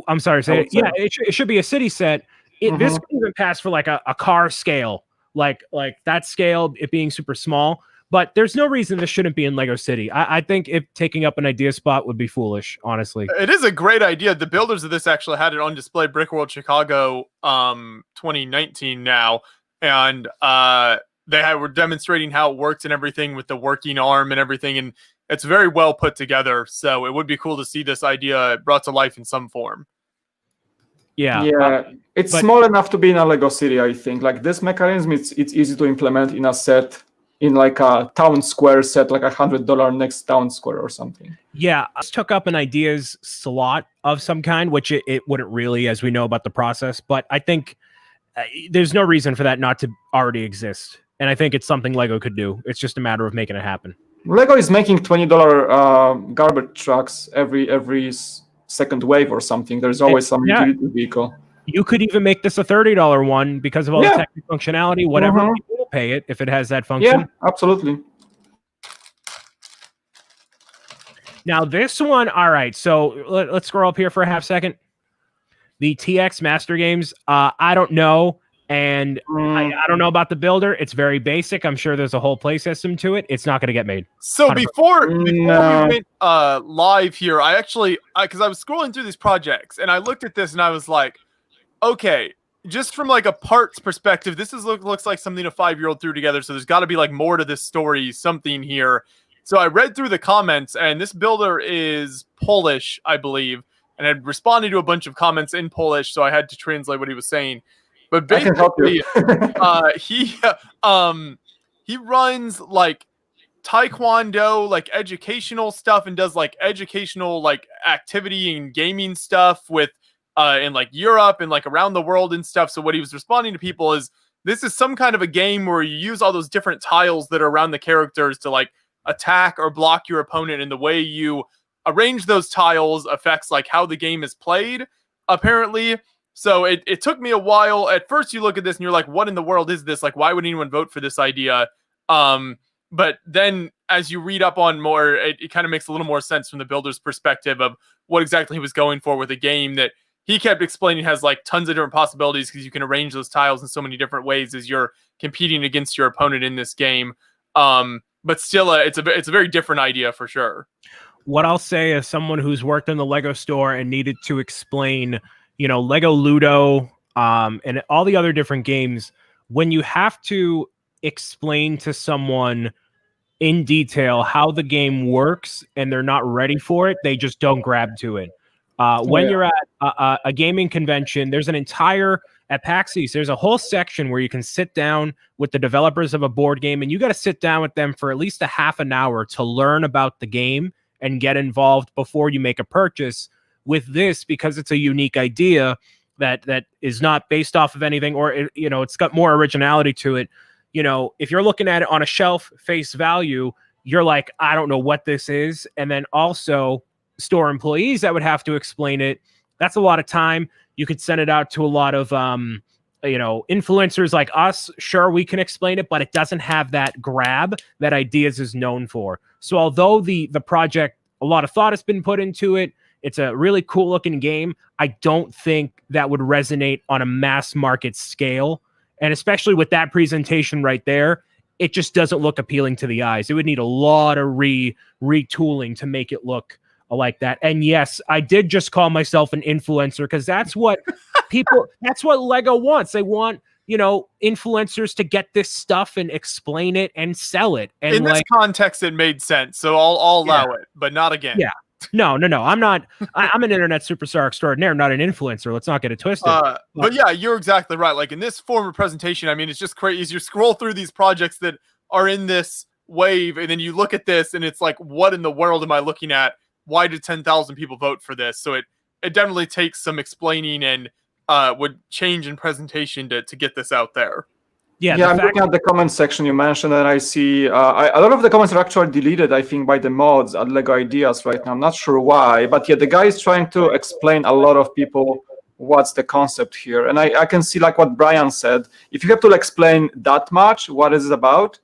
I'm sorry, say it. Yeah, it should be a city set. This could even pass for like a car scale, like that scale, it being super small. But there's no reason this shouldn't be in Lego City. I think if taking up an idea spot would be foolish, honestly. It is a great idea. The builders of this actually had it on display, Brick World Chicago 2019 now. And were demonstrating how it works and everything with the working arm and everything. And it's very well put together. So it would be cool to see this idea brought to life in some form. Yeah. It's small enough to be in a Lego City, I think. Like this mechanism, it's easy to implement in a set. In like a town square set, like $100 next town square or something. Yeah, I took up an ideas slot of some kind, which it wouldn't really, as we know about the process. But I think there's no reason for that not to already exist. And I think it's something Lego could do. It's just a matter of making it happen. Lego is making $20 garbage trucks every second wave or something. There's always some utility vehicle. You could even make this a $30 one because of all the technical functionality. Whatever, people will pay it if it has that function. Yeah, absolutely. Now this one, all right. So let's scroll up here for a half second. The TX Master Games. I don't know, and I don't know about the builder. It's very basic. I'm sure there's a whole play system to it. It's not going to get made. So before we went live here, I actually because I was scrolling through these projects and I looked at this and I was like, okay, just from like a parts perspective, this looks like something a 5-year-old threw together. So there's got to be like more to this story, something here. So I read through the comments, and this builder is Polish, I believe, and had responded to a bunch of comments in Polish. So I had to translate what he was saying. But basically, he runs like Taekwondo, like educational stuff, and does like educational like activity and gaming stuff with. In like Europe and like around the world and stuff. So what he was responding to people is this is some kind of a game where you use all those different tiles that are around the characters to like attack or block your opponent, and the way you arrange those tiles affects like how the game is played, apparently. So it took me a while. At first, you look at this and you're like, what in the world is this? Like, why would anyone vote for this idea? But then as you read up on more, it kind of makes a little more sense from the builder's perspective of what exactly he was going for with a game that he kept explaining has like tons of different possibilities because you can arrange those tiles in so many different ways as you're competing against your opponent in this game. But still, it's a very different idea for sure. What I'll say as someone who's worked in the Lego store and needed to explain, Lego Ludo, and all the other different games, when you have to explain to someone in detail how the game works and they're not ready for it, they just don't grab to it. When you're at a gaming convention, there's an entire, at PAX East, there's a whole section where you can sit down with the developers of a board game, and you got to sit down with them for at least a half an hour to learn about the game and get involved before you make a purchase. With this, because it's a unique idea that is not based off of anything, or it's got more originality to it. If you're looking at it on a shelf face value, you're like, I don't know what this is. And then also store employees that would have to explain it. That's a lot of time. You could send it out to a lot of influencers like us. Sure, we can explain it, but it doesn't have that grab that Ideas is known for. So although the project, a lot of thought has been put into it, it's a really cool looking game, I don't think that would resonate on a mass market scale. And especially with that presentation right there, it just doesn't look appealing to the eyes. It would need a lot of retooling to make it look like that. And yes, I did just call myself an influencer because that's what that's what Lego wants. They want, influencers to get this stuff and explain it and sell it. And in this context, it made sense. So I'll allow it, but not again. Yeah. No. I'm not. I'm an internet superstar extraordinaire, not an influencer. Let's not get it twisted. But yeah, you're exactly right. Like in this form of presentation, I mean, it's just crazy. As you scroll through these projects that are in this wave, and then you look at this, and it's like, what in the world am I looking at? Why did 10,000 people vote for this? So it definitely takes some explaining and would change in presentation to get this out there. Yeah, I'm looking at the comment section you mentioned, and I see a lot of the comments are actually deleted, I think, by the mods at Lego Ideas right now. I'm not sure why, but yeah, the guy is trying to explain a lot of people what's the concept here. And I can see, like what Brian said, if you have to explain that much what is it about,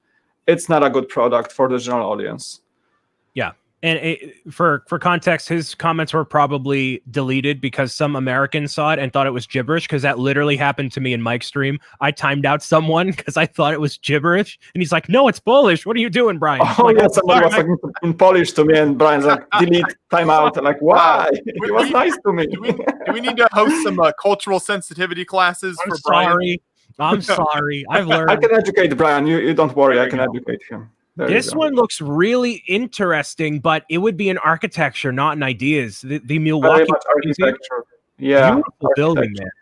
it's not a good product for the general audience. Yeah. And for context, his comments were probably deleted because some Americans saw it and thought it was gibberish, because that literally happened to me in Mike's stream. I timed out someone because I thought it was gibberish, and he's like, no, it's Polish. What are you doing, Brian? Oh, yeah, somebody was talking in Polish to me, and Brian's like, delete, time out. I'm like, why? It was nice to me. Do we need to host some cultural sensitivity classes for Brian? I'm sorry. I've learned. I can educate Brian. You don't worry. I can educate him. This one looks really interesting, but it would be an architecture, not an ideas. The Milwaukee architecture. Yeah. Beautiful building there.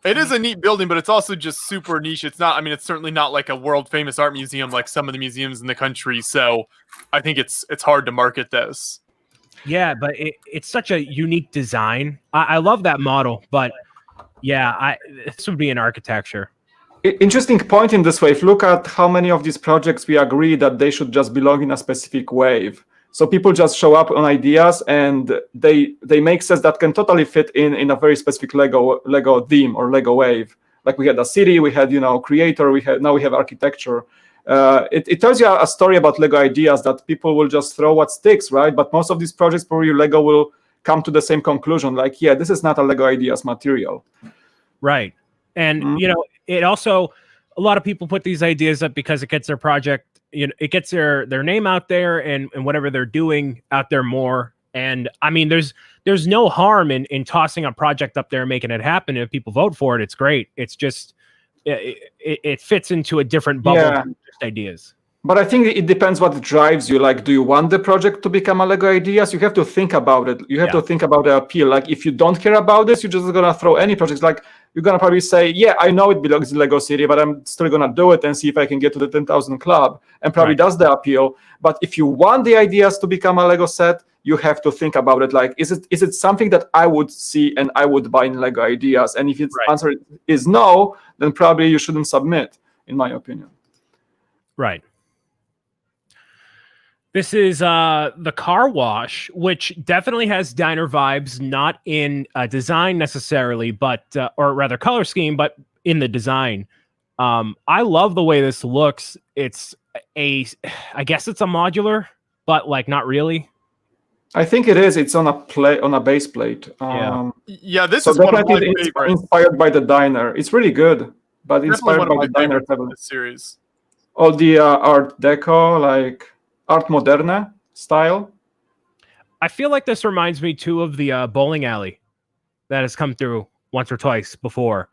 It is a neat building, but it's also just super niche. It's not, I mean, it's certainly not like a world famous art museum like some of the museums in the country. So I think it's hard to market this. Yeah, but it's such a unique design. I love that model, but yeah, this would be an architecture. Interesting point in this wave. Look at how many of these projects we agree that they should just belong in a specific wave. So people just show up on ideas, and they make sets that can totally fit in a very specific Lego theme or Lego wave. Like we had a city, we had creator, now we have architecture. It tells you a story about Lego ideas that people will just throw what sticks, right? But most of these projects, probably Lego will come to the same conclusion. Like, yeah, this is not a Lego ideas material. Right. And, it also, a lot of people put these ideas up because it gets their project, it gets their name out there and whatever they're doing out there more. And I mean, there's no harm in tossing a project up there and making it happen. If people vote for it, it's great. It's just, it fits into a different bubble than just ideas. But I think it depends what drives you. Like, do you want the project to become a Lego ideas? You have to think about it. You have to think about the appeal. Like, if you don't care about this, you're just going to throw any projects. Like, you're going to probably say, yeah, I know it belongs in Lego City, but I'm still going to do it and see if I can get to the 10,000 club. And probably that's the appeal. But if you want the ideas to become a Lego set, you have to think about it. Like, is it something that I would see and I would buy in Lego ideas? And if its answer is no, then probably you shouldn't submit, in my opinion. Right. This is the car wash, which definitely has diner vibes, not in design necessarily, but or rather color scheme, but in the design. I love the way this looks. It's I guess it's a modular, but like not really. I think it is. It's on a base plate. Yeah, this So is one of my definitely favorites. inspired by the diner. It's really good, but Definitely inspired one of by my the diner. favorites in this series. All the Art Deco, like Art Moderne style. I feel like this reminds me too of the bowling alley that has come through once or twice before.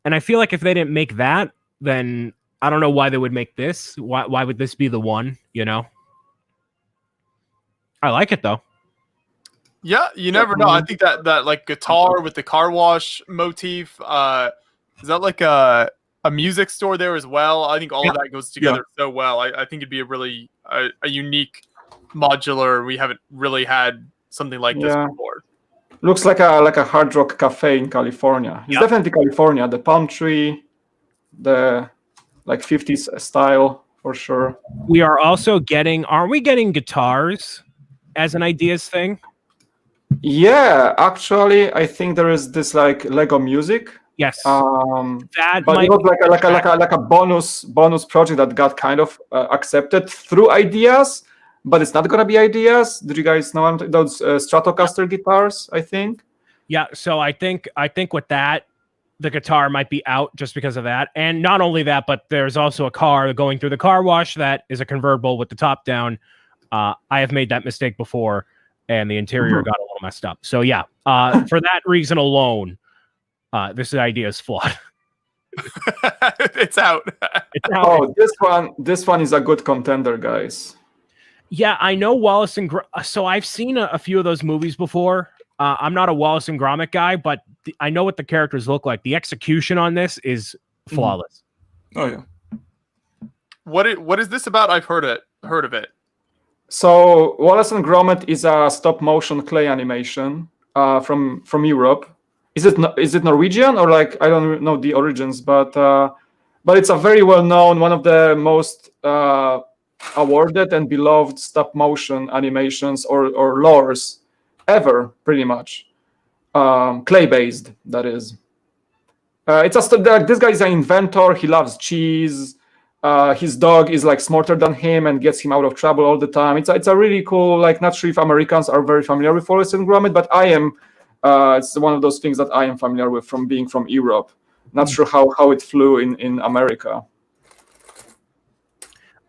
And I feel like if they didn't make that, then I don't know why they would make this. Why would this be the one, you know? I like it though. Yeah, you never know. I think that like guitar with the car wash motif, is that like a music store there as well? I think all of that goes together so well. I think it'd be a really a unique modular. We haven't really had something like this before. Looks like a Hard Rock cafe in California. It's definitely California. The palm tree, the like 50s style for sure. We are also getting. Are we getting guitars as an ideas thing? Yeah, actually, I think there is this like Lego music. Yes. That but it was like a bonus project that got kind of accepted through ideas, but it's not gonna be ideas. Did you guys know those Stratocaster guitars? I think. Yeah. So I think with that, the guitar might be out just because of that, and not only that, but there's also a car going through the car wash that is a convertible with the top down. I have made that mistake before, and the interior got a little messed up. So yeah, for that reason alone. This idea is flawed. It's out. Oh, this one is a good contender, guys. Yeah, I know Wallace and so I've seen a few of those movies before. I'm not a Wallace and Gromit guy, but I know what the characters look like. The execution on this is flawless. Oh yeah. What is this about? I've heard of it. So Wallace and Gromit is a stop motion clay animation from Europe. Is it Norwegian or like I don't know the origins, but it's a very well known, one of the most awarded and beloved stop motion animations or lores ever, pretty much. Clay based, that is. This guy is an inventor. He loves cheese. His dog is like smarter than him and gets him out of trouble all the time. It's a really cool. Like, not sure if Americans are very familiar with Wallace and Gromit, but I am. It's one of those things that I am familiar with from being from Europe. Not sure how it flew in America.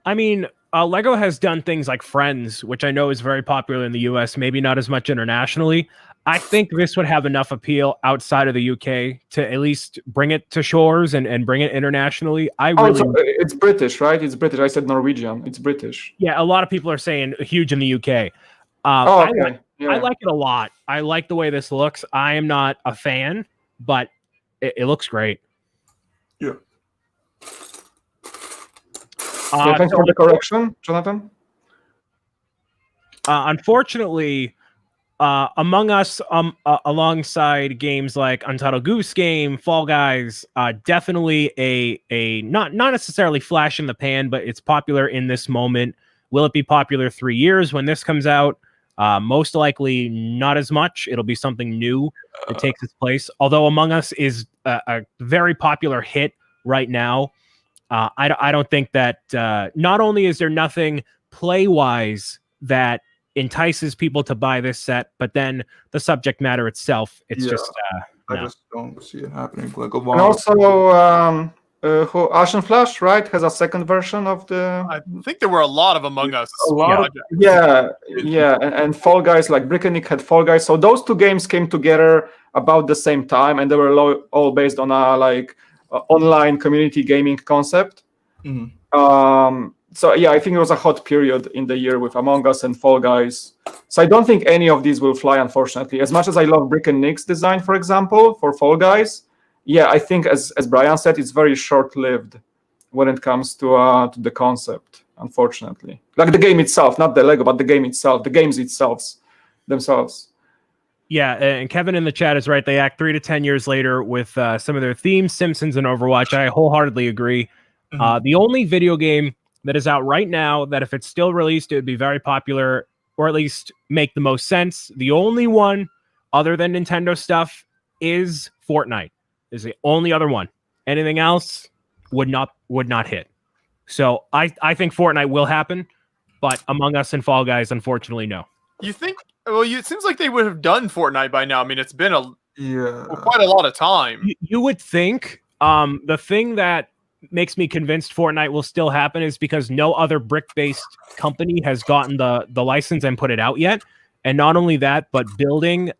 I mean, Lego has done things like Friends, which I know is very popular in the US, maybe not as much internationally. I think this would have enough appeal outside of the UK to at least bring it to shores and bring it internationally. It's British, right? It's British. I said Norwegian. It's British. Yeah, a lot of people are saying huge in the UK. Okay. I like it a lot. I like the way this looks. I am not a fan, but it looks great. Yeah. Thanks for the correction, Jonathan. Unfortunately, Among Us, alongside games like Untitled Goose Game, Fall Guys, definitely a not necessarily flash in the pan, but it's popular in this moment. Will it be popular 3 years when this comes out? Most likely not as much. It'll be something new that takes its place. Although Among Us is a very popular hit right now, I don't think that not only is there nothing play-wise that entices people to buy this set, but then the subject matter itself, it's just I just don't see it happening. Like a and also, Ashen Flash, right, has a second version of the. I think there were a lot of Among Us. And Fall Guys, like Brick and Nick had Fall Guys. So those two games came together about the same time, and they were all based on a online community gaming concept. So yeah, I think it was a hot period in the year with Among Us and Fall Guys. So I don't think any of these will fly, unfortunately. As much as I love Brick and Nick's design, for example, for Fall Guys, yeah, I think as Brian said, it's very short-lived when it comes to the concept, unfortunately. Like the game itself, not the Lego, but the game itself, the games themselves. Yeah, and Kevin in the chat is right. They act 3 to 10 years later with some of their themes, Simpsons and Overwatch. I wholeheartedly agree. The only video game that is out right now that if it's still released, it would be very popular, or at least make the most sense. The only one other than Nintendo stuff is Fortnite. Is the only other one. Anything else would not hit. So I think Fortnite will happen, but Among Us and Fall Guys, unfortunately, no. You think? Well, it seems like they would have done Fortnite by now. I mean, it's been Yeah. quite a lot of time. You would think. The thing that makes me convinced Fortnite will still happen is because no other brick-based company has gotten the license and put it out yet. And not only that, but building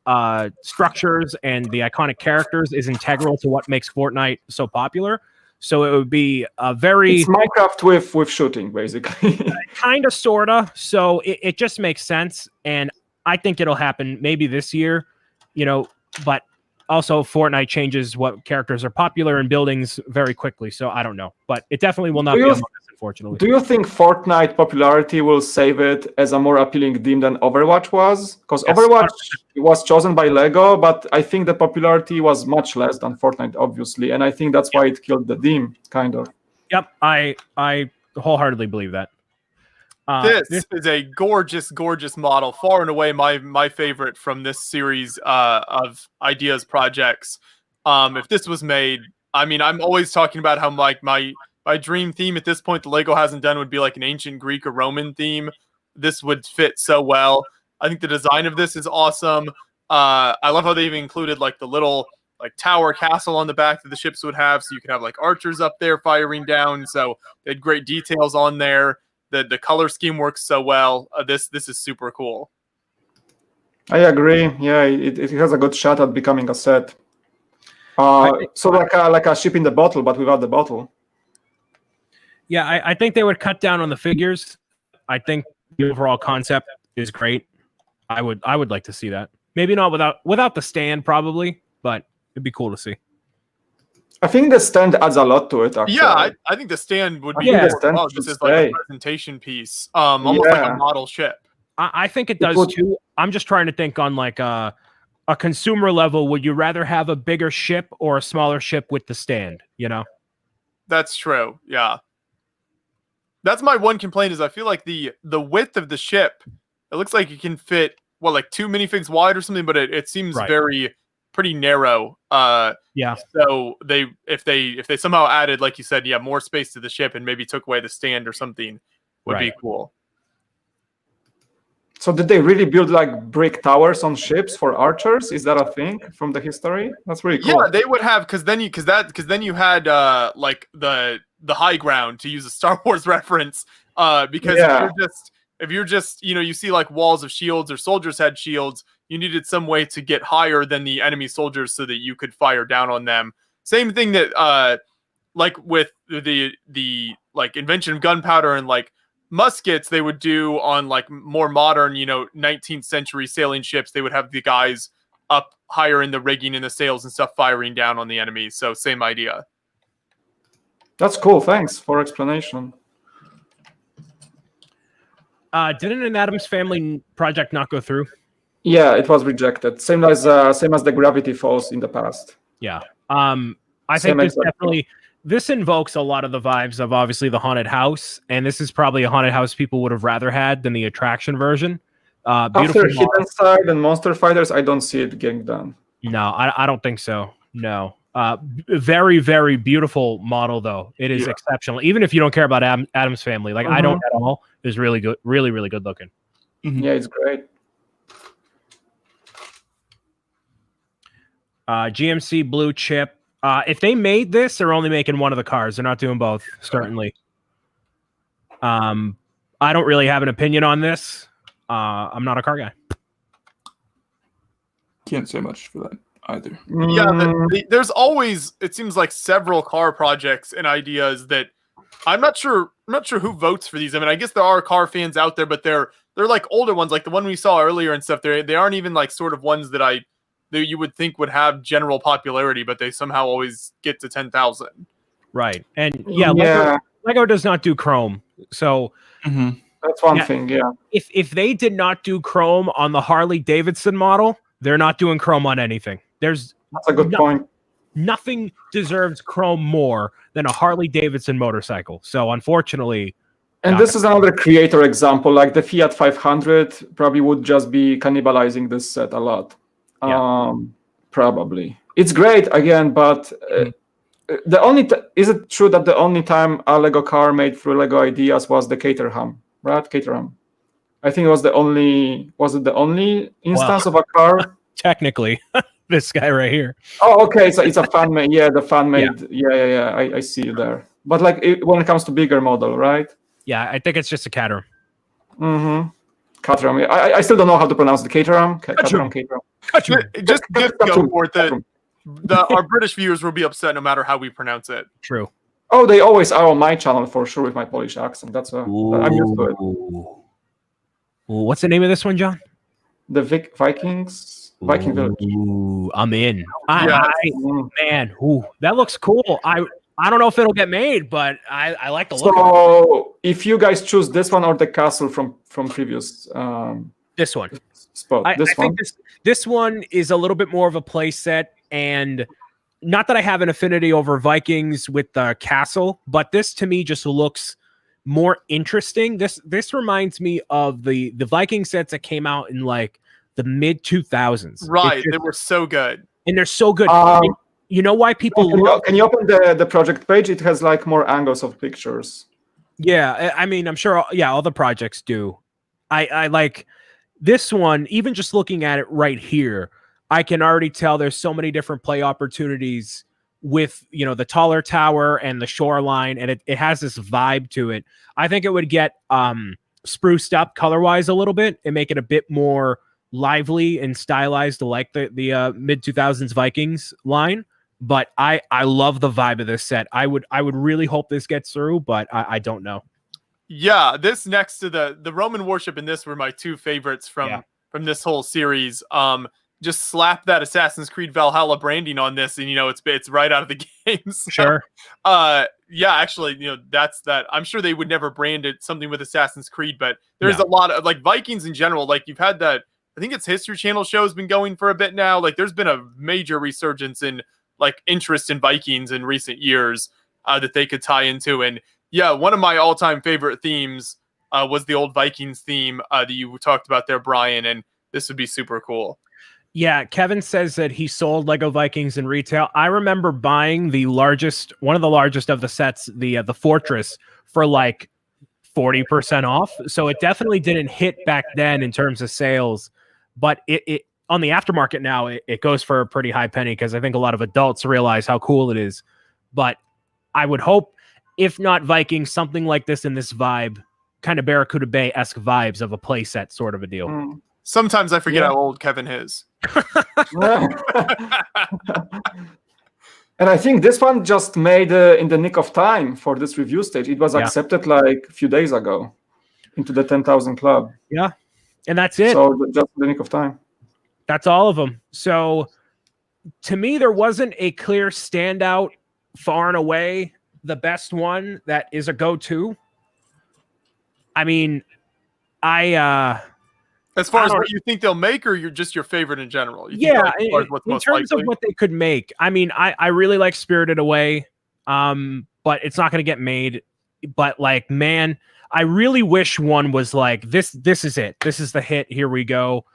structures and the iconic characters is integral to what makes Fortnite so popular. So it would be a very... It's Minecraft with shooting, basically. Kind of, sort of. So it just makes sense. And I think it'll happen maybe this year, but also Fortnite changes what characters are popular in buildings very quickly. So I don't know. But it definitely will not be Among Us, unfortunately. Do you think Fortnite popularity will save it as a more appealing theme than Overwatch was? Because Yes. Overwatch was chosen by Lego, but I think the popularity was much less than Fortnite, obviously. And I think that's why it killed the theme, kind of. Yep, I wholeheartedly believe that. This is a gorgeous, gorgeous model. Far and away my favorite from this series of ideas projects. If this was made, I mean, I'm always talking about how like my dream theme at this point the Lego hasn't done would be like an ancient Greek or Roman theme. This would fit so well. I think the design of this is awesome. I love how they've included like the little like tower castle on the back that the ships would have, so you could have like archers up there firing down. So they had great details on there. The color scheme works so well. This is super cool. I agree. Yeah, it has a good shot at becoming a set. So like a ship in the bottle, but without the bottle. Yeah, I think they would cut down on the figures. I think the overall concept is great. I would like to see that. Maybe not without the stand, probably, but it'd be cool to see. I think the stand adds a lot to it, actually. Yeah, I think the stand would be the cool stand as well, should just as like a stay. presentation piece. Almost like a model ship. I think it does too. I'm just trying to think on like a consumer level. Would you rather have a bigger ship or a smaller ship with the stand? That's true. Yeah. That's my one complaint is I feel like the width of the ship, it looks like it can fit like 2 minifigs wide or something, but it seems pretty narrow. Yeah. So if they somehow added, like you said, more space to the ship and maybe took away the stand or something would be cool. So did they really build like brick towers on ships for archers? Is that a thing from the history? That's really cool. Yeah, they would have because then you had like the high ground, to use a Star Wars reference. Because if you're just you see like walls of shields or soldiers had shields, you needed some way to get higher than the enemy soldiers so that you could fire down on them. Same thing that like with the like invention of gunpowder and like muskets, they would do on like more modern 19th century sailing ships. They would have the guys up higher in the rigging and the sails and stuff firing down on the enemy. So same idea. That's cool. Thanks for explanation. Didn't an Addams Family project not go through? Yeah, it was rejected. Same as the Gravity Falls in the past. Yeah. I think this invokes a lot of the vibes of obviously the haunted house, and this is probably a haunted house people would have rather had than the attraction version. After Hidden Side and Monster Fighters, I don't see it getting done. No, I don't think so. No. Very, very beautiful model, though. It is exceptional. Even if you don't care about Addams Family, like I don't at all, is really good, really, really good looking. Mm-hmm. Yeah, it's great. GMC Blue Chip. If they made this, they're only making one of the cars. They're not doing both, certainly. I don't really have an opinion on this. I'm not a car guy. Can't say much for that either. Yeah, there's always, it seems like, several car projects and ideas that I'm not sure who votes for these. I mean, I guess there are car fans out there, but they're like older ones, like the one we saw earlier and stuff. They aren't even like sort of ones that you would think would have general popularity, but they somehow always get to 10,000. Right. And Lego does not do chrome. So that's one thing. Yeah. If they did not do chrome on the Harley Davidson model, they're not doing chrome on anything. That's a good point. Nothing deserves chrome more than a Harley Davidson motorcycle. So unfortunately, And this is another creator example. Like the Fiat 500 probably would just be cannibalizing this set a lot. Probably. It's great again, but the only is it true that the only time a Lego car made through Lego Ideas was the Caterham, right? Caterham. I think it was the only. Was it the only instance of a car? Technically, this guy right here. Oh, okay. So it's a fan made. Yeah, the fan made. Yeah. I see you there. But like when it comes to bigger model, right? Yeah, I think it's just a Caterham. Caterham. I still don't know how to pronounce the Caterham. Caterham. Just go for it. Our British viewers will be upset no matter how we pronounce it. True. Oh, they always are on my channel for sure with my Polish accent. I'm used to it. What's the name of this one, John? The Vikings. Viking Village. Ooh, I'm in. Man, that looks cool. I don't know if it'll get made, but I like the look of it. So if you guys choose this one or the castle from previous this one spot, I think this one is a little bit more of a play set, and not that I have an affinity over Vikings with the castle, but this to me just looks more interesting. This reminds me of the Viking sets that came out in like the mid 2000s. Right, they were so good, and they're so good. You know why people can you open the project page? It has like more angles of pictures. Yeah, I mean, I'm sure. Yeah, all the projects do. I like this one. Even just looking at it right here, I can already tell there's so many different play opportunities with, you know, the taller tower and the shoreline, and it has this vibe to it. I think it would get spruced up color-wise a little bit and make it a bit more lively and stylized, like the mid 2000s Vikings line. But I love the vibe of this set. I would really hope this gets through, but I don't know. Yeah, this next to the Roman worship and this were my two favorites from this whole series. Just slap that Assassin's Creed Valhalla branding on this, and you know it's right out of the game. So, sure. Yeah, actually, you know that's that. I'm sure they would never brand it something with Assassin's Creed, but there's a lot of like Vikings in general. Like you've had that. I think it's History Channel show has been going for a bit now. Like there's been a major resurgence in like interest in Vikings in recent years that they could tie into. And yeah, one of my all-time favorite themes was the old Vikings theme that you talked about there, Brian, and this would be super cool. Yeah, Kevin says that he sold Lego Vikings in retail. I remember buying one of the largest of the sets, the Fortress, for like 40% off. So it definitely didn't hit back then in terms of sales, but it on the aftermarket now, it goes for a pretty high penny because I think a lot of adults realize how cool it is. But I would hope, if not Vikings, something like this in this vibe, kind of Barracuda Bay-esque vibes of a playset sort of a deal. Sometimes I forget how old Kevin is. And I think this one just made in the nick of time for this review stage. It was accepted like a few days ago into the 10,000 club. Yeah, and that's it. So just the nick of time. That's all of them. So to me, there wasn't a clear standout, far and away the best one that is a go-to. I mean, as far as what you think they'll make, or you're just your favorite in general? In terms of what they could make. I mean, I really like Spirited Away, but it's not going to get made. But like, man, I really wish one was like this. This is it. This is the hit. Here we go.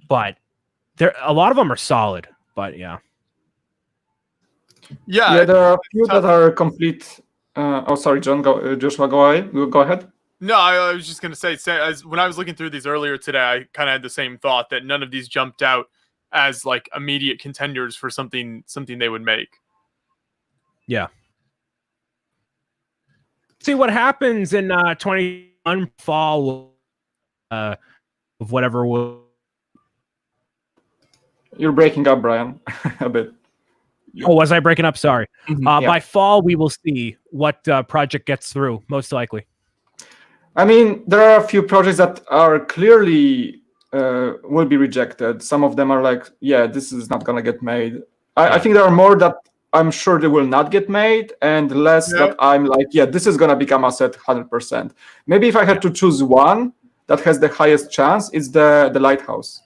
But a lot of them are solid. But yeah, there are a few that are complete. Sorry, John. Joshua, go ahead. No, I was just going to say, when I was looking through these earlier today, I kind of had the same thought that none of these jumped out as like immediate contenders for something they would make. Yeah. See what happens in 21 fall of whatever will. You're breaking up, Brian, a bit. Oh, was I breaking up? Sorry. By fall, we will see what project gets through, most likely. I mean, there are a few projects that are clearly will be rejected. Some of them are like, this is not going to get made. I think there are more that I'm sure they will not get made, and less that I'm like, this is going to become a set 100%. Maybe if I had to choose one that has the highest chance, it's the Lighthouse.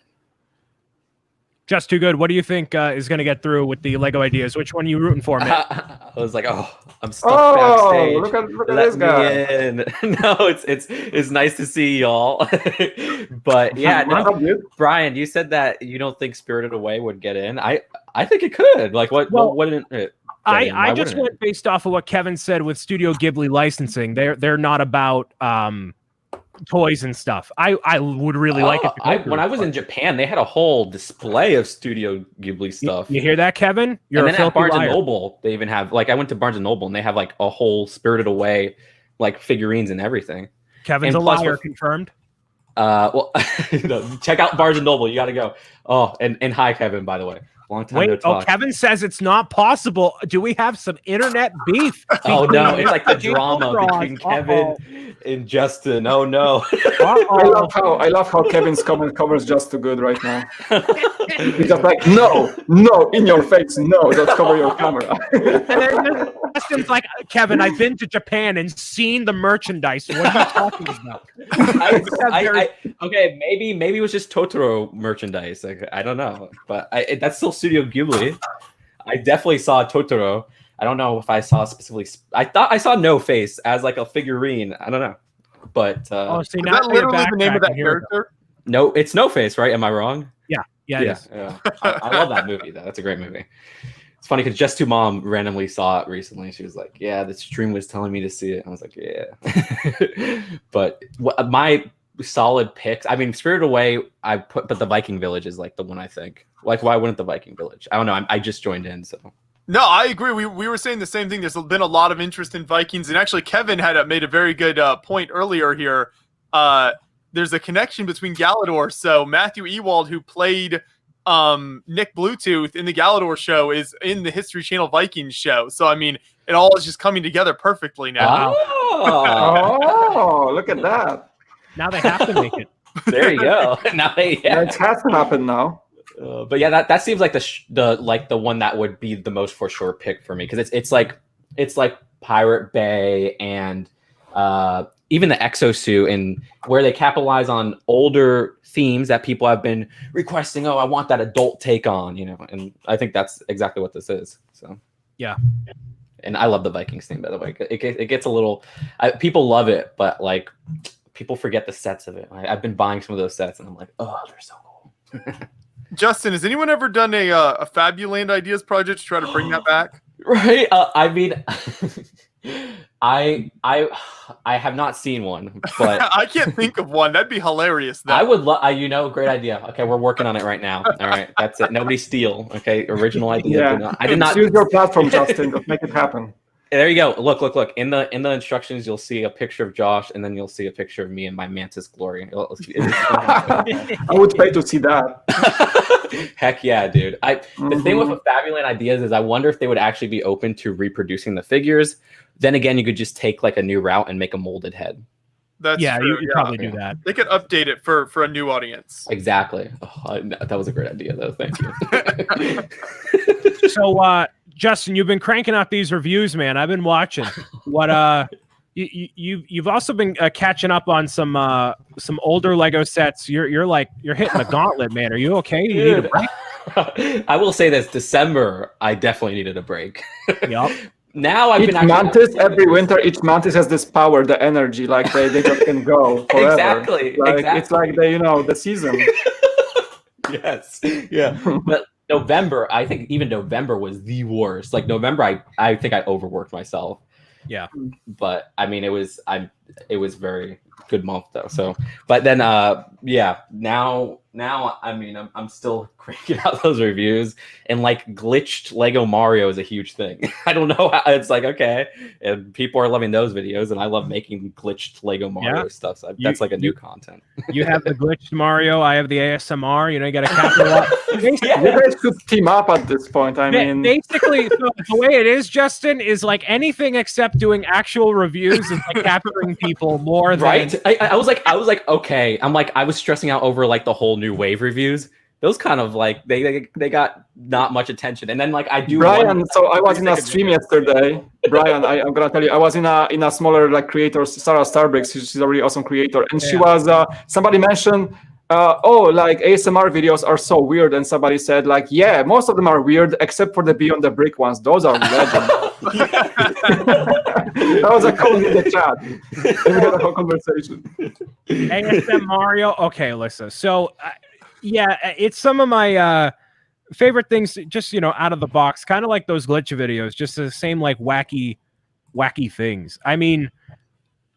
Just Too Good. What do you think is going to get through with the Lego ideas? Which one are you rooting for, man? I was like, I'm stuck backstage. Look at Let this me guy. in. No, it's nice to see y'all. But yeah, What's no, up, dude? Brian, you said that you don't think Spirited Away would get in. I think it could. Like, what wouldn't it? I just went based off of what Kevin said with Studio Ghibli licensing. They're not about toys and stuff. I would really like it. When I was in Japan, they had a whole display of Studio Ghibli stuff. You hear that, Kevin? You're and a then at Barnes liar. and Noble, they even have I went to Barnes and Noble and they have like a whole Spirited Away like figurines and everything. Kevin's and a liar, confirmed. Well, check out Barnes and Noble. You got to go. Oh, and hi, Kevin. By the way, long time no talk. Kevin says it's not possible. Do we have some internet beef? Oh no, it's like the drama between Kevin and Justin. Oh no. I love how Kevin's comment covers Just Too Good right now. He's just like, no, in your face, no, just cover your camera. And then Justin's like, Kevin, I've been to Japan and seen the merchandise. What are you talking about? Okay, maybe it was just Totoro merchandise. Like, I don't know, but that's still Studio Ghibli. I definitely saw Totoro. I don't know if I saw specifically. I thought I saw No Face as like a figurine. I don't know, but see, Is now that literally the name of that character? no, it's No Face, right? Am I wrong? Yeah, it is. Yeah. I love that movie though. That's a great movie. It's funny because Just Two Mom randomly saw it recently. She was like, "Yeah, the stream was telling me to see it." I was like, "Yeah," but my solid picks. I mean, Spirited Away. But the Viking Village is like the one I think. Like, why wouldn't the Viking Village? I don't know. I just joined in, so. No, I agree. We were saying the same thing. There's been a lot of interest in Vikings, and actually, Kevin had made a very good point earlier here. There's a connection between Galador. So Matthew Ewald, who played Nick Bluetooth in the Galador show, is in the History Channel Vikings show. So I mean, it all is just coming together perfectly now. Oh, look at that. Now they have to make it. There you go. It has to happen now. But yeah, that seems like the one that would be the most for sure pick for me because it's like Pirate Bay and even the exosuit and where they capitalize on older themes that people have been requesting. Oh, I want that adult take on, and I think that's exactly what this is. So yeah. And I love the Vikings theme, by the way. It gets a little, people love it, but like people forget the sets of it. I've been buying some of those sets, and I'm like, oh, they're so cool. Justin, has anyone ever done a Fabuland Ideas project to try to bring that back? Right. I mean, I have not seen one, but I can't think of one. That'd be hilarious. Though. I would love. Great idea. Okay, we're working on it right now. All right, that's it. Nobody steal. Okay, original idea. Yeah. I did not use your platform, Justin. Just make it happen. There you go. Look. In the instructions, you'll see a picture of Josh, and then you'll see a picture of me and my Mantis glory. I would pay to see that. Heck yeah, dude. The thing with Fabuland Ideas is I wonder if they would actually be open to reproducing the figures. Then again, you could just take like a new route and make a molded head. That's true. You probably do that. They could update it for a new audience. Exactly. Oh, that was a great idea, though. Thank you. So, Justin, you've been cranking out these reviews, man. I've been watching. What you've also been catching up on some older Lego sets. You're hitting the gauntlet, man. Are you okay? You need a break? I will say this: December, I definitely needed a break. Yep. Now I've each been mantis every winter. Each mantis has this power, the energy. Like they just can go forever. Exactly. It's like the season. Yes. Yeah. But November, I think even November was the worst. Like November, I think I overworked myself. Yeah. But I mean, it was very good month though. So, but then, now, I mean, I'm still cranking out those reviews, and like glitched Lego Mario is a huge thing. I don't know how it's like, okay, and people are loving those videos, and I love making glitched Lego Mario stuff. So that's like a new content. You have the glitched Mario. I have the ASMR. You got to capitalize. You guys could team up at this point. I mean, basically, the way it is, Justin, is like anything except doing actual reviews is like capturing people more than right. I was like, okay. I'm like, I was stressing out over like the whole new wave reviews. Those kind of like they got not much attention, and then like I do. Brian, so I was in a stream yesterday. Brian, I'm gonna tell you, I was in a smaller like creator, Sarah Starbricks. She's a really awesome creator, and she was. Somebody mentioned like ASMR videos are so weird, and somebody said like, yeah, most of them are weird except for the Beyond the Brick ones. Those are legend. That was a comment in the chat. We had a whole conversation. ASM Mario. Okay, Alyssa. So, yeah, it's some of my favorite things. Just out of the box, kind of like those glitch videos. Just the same like wacky things. I mean,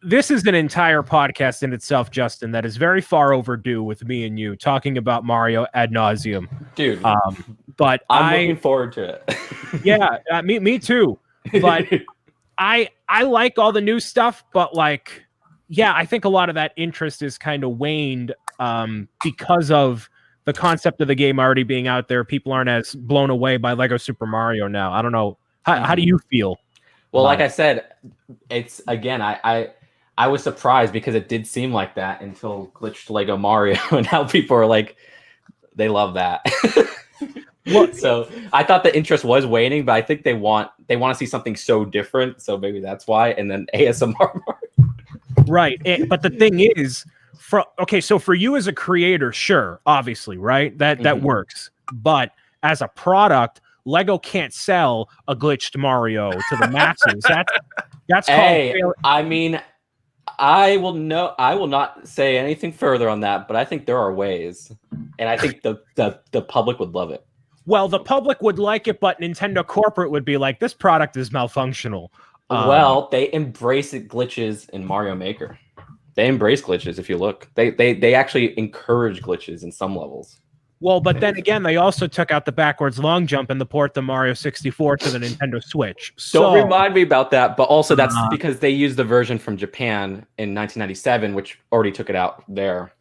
this is an entire podcast in itself, Justin, that is very far overdue with me and you talking about Mario ad nauseum, dude. But I'm looking forward to it. Yeah, me too. But I like all the new stuff, but like, yeah, I think a lot of that interest is kind of waned because of the concept of the game already being out there. People aren't as blown away by Lego Super Mario now. I don't know. How do you feel? Well, like I said, it's again, I was surprised because it did seem like that until glitched Lego Mario, and now people are like, they love that. Well, so I thought the interest was waning, but I think they want to see something so different, so maybe that's why. And then ASMR, right? But the thing is, so for you as a creator, sure, obviously, right? That works. But as a product, Lego can't sell a glitched Mario to the masses. That's called. I mean, I will not say anything further on that, but I think there are ways, and I think the public would love it. Well, the public would like it, but Nintendo corporate would be like, this product is malfunctional. Well, they embrace glitches in Mario Maker. They embrace glitches. If you look, they actually encourage glitches in some levels. Well, but then again, they also took out the backwards long jump and the port the Mario 64 to the Nintendo Switch. Don't remind me about that, but also that's because they used the version from Japan in 1997, which already took it out there.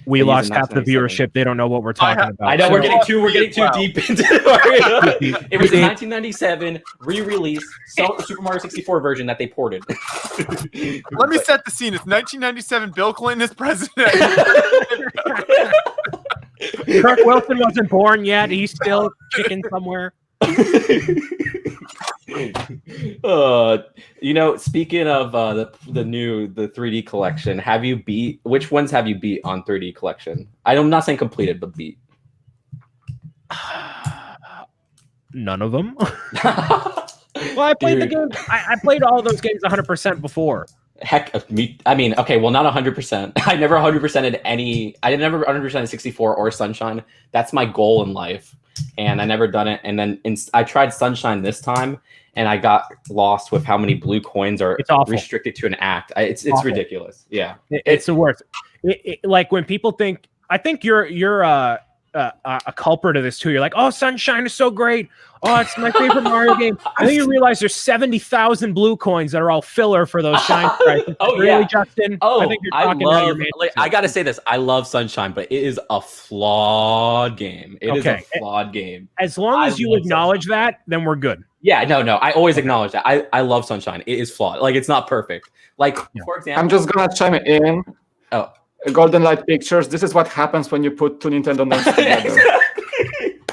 We lost half the viewership. They don't know what we're talking about. I know we're getting too deep into it. It was a 1997 re-release Super Mario 64 version that they ported. Let me set the scene. It's 1997. Bill Clinton is president. Kirk Wilson wasn't born yet. He's still kicking somewhere. Speaking of the 3D collection, which ones have you beat on 3D collection? I'm not saying completed, but beat. None of them. Well, I played the game. I played all those games 100% before. Heck, me. I mean, okay, well, not 100%. I never 100%ed any. I never 100%ed 64 or Sunshine. That's my goal in life, and I never done it. And then I tried Sunshine this time, and I got lost with how many blue coins are restricted to an act. It's ridiculous. Yeah, it's the worst. Like when people think, I think you're a culprit of this too. You're like, oh, Sunshine is so great. Oh, it's my favorite Mario game. And then you realize there's 70,000 blue coins that are all filler for those shine sprites. Really, Justin? Oh, I think you're talking out of your I gotta say this. I love Sunshine, but it is a flawed game. It is a flawed game. As long as you acknowledge that, then we're good. Yeah, no. I always acknowledge that. I love Sunshine. It is flawed. Like, it's not perfect. Like, for example, I'm just gonna chime in. Oh. Golden Light Pictures. This is what happens when you put two Nintendo names together.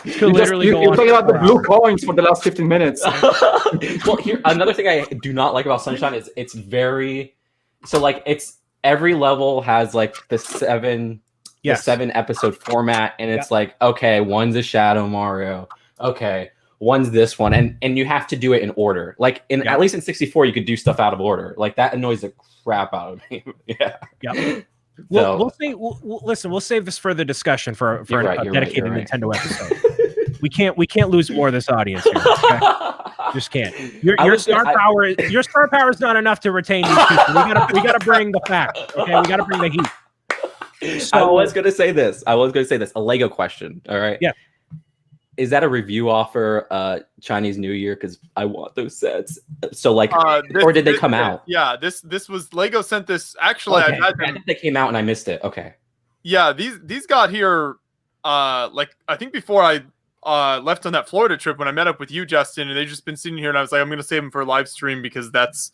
You're talking about the blue coins for the last 15 minutes. Well, here another thing I do not like about Sunshine is it's very it's every level has like the seven episode format, and it's like, okay, one's a Shadow Mario, okay, one's this one, and you have to do it in order. Like at least in 64, you could do stuff out of order. Like that annoys the crap out of me. Yeah. Well, we'll see. Listen, we'll save this for the discussion for a dedicated Nintendo episode. We can't lose more of this audience here. Okay? Just can't. Your star power is not enough to retain these people. We gotta bring the fact. Okay, we gotta bring the heat. So, I was gonna say this. A Lego question. All right. Yeah. Is that a review offer Chinese New Year? Because I want those sets. So or did they come out? Yeah, this was Lego sent this. Actually, okay. I think they came out and I missed it. Okay. Yeah, these got here. I think before I left on that Florida trip when I met up with you, Justin, and they've just been sitting here, and I was like, I'm gonna save them for a live stream because that's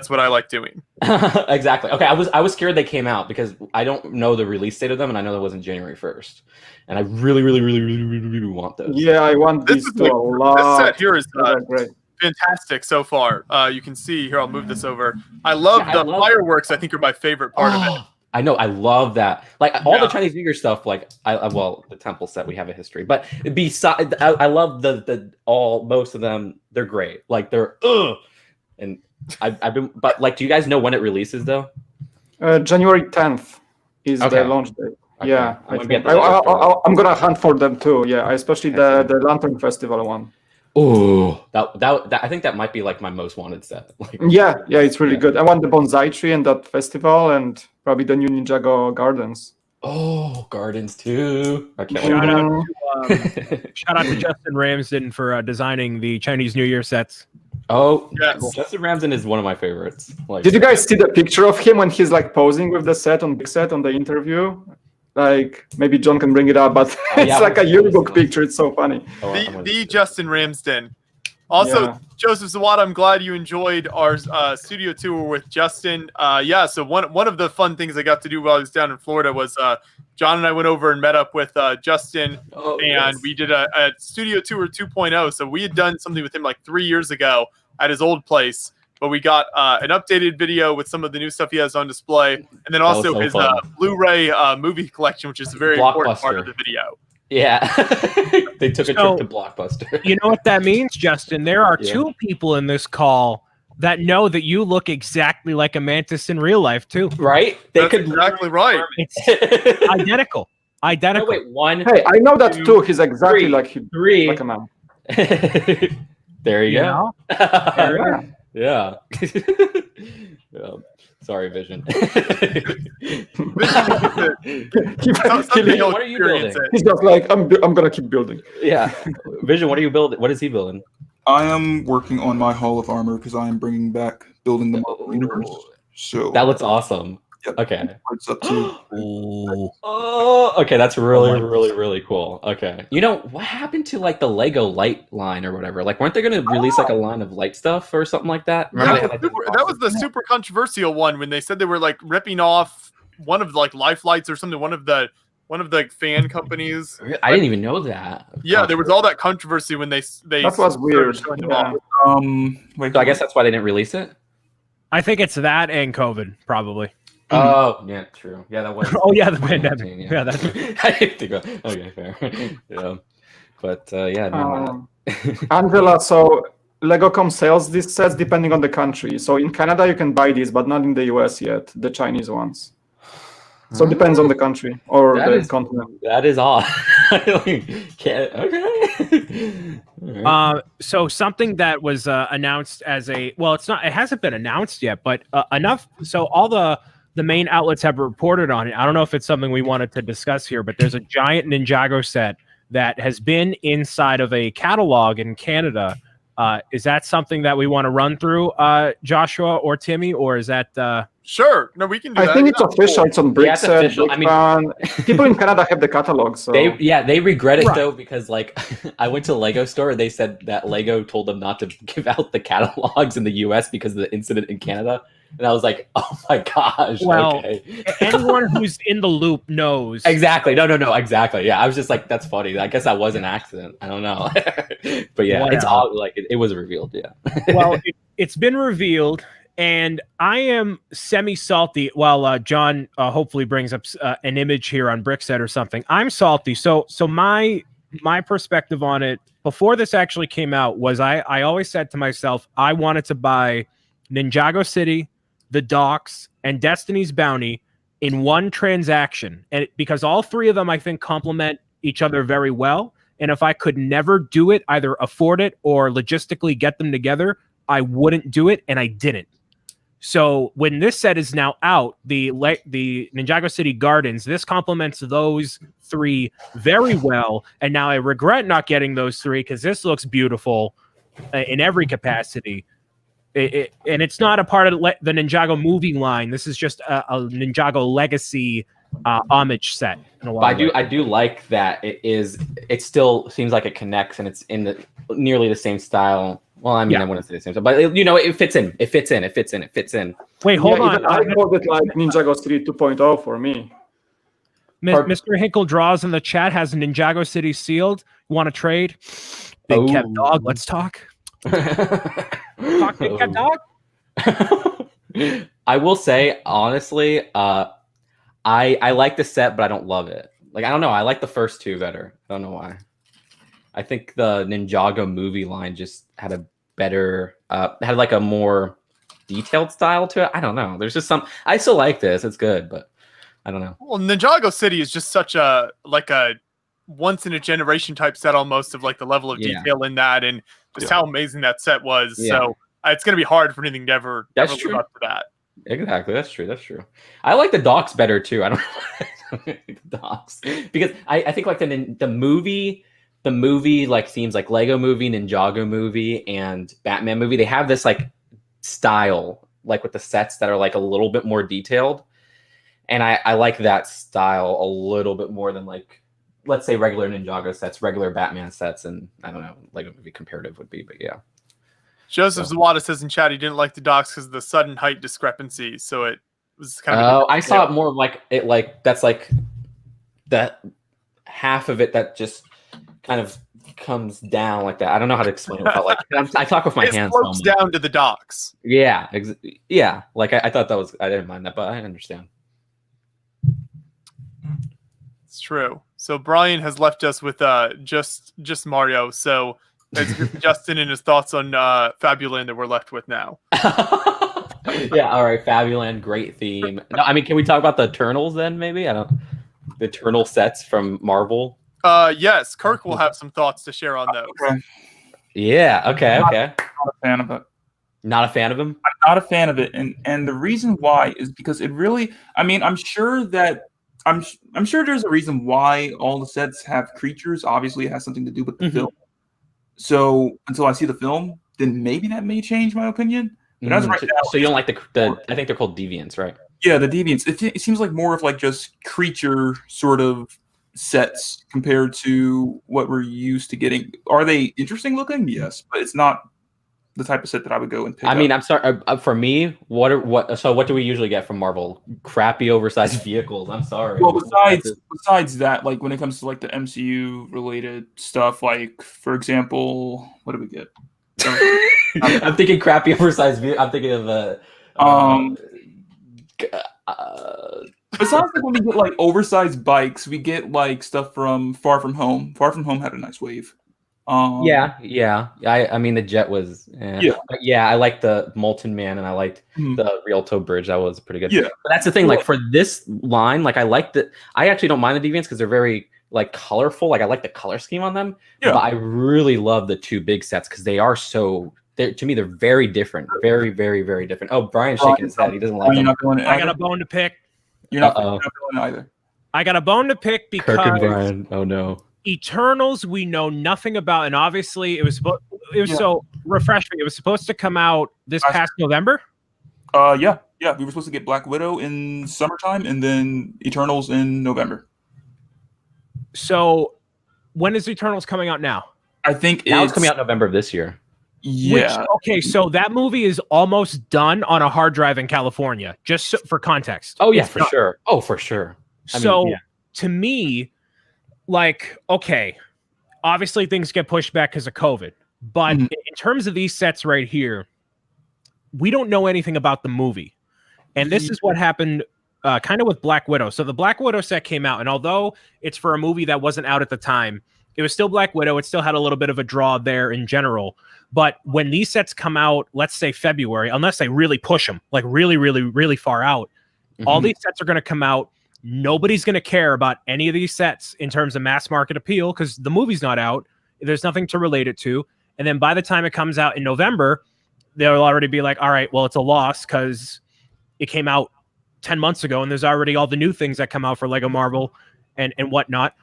what I like doing. Exactly. Okay, I was scared they came out because I don't know the release date of them, and I know that wasn't January 1st, and I really, really, really, really, really, really want those. Yeah, I want these a lot. This set here is great. Fantastic so far. You can see here. I'll move this over. I love the fireworks. I think are my favorite part of it. I know, I love that. Like all the Chinese New Year stuff. Like well, the temple set we have a history, but besides, I love the most of them. They're great. Like they're and I've been, but like, do you guys know when it releases though? January 10th is the launch date. Okay. Yeah, I'm gonna hunt for them too. Yeah, especially the Lantern Festival one. Oh, that I think that might be like my most wanted set. Like, yeah, it's really good. I want the bonsai tree and that festival, and probably the new Ninjago Gardens. Oh, Gardens too. Okay. Shout out to Justin Ramsden for designing the Chinese New Year sets. Oh, yes. Justin Ramsden is one of my favorites. Like, did you guys see the picture of him when he's like posing with the set on the interview? Like, maybe John can bring it up, but it's like a yearbook picture. It's so funny. The Justin Ramsden. Also, Joseph Zawada, I'm glad you enjoyed our studio tour with Justin. So one of the fun things I got to do while I was down in Florida was John and I went over and met up with Justin, we did a studio tour 2.0. So we had done something with him like 3 years ago at his old place. But we got an updated video with some of the new stuff he has on display, and then also his Blu-ray movie collection, which is a very important part of the video. Yeah, they took a trip to Blockbuster. You know what that means, Justin? There are two people in this call that know that you look exactly like a mantis in real life too. Right? That's exactly right. It's identical. No, wait, one. Hey, I know that too. He's exactly like a man. There you go. Yeah. Sorry, Vision. What are you building? He's just like, I'm gonna keep building. Yeah. Vision, what are you building? What is he building? I am working on my Hall of Armor because I am bringing back building the Marvel Universe. So that looks awesome. Yep. Okay. It's up to okay, that's really cool. Okay. You know, what happened to like the Lego light line or whatever? Like, weren't they going to release like a line of light stuff or something like that? That was the super controversial one when they said they were like ripping off one of like Life Lights or something, one of the fan companies. I didn't even know that. Yeah, there was all that controversy when they that was weird. Yeah. So I guess that's why they didn't release it. I think it's that and COVID probably. Oh yeah, true. Yeah, that was. The pandemic. Yeah, that's. I didn't think of. Okay, fair. Yeah, but Angela, so Lego.com sells these sets depending on the country. So in Canada you can buy these, but not in the US yet. The Chinese ones. So it depends on the country or the continent. That is odd. Okay. So something that was announced as it hasn't been announced yet, but enough. So all the main outlets have reported on it. I don't know if it's something we wanted to discuss here, but there's a giant Ninjago set that has been inside of a catalog in Canada. Is that something that we want to run through, Joshua or Timmy, or is that? Sure. No, we can do that. I think it's official. It's on Brickset. People in Canada have the catalog. So they regret it though, because like I went to the Lego store and they said that Lego told them not to give out the catalogs in the US because of the incident in Canada. And I was like, oh my gosh. Well, okay. Anyone who's in the loop knows. Exactly. No. Exactly. Yeah. I was just like, that's funny. I guess that was an accident. I don't know. But yeah, it's all like it was revealed. Yeah. Well, it's been revealed. And I am semi-salty while John hopefully brings up an image here on Brickset or something. I'm salty. So my perspective on it before this actually came out was I always said to myself, I wanted to buy Ninjago City, The Docks, and Destiny's Bounty in one transaction. And because all three of them, I think, complement each other very well. And if I could never do it, either afford it or logistically get them together, I wouldn't do it. And I didn't. So when this set is now out, the Ninjago City Gardens, this complements those three very well. And now I regret not getting those three because this looks beautiful in every capacity. And it's not a part of the Ninjago movie line. This is just a Ninjago legacy homage set. I do like that it still seems like it connects and it's in nearly the same style. Well, I mean, I wouldn't say the same stuff, but it fits in. It fits in. Wait, hold on. I called it like Ninjago City 2.0 for me. Mr. Hinkle Draws in the chat has Ninjago City sealed. Want to trade? Big Kev Dog, let's talk. Talk Big Kev Dog? I will say, honestly, I like the set, but I don't love it. Like, I don't know. I like the first two better. I don't know why. I think the Ninjago movie line just had a better, had like a more detailed style to it. I don't know. There's just some. I still like this. It's good, but I don't know. Well, Ninjago City is just such a once in a generation type set almost of like the level of detail in that and just how amazing that set was. Yeah. So it's going to be hard for anything to ever That's live up to that. Exactly. That's true. I like the docks better too. I don't like the docks because I think like the movie like themes like Lego movie, Ninjago movie, and Batman movie, they have this like style like with the sets that are like a little bit more detailed, and I like that style a little bit more than like, let's say, regular Ninjago sets, regular Batman sets, and I don't know, Lego movie comparative would be, but yeah. Joseph Zawada says in chat he didn't like the docks because of the sudden height discrepancy, so it was kind of. Oh, I saw it more like it like that's like that half of it that just kind of comes down like that. I don't know how to explain it without like I talk with my hands. It slopes down to the docks. Yeah, yeah. Like I thought that was, I didn't mind that, but I understand. It's true. So Brian has left us with just Mario. So it's Justin and his thoughts on Fabuland that we're left with now. Yeah, all right. Fabuland, great theme. No, I mean, can we talk about the Eternals then? Maybe the Eternal sets from Marvel. Yes, Kirk will have some thoughts to share on those. Okay. Yeah. Okay. Not a fan of it. Not a fan of him. I'm not a fan of it, and the reason why is because it really. I mean, I'm sure there's a reason why all the sets have creatures. Obviously, it has something to do with the film. So until I see the film, then maybe that may change my opinion. But as right now, so you don't like the I think they're called deviants, right? Yeah, the deviants. It seems like more of like just creature sort of sets compared to what we're used to getting. Are they interesting looking? Yes, but it's not the type of set that I would go and pick up. I mean, I'm sorry. For me, what do we usually get from Marvel? Crappy, oversized vehicles. I'm sorry. Well, besides that, like when it comes to like the MCU related stuff, like for example, what do we get? I'm thinking crappy, oversized vehicle. I'm thinking of besides like when we get like oversized bikes, we get like stuff from Far From Home. Far From Home had a nice wave. Yeah. I mean, the jet was. Yeah, I liked the Molten Man, and I liked the Rialto Bridge. That was pretty good. Yeah, but that's the thing. Like for this line, like I like the. I actually don't mind the deviants because they're very like colorful. Like I like the color scheme on them. Yeah. But I really love the two big sets because they are so. To me, they're very different. Very, very, very different. Oh, Brian's shaking his head. He doesn't like them. I got a bone to pick. You're not going either. I got a bone to pick because Kirk and Brian. Oh no. Eternals we know nothing about, and obviously it was so refreshing. It was supposed to come out this past November. Yeah, we were supposed to get Black Widow in summertime, and then Eternals in November. So, when is Eternals coming out now? I think it's coming out November of this year. Yeah. Okay, so that movie is almost done on a hard drive in California. Just for context. Oh yeah, for sure. Oh, for sure. To me. Like, okay, obviously things get pushed back because of COVID, but in terms of these sets right here, we don't know anything about the movie. And this is what happened kind of with Black Widow. So the Black Widow set came out, and although it's for a movie that wasn't out at the time, it was still Black Widow. It still had a little bit of a draw there in general. But when these sets come out, let's say February, unless they really push them, like really, really, really far out, all these sets are going to come out. Nobody's going to care about any of these sets in terms of mass market appeal because the movie's not out. There's nothing to relate it to. And then by the time it comes out in November, they'll already be like, all right, well, it's a loss because it came out 10 months ago and there's already all the new things that come out for Lego Marvel and whatnot.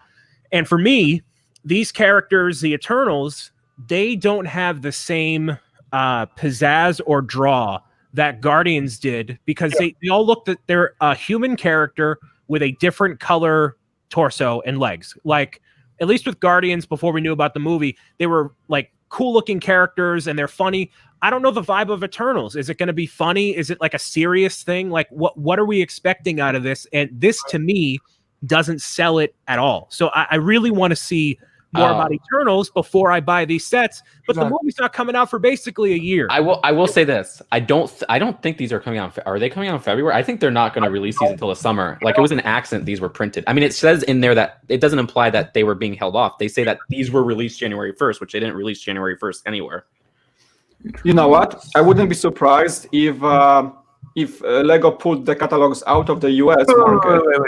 And for me, these characters, the Eternals, they don't have the same pizzazz or draw that Guardians did because they all look that they're a human character with a different color torso and legs. Like, at least with Guardians, before we knew about the movie, they were like cool looking characters and they're funny. I don't know the vibe of Eternals. Is it going to be funny? Is it like a serious thing? Like, what are we expecting out of this? And this, to me, doesn't sell it at all. So I really want to see more about Eternals before I buy these sets. But the movie's not coming out for basically a year. I will say this. I don't think these are coming out. Are they coming out in February? I think they're not going to release these until the summer. Like, it was an accident these were printed. I mean, it says in there that it doesn't imply that they were being held off. They say that these were released January 1st, which they didn't release January 1st anywhere. You know what? I wouldn't be surprised if Lego pulled the catalogs out of the US market.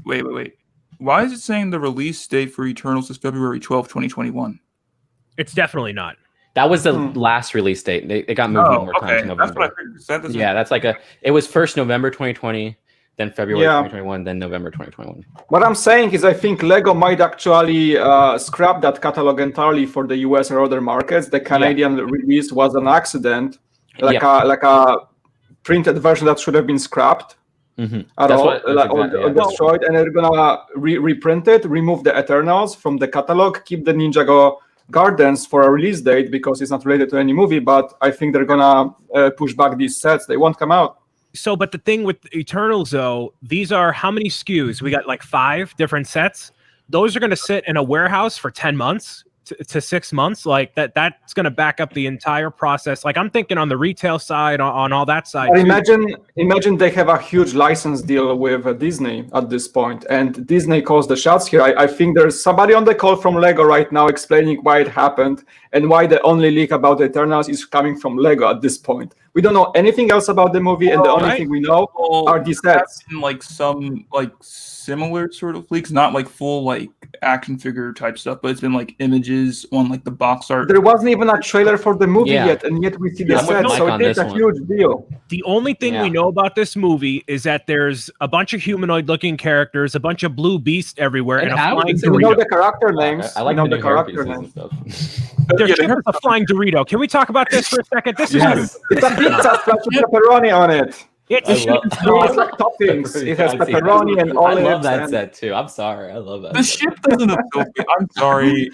Wait. Why is it saying the release date for Eternals is February 12th, 2021? It's definitely not. That was the last release date. They got moved one more time to November. That's what I figured. Yeah, that's like it was first November 2020, then February 2021, then November 2021. What I'm saying is I think Lego might actually scrap that catalog entirely for the US or other markets. The Canadian release was an accident, like a printed version that should have been scrapped. Destroyed, and they're gonna reprint it, remove the Eternals from the catalog, keep the Ninjago Gardens for a release date because it's not related to any movie. But I think they're gonna push back these sets; they won't come out. So, but the thing with Eternals, though, these are how many SKUs? We got like 5 different sets. Those are gonna sit in a warehouse for 10 months. To 6 months, like that's going to back up the entire process. Like, I'm thinking on the retail side, on all that side. Imagine they have a huge license deal with Disney at this point, and Disney calls the shots here. I think there's somebody on the call from Lego right now explaining why it happened and why the only leak about the Eternals is coming from Lego at this point. We don't know anything else about the movie, and the only thing we know are these sets. Like some similar sort of leaks, not like full like action figure type stuff, but it's been like images on like the box art. There wasn't even a trailer for the movie yet, and yet we see the set, so it's a huge deal. The only thing we know about this movie is that there's a bunch of humanoid-looking characters, a bunch of blue beasts everywhere, and a flying Dorito. We know the character names. I like the character names. There's a flying Dorito. Can we talk about this for a second? This is it's a pizza with pepperoni on it. It's like toppings. It has pepperoni and olives. I love that set too. I'm sorry. I love that. The ship doesn't appeal me. I'm sorry.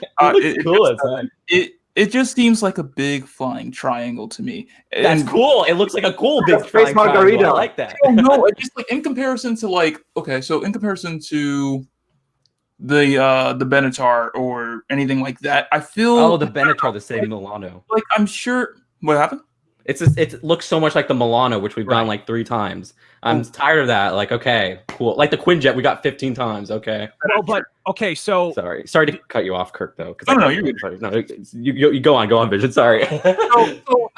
It just seems like a big flying triangle to me. That's cool. It looks like a cool big space margarita. I like that. No, it's just like in comparison to the Benatar or anything like that, I feel the Benatar, the Saving Milano. Like, I'm sure what happened? It looks so much like the Milano, which we've gone like 3 times. I'm tired of that. Like, okay, cool. Like the Quinjet, we got 15 times. Okay. Oh, but okay, so sorry to cut you off, Kirk. Though. No, you're good. Sorry. No, you go on, Vision. Sorry.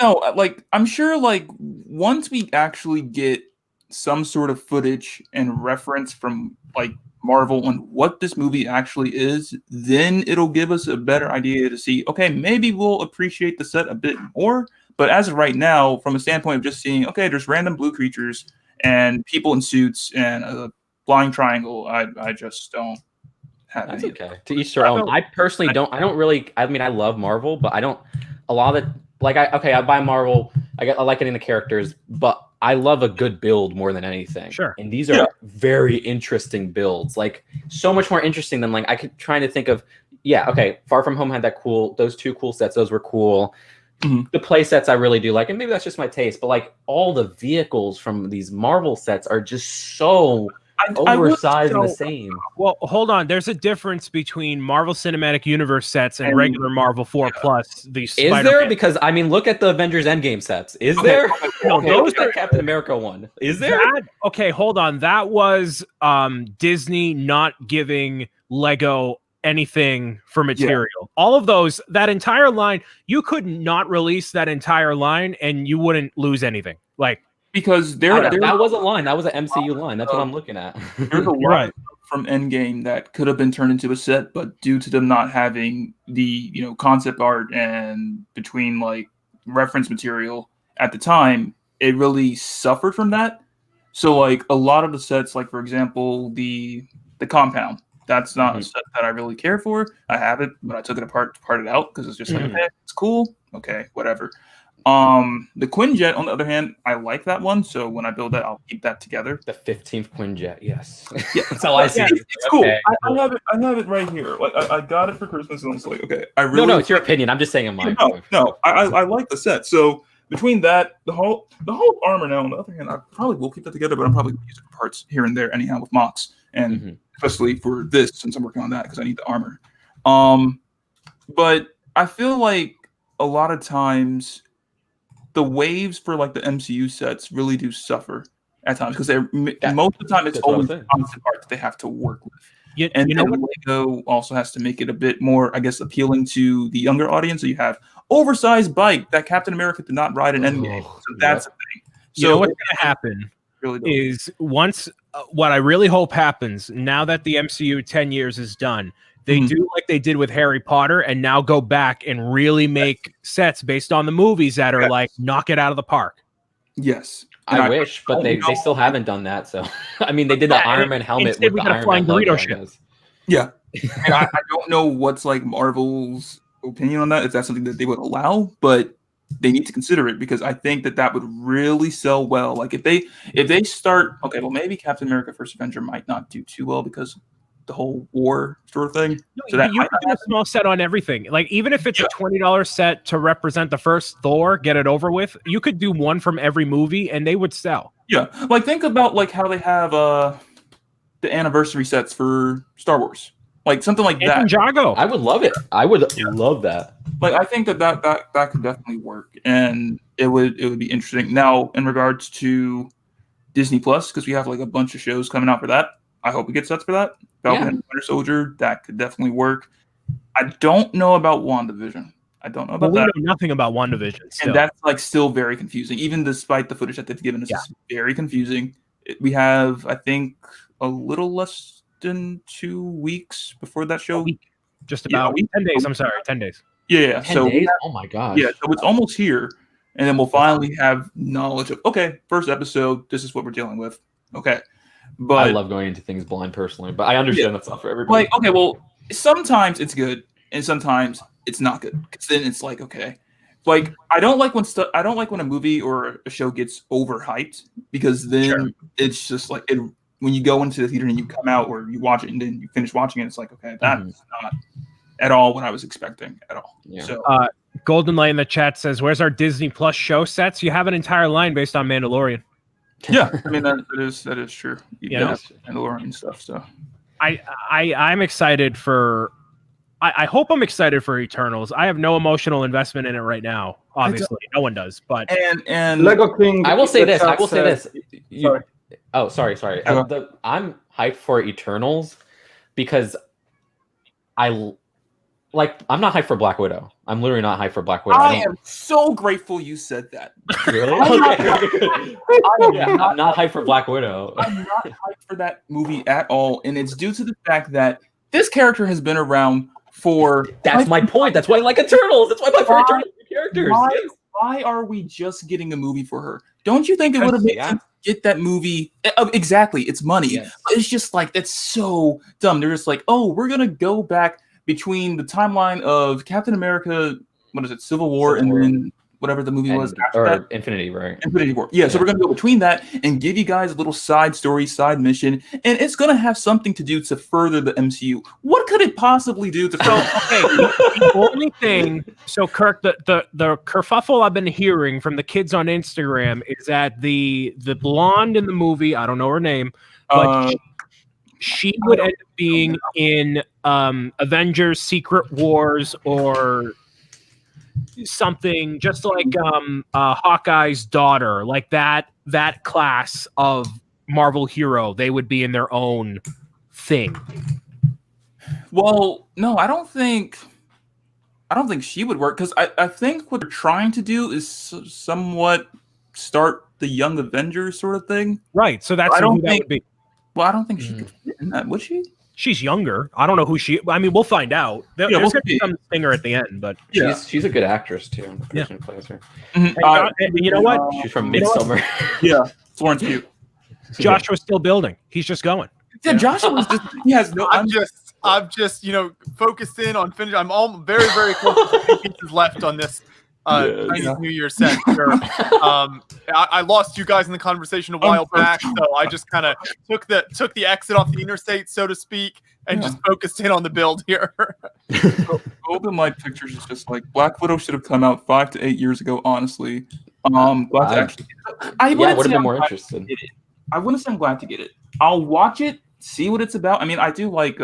No, like I'm sure, like once we actually get some sort of footage and reference from like Marvel on what this movie actually is, then it'll give us a better idea to see. Okay, maybe we'll appreciate the set a bit more. But as of right now, from a standpoint of just seeing, okay, there's random blue creatures and people in suits and a flying triangle, I just don't have That's any. Okay. To each their own. I personally don't. I don't really. I mean, I love Marvel, but I don't. A lot of it, like, I buy Marvel. I like getting the characters, but I love a good build more than anything. Sure. And these are very interesting builds. Like, so much more interesting than, like, I could try to think of. Yeah. Okay. Far From Home had those 2 cool sets. Those were cool. Mm-hmm. The play sets I really do like, and maybe that's just my taste, but like all the vehicles from these Marvel sets are just so oversized and the same. Well, hold on. There's a difference between Marvel Cinematic Universe sets and regular Marvel 4 Plus. These is there? Because I mean, look at the Avengers Endgame sets. Is there? No, those are Captain America one. Is there? Okay, hold on. That was Disney not giving Lego anything for material. All of those, that entire line, you could not release that entire line and you wouldn't lose anything. Like, because that was a line. That was an MCU line. That's what I'm looking at. There's a lot from Endgame that could have been turned into a set, but due to them not having the concept art and between like reference material at the time, it really suffered from that. So like a lot of the sets, like for example, the compound. That's not a set that I really care for. I have it, but I took it apart to part it out because it's just like, okay, it's cool. Okay, whatever. The Quinjet, on the other hand, I like that one. So when I build that, I'll keep that together. The 15th Quinjet, yes. Yeah, that's all I see. It's cool. Okay. I have it right here. Like I got it for Christmas, and I was like, okay, I really. No, it's your opinion. I'm just saying in my. No, I like the set. So between that, the whole armor now, on the other hand, I probably will keep that together, but I'm probably going to use it for parts here and there anyhow with mocks, and especially for this since I'm working on that because I need the armor. But I feel like a lot of times the waves for like the MCU sets really do suffer at times because most of the time it's always the concept art that they have to work with. And Lego also has to make it a bit more, I guess, appealing to the younger audience. So you have oversized bike that Captain America did not ride in Endgame. So that's a thing. So you know what's going to happen is once what I really hope happens now that the MCU 10 years is done, they do like they did with Harry Potter and now go back and really make sets based on the movies that are like knock it out of the park. Yes. I wish, but they still haven't done that. So, I mean, they did the Iron Man helmet with the Iron Man logo. Yeah. And I don't know what's like Marvel's opinion on that, if that's something that they would allow, but they need to consider it because I think that would really sell well. Like if they start, okay, well maybe Captain America: First Avenger might not do too well because the whole war sort of thing. No, so that you can do a small set on everything. Like even if it's a $20 set to represent the first Thor, get it over with. You could do one from every movie, and they would sell. Yeah, like think about like how they have the anniversary sets for Star Wars, like something like that. Ninjago. I would love it. I would love that. Like I think that could definitely work, and it would be interesting. Now, in regards to Disney Plus, because we have like a bunch of shows coming out for that. I hope we get sets for that. Falcon and Winter Soldier, that could definitely work. I don't know about WandaVision. I don't know about that. We know nothing about WandaVision. Still. And that's like still very confusing. Even despite the footage that they've given us, it's very confusing. We have, I think, a little less than 2 weeks before that show. Just about 10 days. I'm sorry, 10 days. Yeah. 10 days? Oh my gosh. Yeah, so it's almost here. And then we'll finally have knowledge of, okay, first episode, this is what we're dealing with. Okay. But I love going into things blind personally, but I understand that's not for everybody. Like, okay, well, sometimes it's good and sometimes it's not good. Because then it's like, okay. Like I don't like when a movie or a show gets overhyped because then it's just like when you go into the theater and you come out or you watch it and then you finish watching it, it's like, okay, that's not at all what I was expecting at all. Yeah. So Golden Light in the chat says, "Where's our Disney Plus show sets? You have an entire line based on Mandalorian." Yeah, I mean that is true. Yeah, Mandalorian stuff. So I'm excited for. I hope I'm excited for Eternals. I have no emotional investment in it right now. Obviously, no one does. But and Lego King. I will say this. I will say this. Sorry. I'm hyped for Eternals because I'm not hyped for Black Widow. I'm literally not hyped for Black Widow. I am so grateful you said that. Really? I'm not hyped for Black Widow. I'm not hyped for that movie at all, and it's due to the fact that this character has been around for. That's my point. That's why I like Eternals. That's why I like Eternals characters. Why are we just getting a movie for her? Don't you think it would have made sense to get that movie? Exactly, it's money. Yes. But it's just like that's so dumb. They're just like, oh, we're gonna go back between the timeline of Captain America, what is it, Civil War, and then whatever the movie was after that. Infinity, right? Infinity War. Yeah, so we're going to go between that and give you guys a little side story, side mission, and it's going to have something to do to further the MCU. What could it possibly do to further? The only thing, so Kirk, the kerfuffle I've been hearing from the kids on Instagram is that the blonde in the movie, I don't know her name, but she would end up being in Avengers Secret Wars or something, just like Hawkeye's daughter, like that class of Marvel hero. They would be in their own thing. Well, no, I don't think she would work because I think what they're trying to do is somewhat start the Young Avengers sort of thing. Right. So that's who that would be. Well, I don't think she could fit in that, would she? She's younger. I don't know who she. I mean, we'll find out. There's going to be some stinger at the end, but she's a good actress too. The person who plays her. And you know what? She's from Midsommar. Yeah, Florence Pugh. Joshua's still building. He's just going. Yeah, Joshua was just. He has no. I'm just focused in on finish. I'm all very close to 2 pieces left on this. New Year set. Sure. I lost you guys in the conversation a while back, so I just kind of took the exit off the interstate, so to speak, and just focused in on the build here. Golden Light Pictures is just like Black Widow should have come out 5 to 8 years ago. Honestly, I would have been more interested. I wouldn't say I'm glad to get it. I'll watch it, see what it's about. I mean, I do like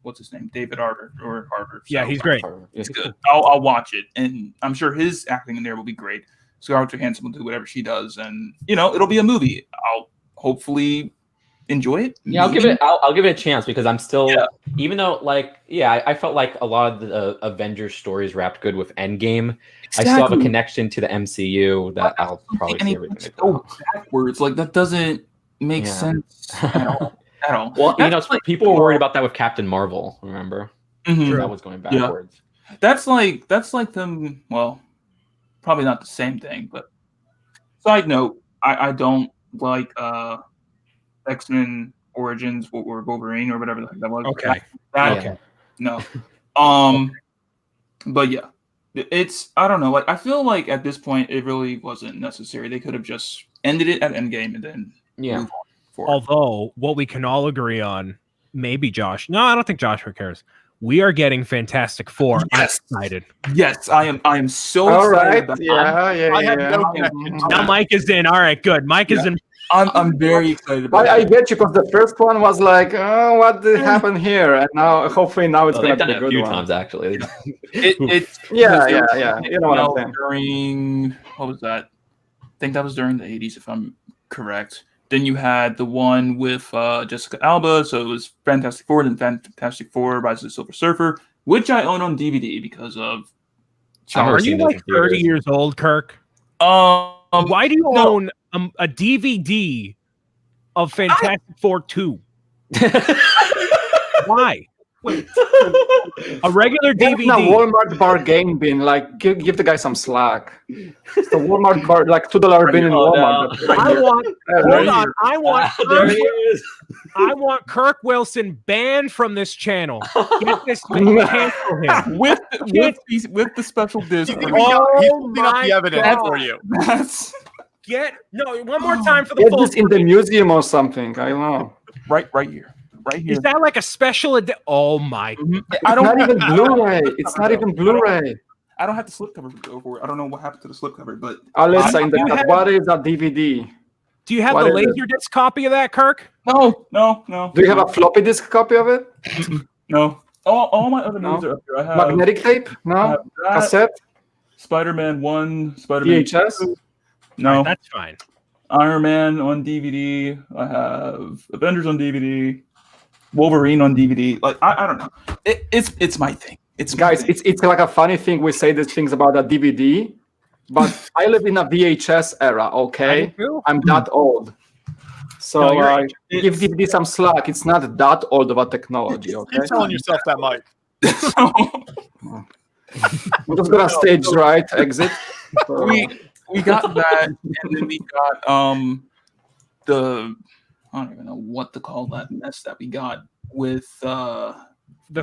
what's his name, David Harbour or Harbour. Yeah, he's great. It's good. I'll watch it, and I'm sure his acting in there will be great. Scarlett Johansson will do whatever she does, and it'll be a movie. I'll hopefully enjoy it. Yeah, I'll give it a chance because I'm still, even though I felt like a lot of the Avengers stories wrapped good with Endgame. Exactly. I still have a connection to the MCU that I'll probably see everything. Go backwards, like that doesn't make sense at all. Well, people were worried about that with Captain Marvel. Remember, that was going backwards. Yeah. That's like them. Well, probably not the same thing, but side note, I don't like X-Men Origins or Wolverine or whatever that was. Okay. No. But yeah, it's, I don't know. Like, I feel like at this point it really wasn't necessary. They could have just ended it at Endgame and then move on forward. Although what we can all agree on, maybe Josh. No, I don't think Joshua cares. We are getting Fantastic Four. Yes. I'm excited. Yes, I am so All excited right. about Yeah. I have no connection to Now Mike is in. All right, good. Mike is in. I'm very excited about I it. get you because the first one was like, oh, what did happen here? And now, hopefully, it's They've gonna done be it a a good few one. times actually. Yeah. You know what I'm saying? During, what was that? I think that was during the 80s, if I'm correct. Then you had the one with Jessica Alba, so it was Fantastic Four, then Fantastic Four: Rise of the Silver Surfer, which I own on DVD because of. I've never Are you seen those like in theaters. 30 years old, Kirk? Why do you own a DVD of Fantastic Four 2? Why? A regular Get in a DVD. Walmart bargain bin, like give the guy some slack. It's the Walmart bar, like $2 bin in Walmart. I want Kirk Wilson banned from this channel. Get this man, cancel him. with the special disc. He's putting up my the evidence God. for you. One more time for the Get full this in the museum or something. I don't know. right here. Is that like a special edition? Oh my! I don't Not have even Blu-ray. It's not even Blu-ray. I don't have the slipcover for it. I don't know what happened to the slipcover, but Alyssa, in the you chat, have- what is a DVD? Do you have What the is it? Laserdisc copy of that, Kirk? no. Do you have a floppy disk copy of it? No. All my other movies are up here. I have Magnetic tape? I No. have that, Cassette? Spider-Man 1, Spider-Man VHS? 2. All No. right, that's fine. Iron Man on DVD. I have Avengers on DVD. Wolverine on DVD. Like I don't know. It's my thing. It's my Guys, thing. it's like a funny thing we say these things about a DVD, but I live in a VHS era, okay? I'm that old. So No, you're give DVD some slack. It's not that old of a technology, okay? Keep telling yourself that, Mike. We're just gonna stage right exit. So, we got that, and then we got the, I don't even know what to call that mess that we got with The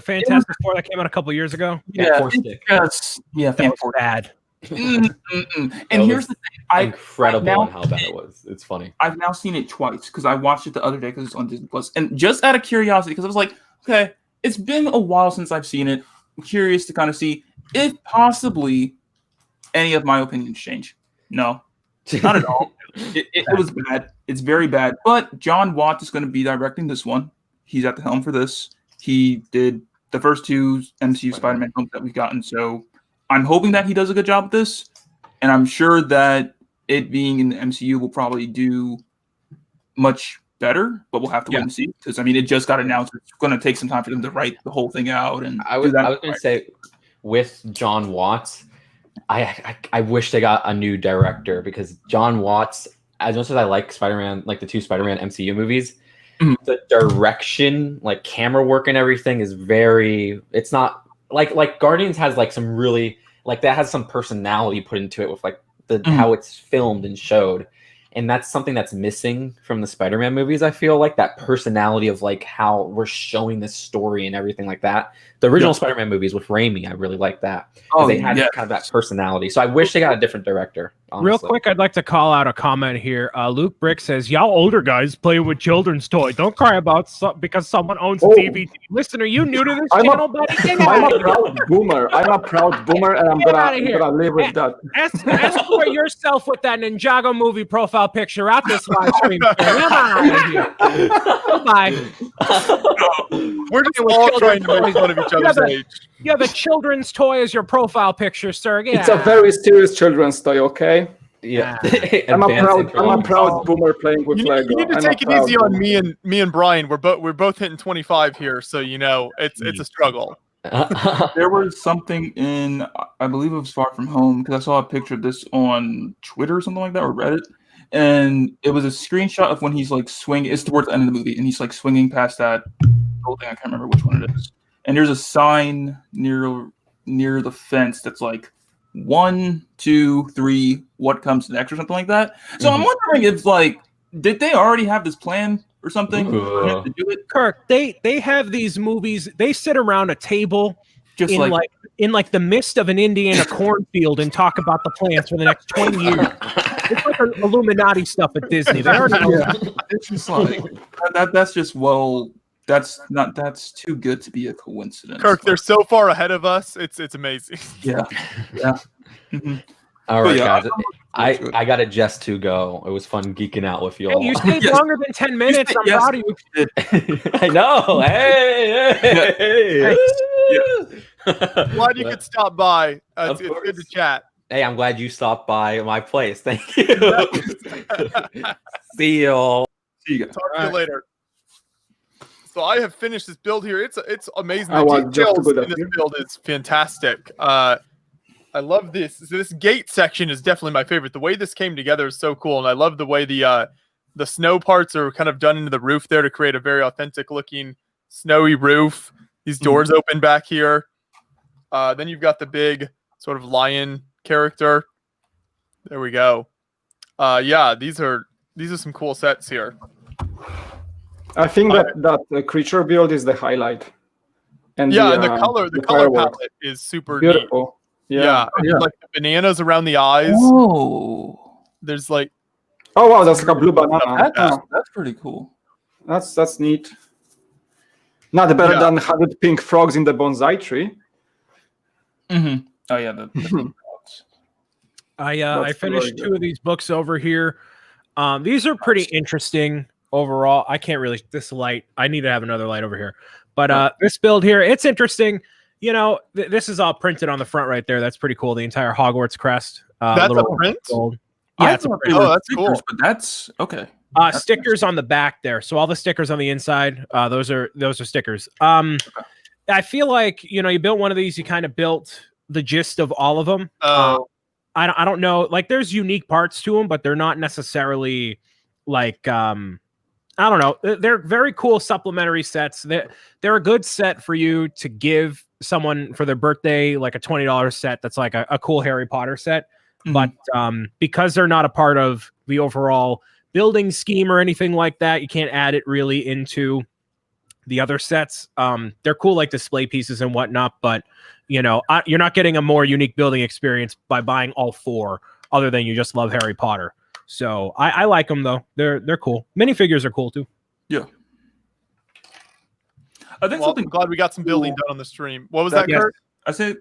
Fantastic Four that came out a couple years ago. Four stick. That was bad. And here's the thing, Incredible on how bad it was. It's funny. I've now seen it twice because I watched it the other day because it's on Disney Plus, and just out of curiosity, because I was like, okay, it's been a while since I've seen it. I'm curious to kind of see if possibly any of my opinions change. No, not at all. It was bad. It's very bad. But John Watts is going to be directing this one. He's at the helm for this. He did the first two MCU Spider-Man films that we've gotten. So I'm hoping that he does a good job with this. And I'm sure that it being in the MCU will probably do much better. But we'll have to wait and see. Because, I mean, it just got announced. It's going to take some time for them to write the whole thing out. And I was going to say, with John Watts, I wish they got a new director because John Watts, as much as I like Spider-Man, like the two Spider-Man MCU movies, the direction, like camera work and everything is very, it's not like Guardians has like some really, like that has some personality put into it with like the how it's filmed and showed. And that's something that's missing from the Spider-Man movies. I feel like that personality of like how we're showing this story and everything like that. The original Spider-Man movies with Raimi, I really like that. They had kind of that personality. So I wish they got a different director. Honestly. Real quick, I'd like to call out a comment here. Luke Brick says, y'all older guys play with children's toys. Don't cry about because someone owns a DVD. Listen, are you new to this channel, buddy? I'm a proud boomer. I'm a proud boomer, and I'm gonna live with that. Escort yourself with that Ninjago movie profile picture out this live stream. Come on out of here. Goodbye. We're just all trying to make fun of each other's age. You have a children's toy as your profile picture, sir. Yeah. It's a very serious children's toy, okay? Yeah. I'm a Advancing proud boomer playing with You Lego. need to I'm take a it proud easy on boomer. me and Brian. We're both hitting 25 here, so it's a struggle. There was something in, I believe it was Far From Home, because I saw a picture of this on Twitter or something like that, or Reddit, and it was a screenshot of when he's like swinging. It's towards the end of the movie, and he's like swinging past that building. I can't remember which one it is. And there's a sign near the fence that's like 1, 2, 3. What comes next, or something like that. So I'm wondering if like, did they already have this plan or something to do it? Kirk, they have these movies. They sit around a table Just in like the midst of an Indiana cornfield and talk about the plans for the next 20 years. It's like Illuminati stuff at Disney. They already know. It's just like that's just that's too good to be a coincidence. Kirk, they're so far ahead of us. It's amazing. Yeah. Mm-hmm. All right, yeah, guys. I got to just to go. It was fun geeking out with you Hey, all. you stayed longer than 10 minutes. I'm proud of you. I know. Hey. Glad you could stop by. It's good to chat. Hey, I'm glad you stopped by my place. Thank you. See you all. See you guys. Talk to you later. So I have finished this build here. It's amazing. I was The just details good in at this you. build is fantastic. I love this. So this gate section is definitely my favorite. The way this came together is so cool, and I love the way the snow parts are kind of done into the roof there to create a very authentic looking snowy roof. These doors open back here. Then you've got the big sort of lion character. There we go. Yeah, these are some cool sets here. I think that the creature build is the highlight. And Yeah, the, and the color fireworks. palette is super neat. Beautiful. Yeah, and like the bananas around the eyes. Oh, There's like Oh wow, that's like a blue banana. that's pretty cool. That's neat. Not better Yeah. than 100 pink frogs in the bonsai tree. Mm-hmm. Oh yeah, the dogs. I That's finished very 2 of these books over here. These are pretty interesting overall. I can't really this light. I need to have another light over here. But this build here, it's interesting. This is all printed on the front right there. That's pretty cool. The entire Hogwarts crest. that's a little print. gold. I Yeah, it's a thought print. they were Oh, that's stickers, cool. But that's okay. Stickers on the back there. So all the stickers on the inside, those are stickers. I feel like you built one of these. You kind of built the gist of all of them. I don't know. Like there's unique parts to them, but they're not necessarily like I don't know. They're very cool supplementary sets. They're a good set for you to give someone for their birthday, like a $20 set. That's like a cool Harry Potter set. Mhm. But because they're not a part of the overall building scheme or anything like that, you can't add it really into the other sets. They're cool like display pieces and whatnot, but you're not getting a more unique building experience by buying all 4, other than you just love Harry Potter. So I like them though. They're cool. Minifigures are cool too. Yeah. I think Well, something I'm glad we got some building done on the stream. What was that, Yes. Kurt?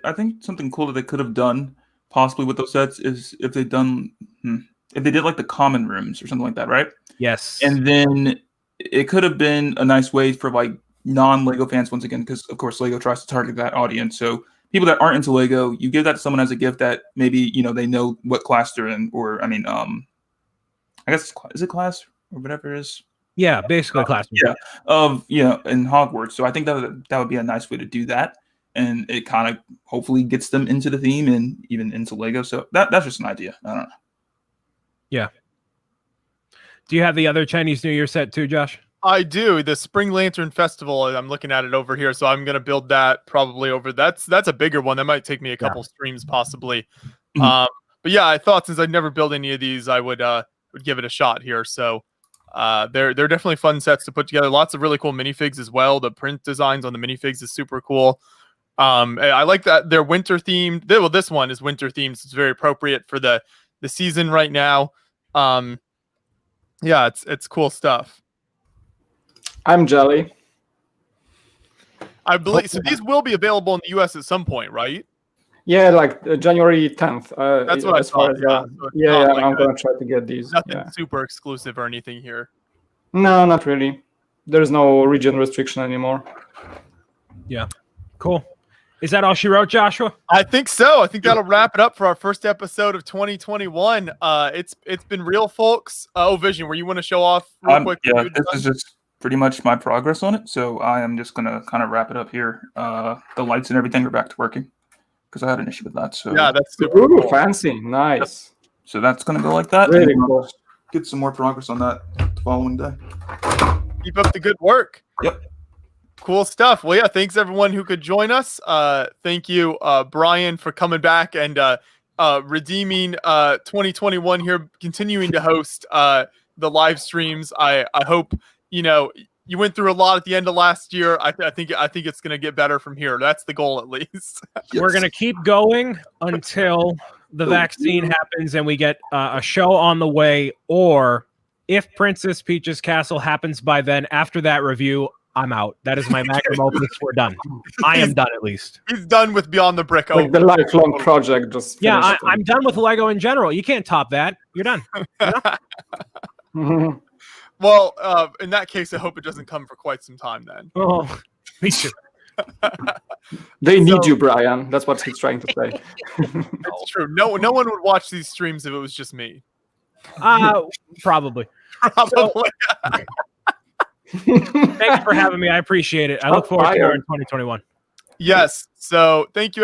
I think something cool that they could have done possibly with those sets is if they did like the common rooms or something like that, right? Yes. And then it could have been a nice way for like non-Lego fans once again, because of course Lego tries to target that audience. So people that aren't into Lego, you give that to someone as a gift that maybe they know what class they're in, or I mean, I guess is it class or whatever it is. Yeah, basically classroom. Yeah, in Hogwarts. So I think that would be a nice way to do that, and it kind of hopefully gets them into the theme and even into Lego. So that's just an idea. I don't know. Yeah. Do you have the other Chinese New Year set too, Josh? I do. The Spring Lantern Festival. I'm looking at it over here, so I'm gonna build that probably over. That's a bigger one. That might take me a couple streams possibly. Mhm. But yeah, I thought since I'd never built any of these, I would give it a shot here. So they're definitely fun sets to put together. Lots of really cool minifigs as well. The print designs on the minifigs is super cool. I like that they're winter themed. Well, this one is winter themed, so it's very appropriate for the season right now. Yeah, it's cool stuff. I'm jelly. I believe so. These will be available in the U.S. at some point, right? Yeah, like January 10th. That's what I as far thought. as, Yeah, so it's yeah, not like I'm gonna try to get these. nothing Yeah. super exclusive or anything here. No, not really. there's no region restriction anymore. Yeah. Cool. Is that all she wrote, Joshua? I think so. I think that'll wrap it up for our first episode of 2021. It's been real, folks. Vision, where you want to show off real quick? Yeah, this is just pretty much my progress on it. So I am just gonna kind of wrap it up here. The lights and everything are back to working because I had an issue with that. So Yeah, that's super Ooh, cool. fancy, nice. so that's gonna go like that. Really and I'll cool. get some more progress on that the following day. Keep up the good work. Yep. Cool stuff. Well, yeah, thanks everyone who could join us. Thank you, Brian, for coming back and redeeming 2021 here, continuing to host the live streams. I hope you went through a lot at the end of last year. I think it's going to get better from here. That's the goal, at least. We're going to keep going until the vaccine happens and we get a show on the way, or if Princess Peach's Castle happens by then, after that review, I'm out. That is my magnum opus. We're done. I am done, at least. He's done with Beyond the Brick. Like the lifelong project just Yeah, finished. I'm done with Lego in general. You can't top that. You're done. Well, in that case, I hope it doesn't come for quite some time then. Oh, me too. They need you, Brian. That's what he's trying to say. That's true. No one would watch these streams if it was just me. Probably. Probably. Thanks for having me. I appreciate it. I look forward to more in 2021. Yes. So thank you.